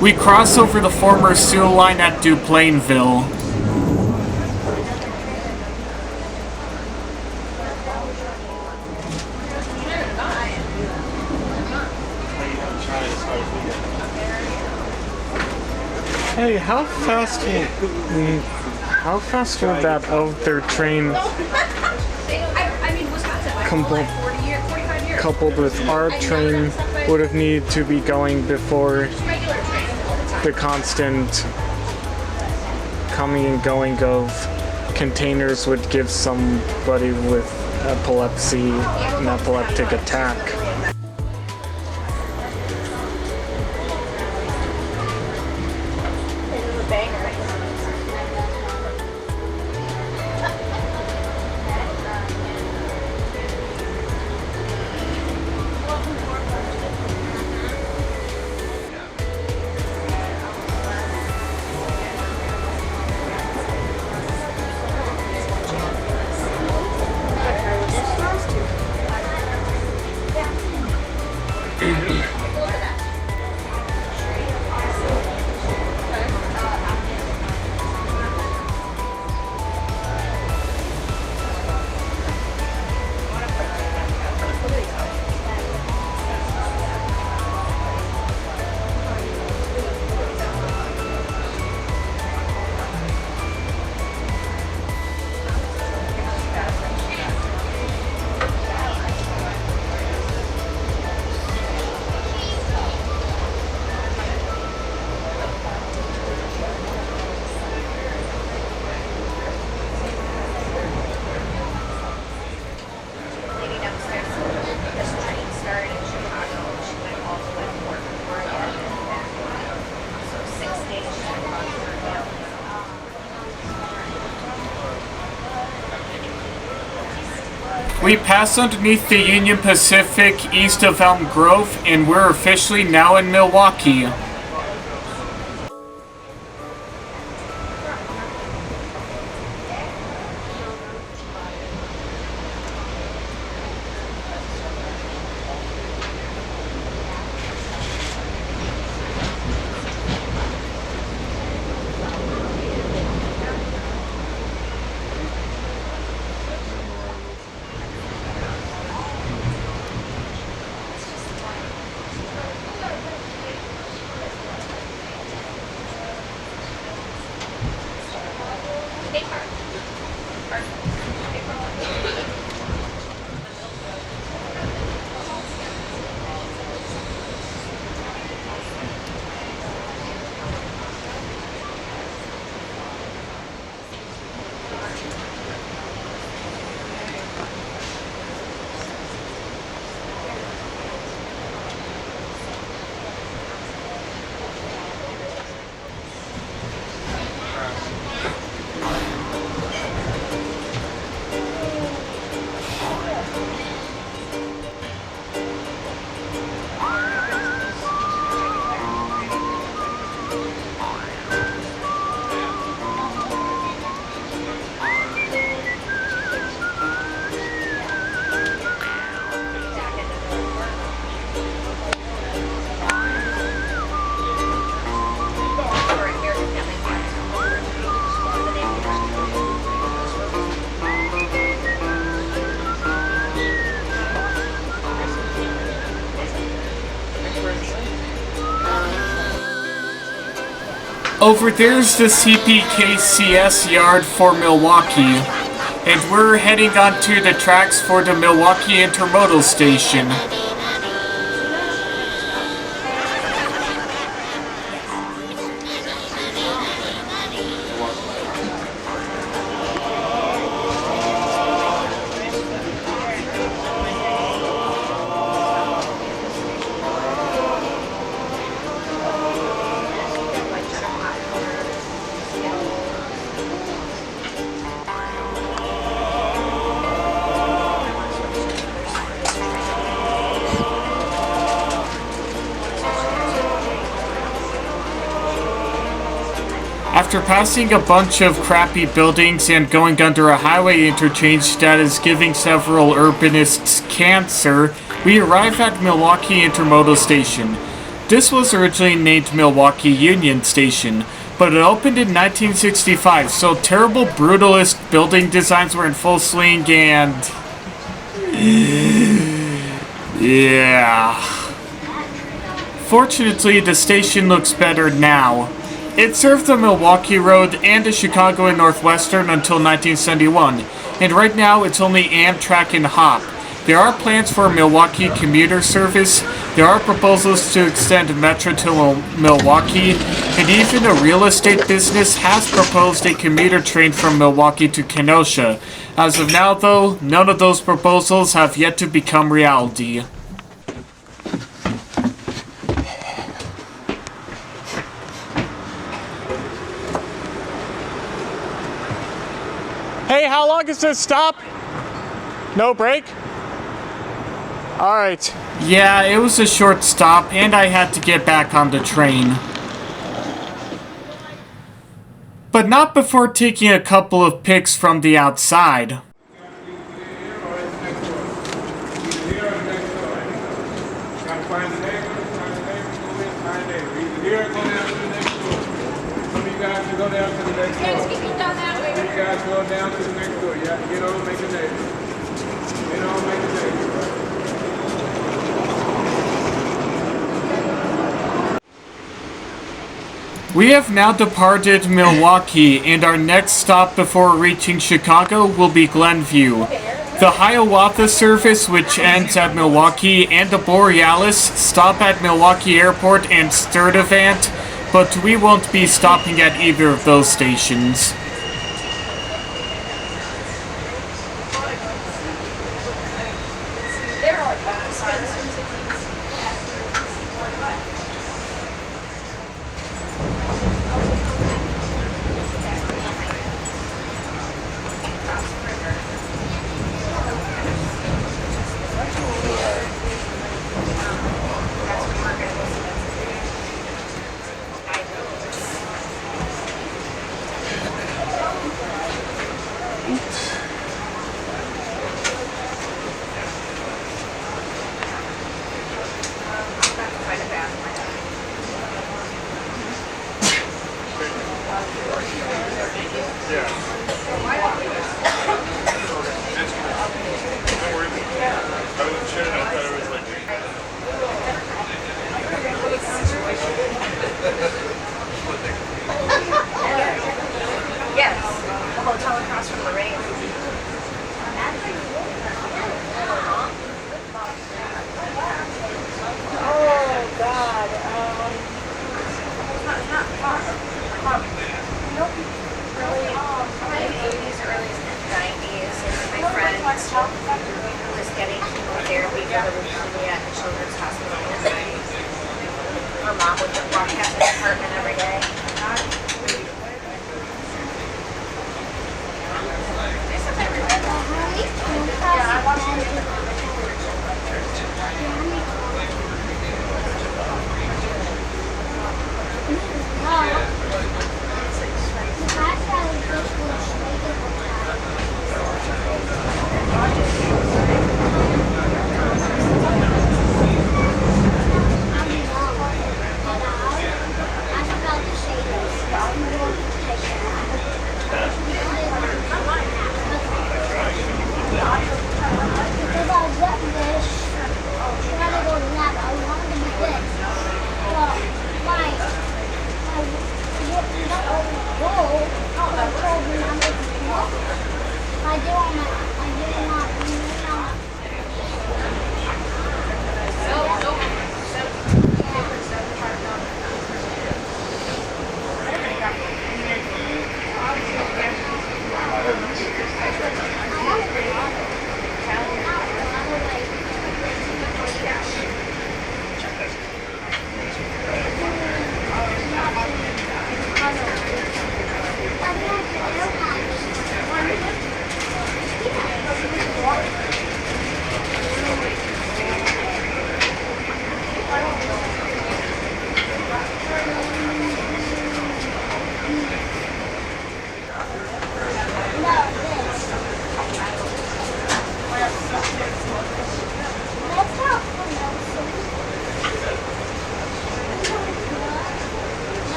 We cross over the former sewer line at Duplainville. Hey, how fast would that other train coupled with our train would have needed to be going before the constant coming and going of containers would give somebody with epilepsy an epileptic attack? We pass underneath the Union Pacific east of Elm Grove, and we're officially now in Milwaukee. Over there's the CPKCS yard for Milwaukee, and we're heading onto the tracks for the Milwaukee Intermodal Station. After passing a bunch of crappy buildings and going under a highway interchange that is giving several urbanists cancer, we arrive at Milwaukee Intermodal Station. This was originally named Milwaukee Union Station, but it opened in 1965, so terrible brutalist building designs were in full swing and... yeah. Fortunately, the station looks better now. It served the Milwaukee Road and the Chicago and Northwestern until 1971, and right now it's only Amtrak and HOP. There are plans for Milwaukee commuter service, there are proposals to extend Metro to Milwaukee, and even a real estate business has proposed a commuter train from Milwaukee to Kenosha. As of now though, none of those proposals have yet to become reality. Hey, how long is this stop? No break? Alright. Yeah, it was a short stop, and I had to get back on the train. But not before taking a couple of pics from the outside. We have now departed Milwaukee, and our next stop before reaching Chicago will be Glenview. The Hiawatha service, which ends at Milwaukee, and the Borealis stop at Milwaukee Airport and Sturtevant, but we won't be stopping at either of those stations.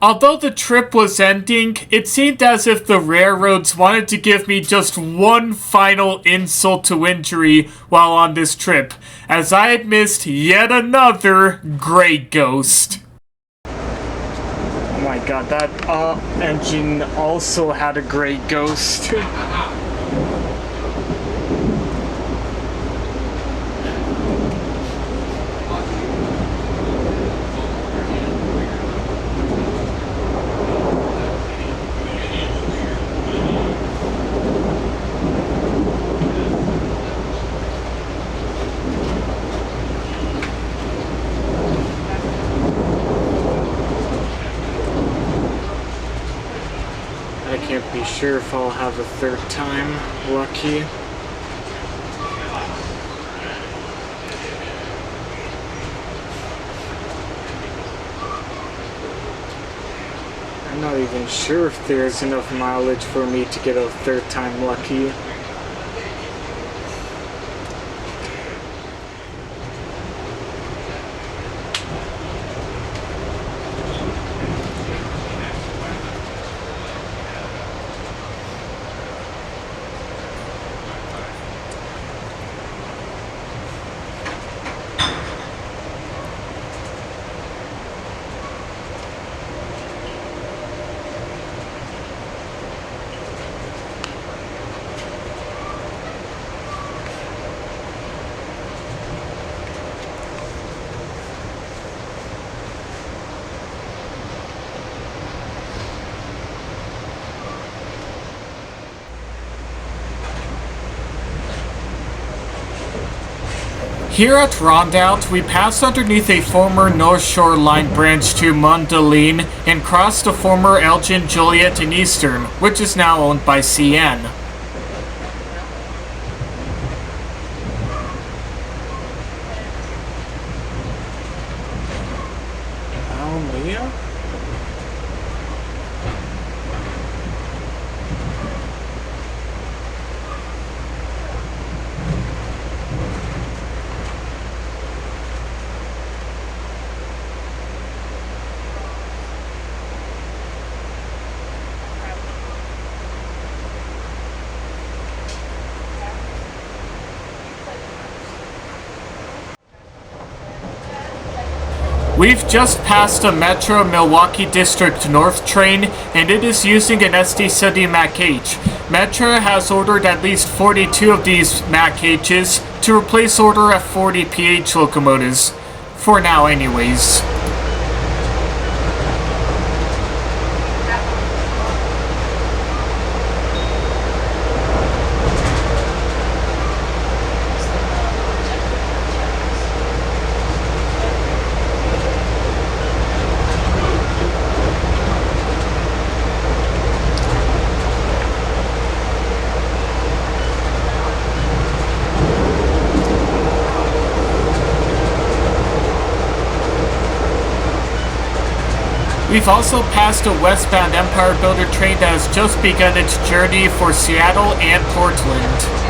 Although the trip was ending, it seemed as if the railroads wanted to give me just one final insult to injury while on this trip, as I had missed yet another Grey Ghost. Oh my god, that engine also had a Grey Ghost. I can't be sure if I'll have a third time lucky. I'm not even sure if there's enough mileage for me to get a third time lucky. Here at Rondout, we passed underneath a former North Shore Line branch to Mundelein and crossed the former Elgin, Joliet, and Eastern, which is now owned by CN. Almea? We've just passed a Metro Milwaukee District North train, and it is using an SD70 Mac H. Metro has ordered at least 42 of these Mac H's to replace older F40 PH locomotives. For now anyways. We've also passed a Westbound Empire Builder train that has just begun its journey for Seattle and Portland.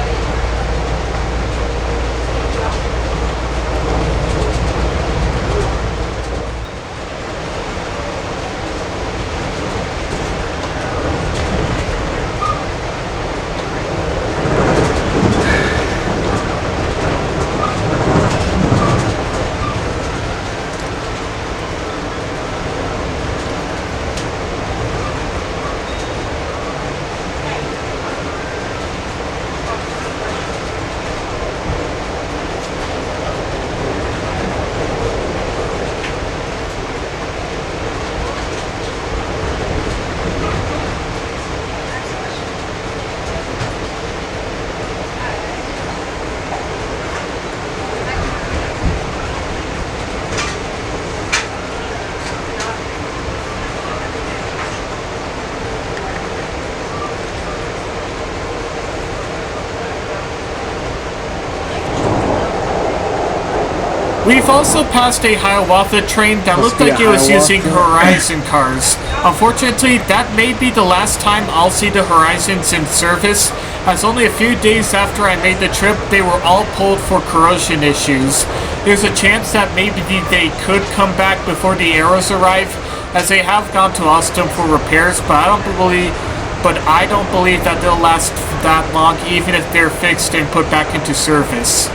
We've also passed a Hiawatha train that looked like it was using Horizon cars. Unfortunately, that may be the last time I'll see the Horizons in service, as only a few days after I made the trip, they were all pulled for corrosion issues. There's a chance that maybe they could come back before the Arrows arrive, as they have gone to Austin for repairs, but I don't believe that they'll last that long, even if they're fixed and put back into service.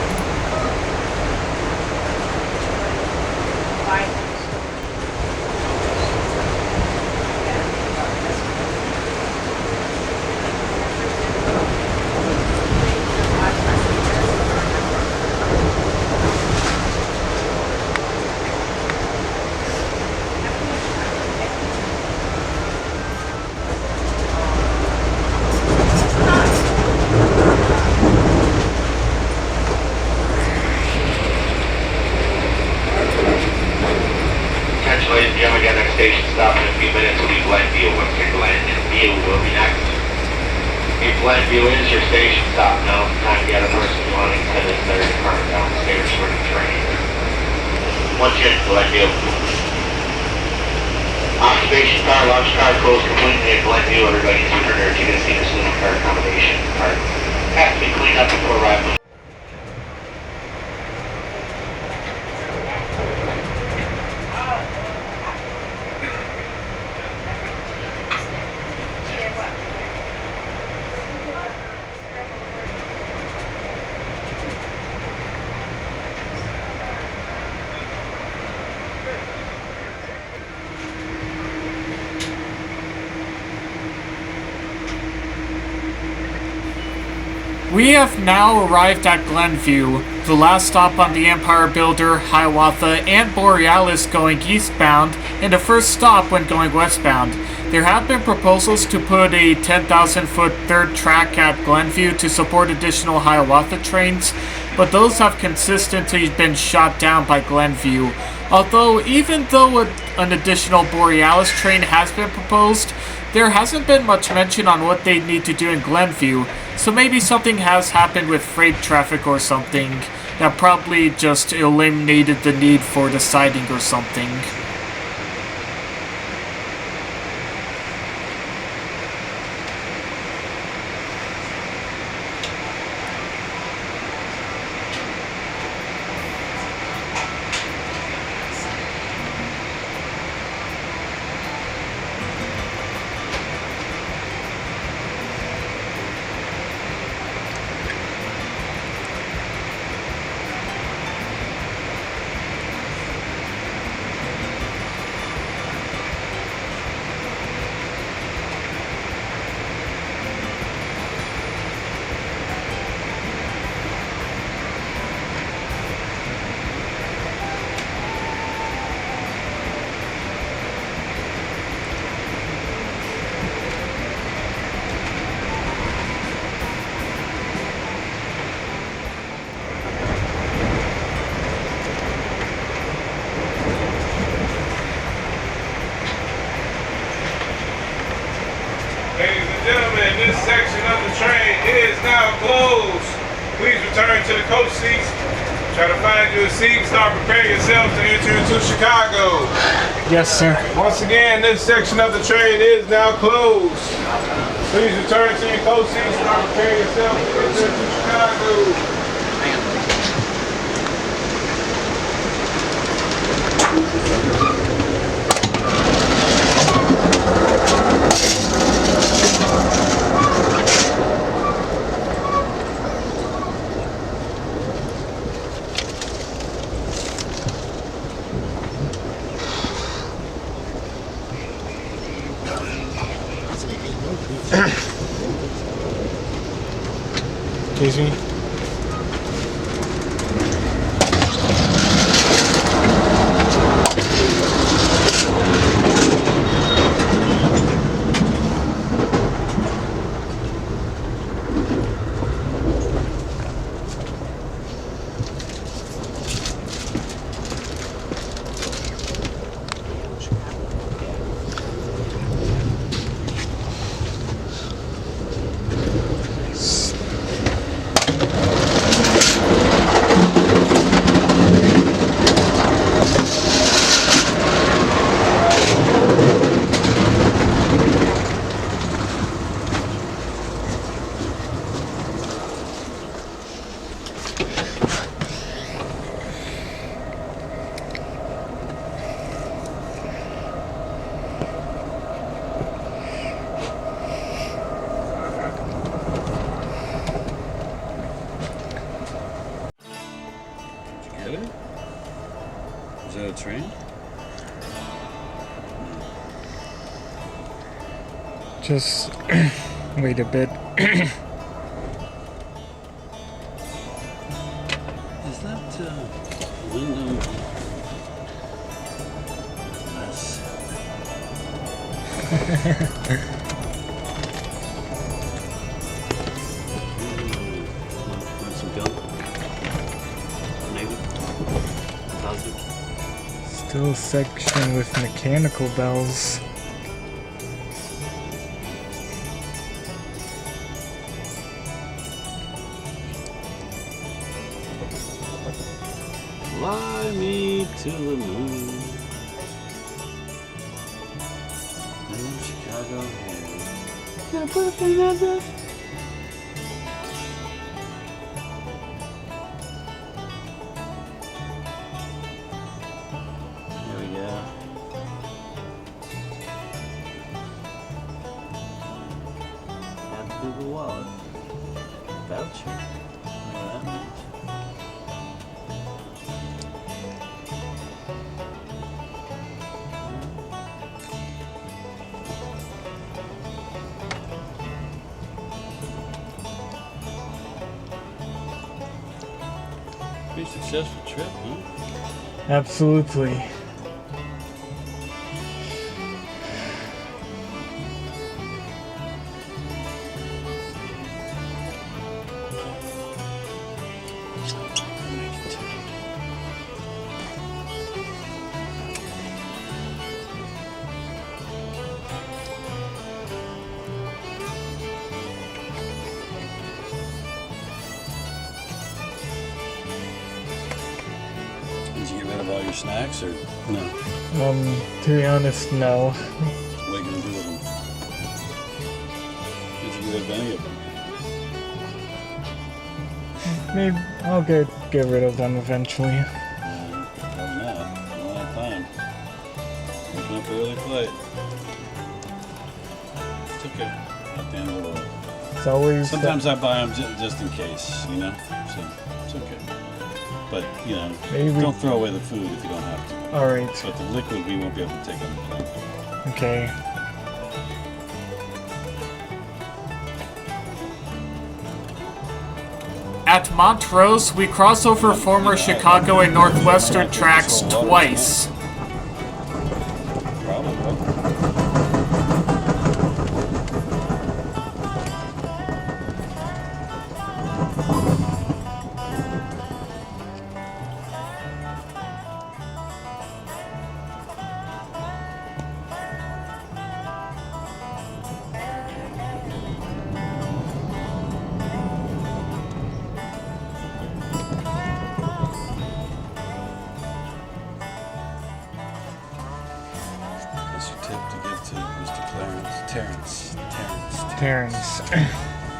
Ladies and gentlemen, got next station stop in a few minutes will be Glenview. Once again, Glenview will be next. If Glenview is your station stop now, it's time to get a person wanting to head into their department downstairs for the train. Once again, Glenview. Occupation car, launch car closed completely at Glenview. Everybody needs to return their tickets to the sleeping car accommodation part. Has to be cleaned up before arrival. We have now arrived at Glenview, the last stop on the Empire Builder, Hiawatha, and Borealis going eastbound, and the first stop when going westbound. There have been proposals to put a 10,000-foot third track at Glenview to support additional Hiawatha trains, but those have consistently been shot down by Glenview. Although, even though an additional Borealis train has been proposed, there hasn't been much mention on what they need to do in Glenview, so maybe something has happened with freight traffic or something that probably just eliminated the need for the siding or something. Ladies and gentlemen, this section of the train is now closed. Please return to the coach seats. Try to find you a seat. Start preparing yourselves to enter into Chicago. Yes, sir. Once again, this section of the train is now closed. Please return to your coach seats. Start preparing yourselves to enter into Chicago. Excuse me. Really? Is that a train? Just wait a bit. Is that window less? Want some gum? Maybe? Positive? Still a section with mechanical bells. Fly me to the moon. In Chicago here. Can I put a thing on this? There we go. Add the Google Wallet. Voucher. Whatever that means. Pretty successful trip, huh? Absolutely. Did you get rid of all your snacks or no? To be honest, no. What are you gonna do with them? Did you get rid of any of them? Maybe I'll get rid of them eventually. Probably not. A long time. Waking up early flight. It's okay. At the end of the world. It's always Sometimes I buy them just in case, you know? So it's okay. But, you know, Maybe. don't throw away the food if you don't have to. Alright. But the liquid we won't be able to take on the plane. Okay. At Montrose, we cross over former Chicago and Northwestern tracks twice. Probably. That's your tip to give to Mr. Terrence.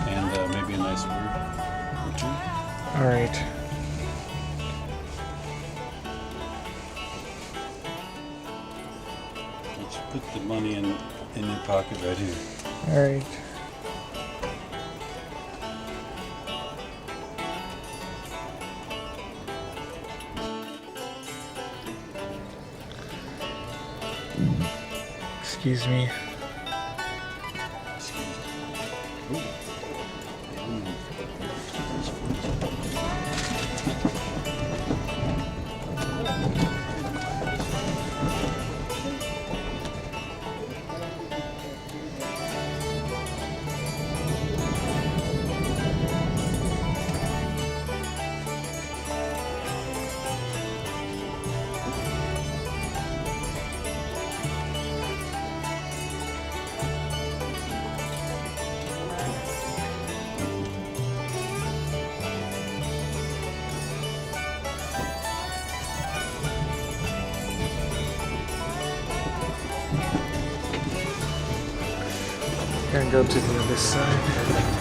And maybe a nice word or two. Alright. Let's put the money in your pocket right here. Alright. Excuse me. Gonna go to the other side.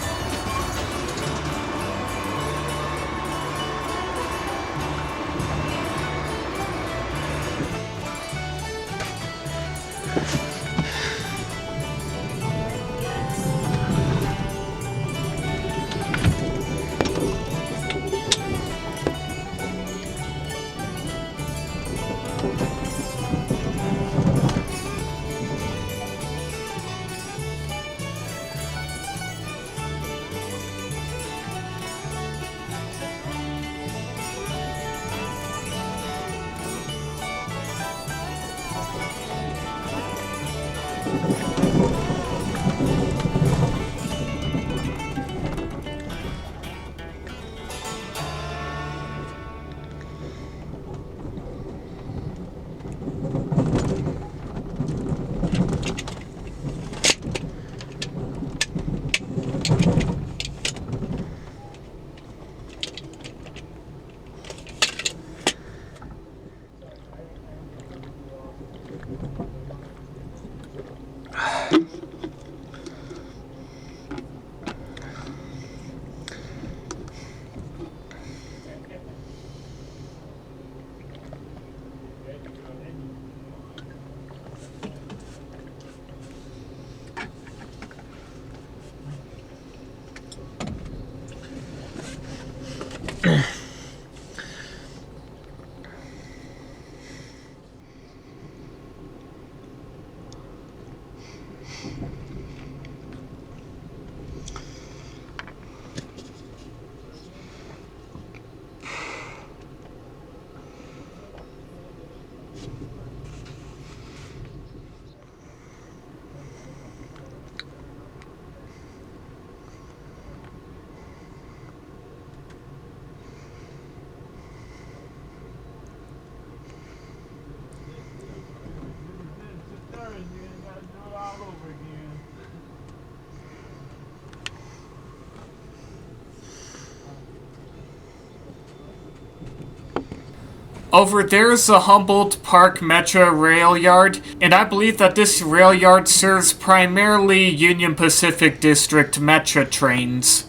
Over there is the Humboldt Park Metro Rail Yard, and I believe that this rail yard serves primarily Union Pacific District Metro trains.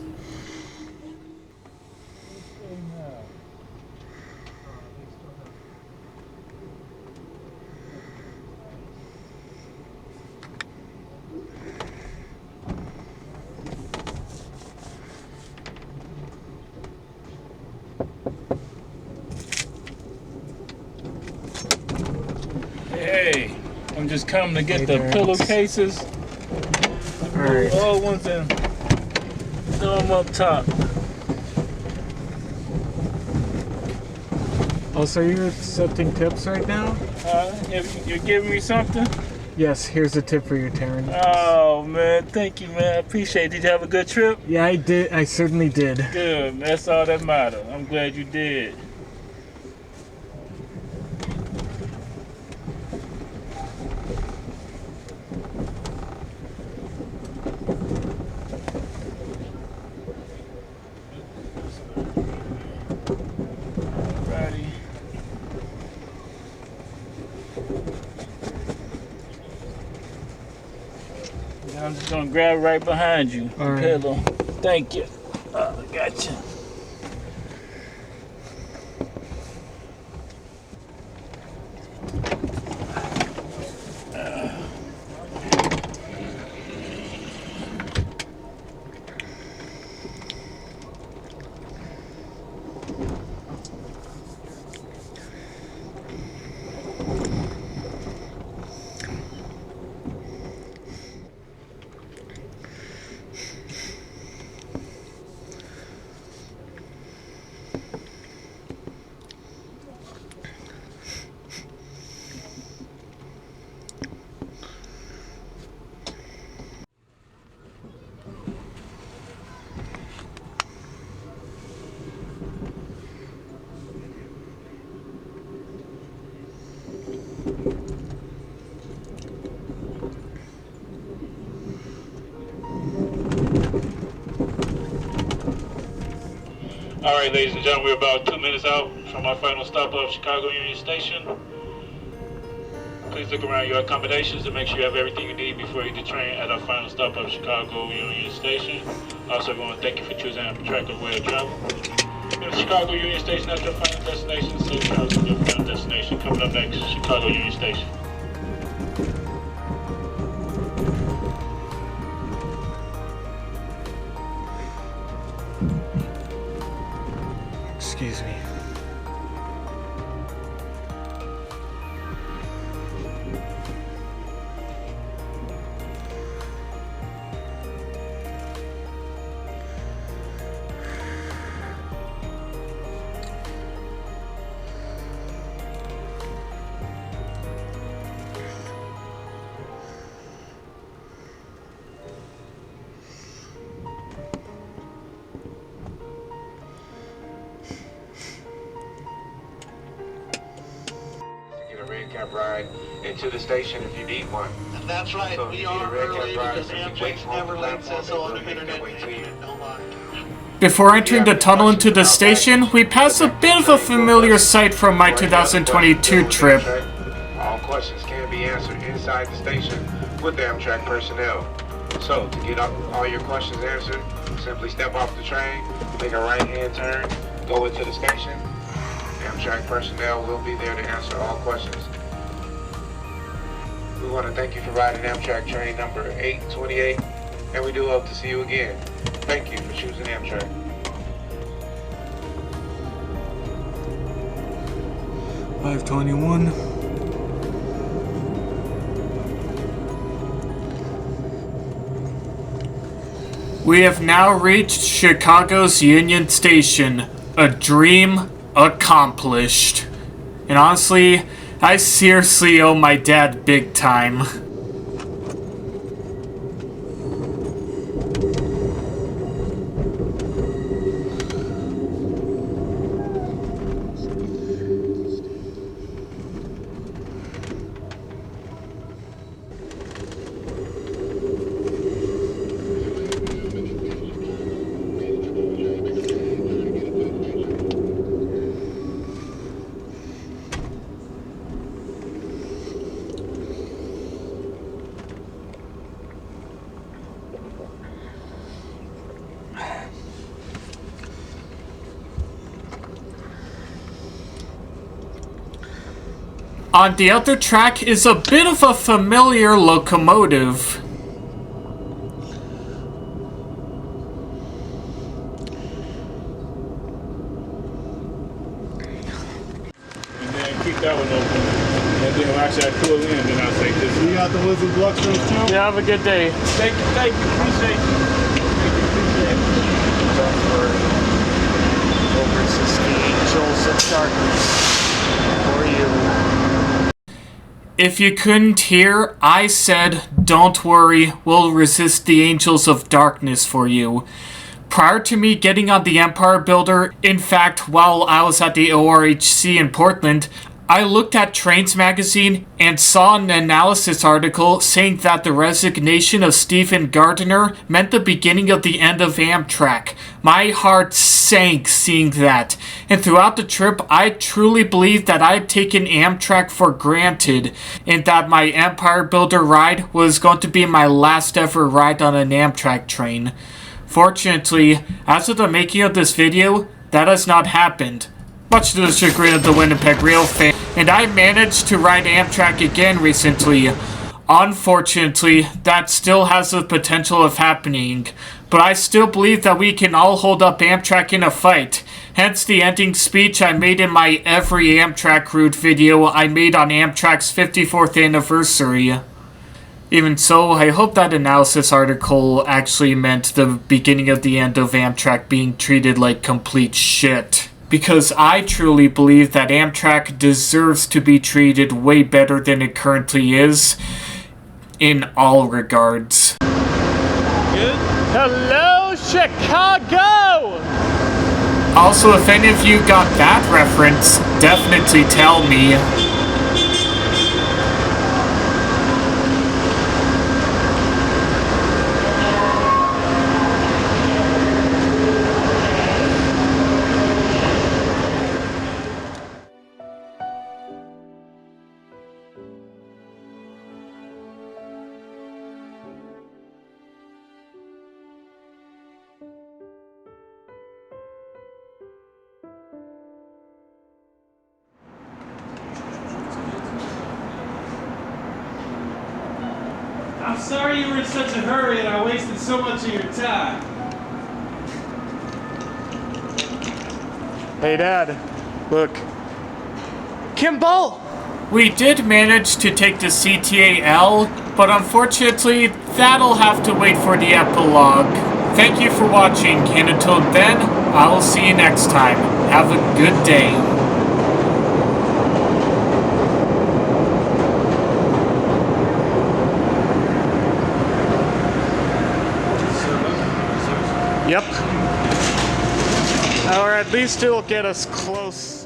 Hey, I'm just coming to get the pillowcases. Alright. Old ones and throw them up top. Oh, so you're accepting tips right now? You're giving me something? Yes, here's a tip for your Terran. Oh man, thank you, man. I appreciate it. Did you have a good trip? Yeah, I did. I certainly did. Good. That's all that matters. I'm glad you did. I'm just gonna grab right behind you. All right. Pillow. Thank you. Gotcha. All right, ladies and gentlemen, we're about 2 minutes out from our final stop of Chicago Union Station. Please look around your accommodations and make sure you have everything you need before you detrain at our final stop of Chicago Union Station. Also, we want to thank you for choosing Amtrak as a way of travel. If Chicago Union Station, that's your final destination. Safe travels to your final destination. Coming up next, Chicago Union Station. Excuse me. Ride into the station if you need one. That's right. So we are early because Amtrak never lets us on the internet. Don't lie. Before entering the tunnel into the station, we pass a bit of a familiar sight from my 2022 trip. All questions can be answered inside the station with the Amtrak personnel. So, to get all your questions answered, simply step off the train, make a right-hand turn, go into the station. Amtrak personnel will be there to answer all questions. We want to thank you for riding Amtrak train number 828, and we do hope to see you again. Thank you for choosing Amtrak. $5.21. We have now reached Chicago's Union Station. A dream accomplished. And honestly, I seriously owe my dad big time. On the other track is a bit of a familiar locomotive. And then keep that one open. And then actually I pull in, then I'll take this. You got the woods and blocks too? Yeah, have a good day. Thank you, appreciate you. Thank you, appreciate it. Don't worry. We'll resist the angels of darkness for you. If you couldn't hear, I said, don't worry, we'll resist the angels of darkness for you. Prior to me getting on the Empire Builder, in fact, while I was at the ORHC in Portland, I looked at Trains magazine and saw an analysis article saying that the resignation of Stephen Gardiner meant the beginning of the end of Amtrak. My heart sank seeing that, and throughout the trip I truly believed that I had taken Amtrak for granted, and that my Empire Builder ride was going to be my last ever ride on an Amtrak train. Fortunately, as of the making of this video, that has not happened, much to the chagrin of the Winnipeg Rail fan, and I managed to ride Amtrak again recently. Unfortunately, that still has the potential of happening, but I still believe that we can all hold up Amtrak in a fight, hence the ending speech I made in my every Amtrak route video I made on Amtrak's 54th anniversary. Even so, I hope that analysis article actually meant the beginning of the end of Amtrak being treated like complete shit. Because I truly believe that Amtrak deserves to be treated way better than it currently is, in all regards. Good? Hello, Chicago! Also, if any of you got that reference, definitely tell me. I'm sorry you were in such a hurry and I wasted so much of your time. Hey, Dad. Look. Kimball! We did manage to take the CTAL, but unfortunately, that'll have to wait for the epilogue. Thank you for watching, and until then, I will see you next time. Have a good day. Yep. Or at least it'll get us close.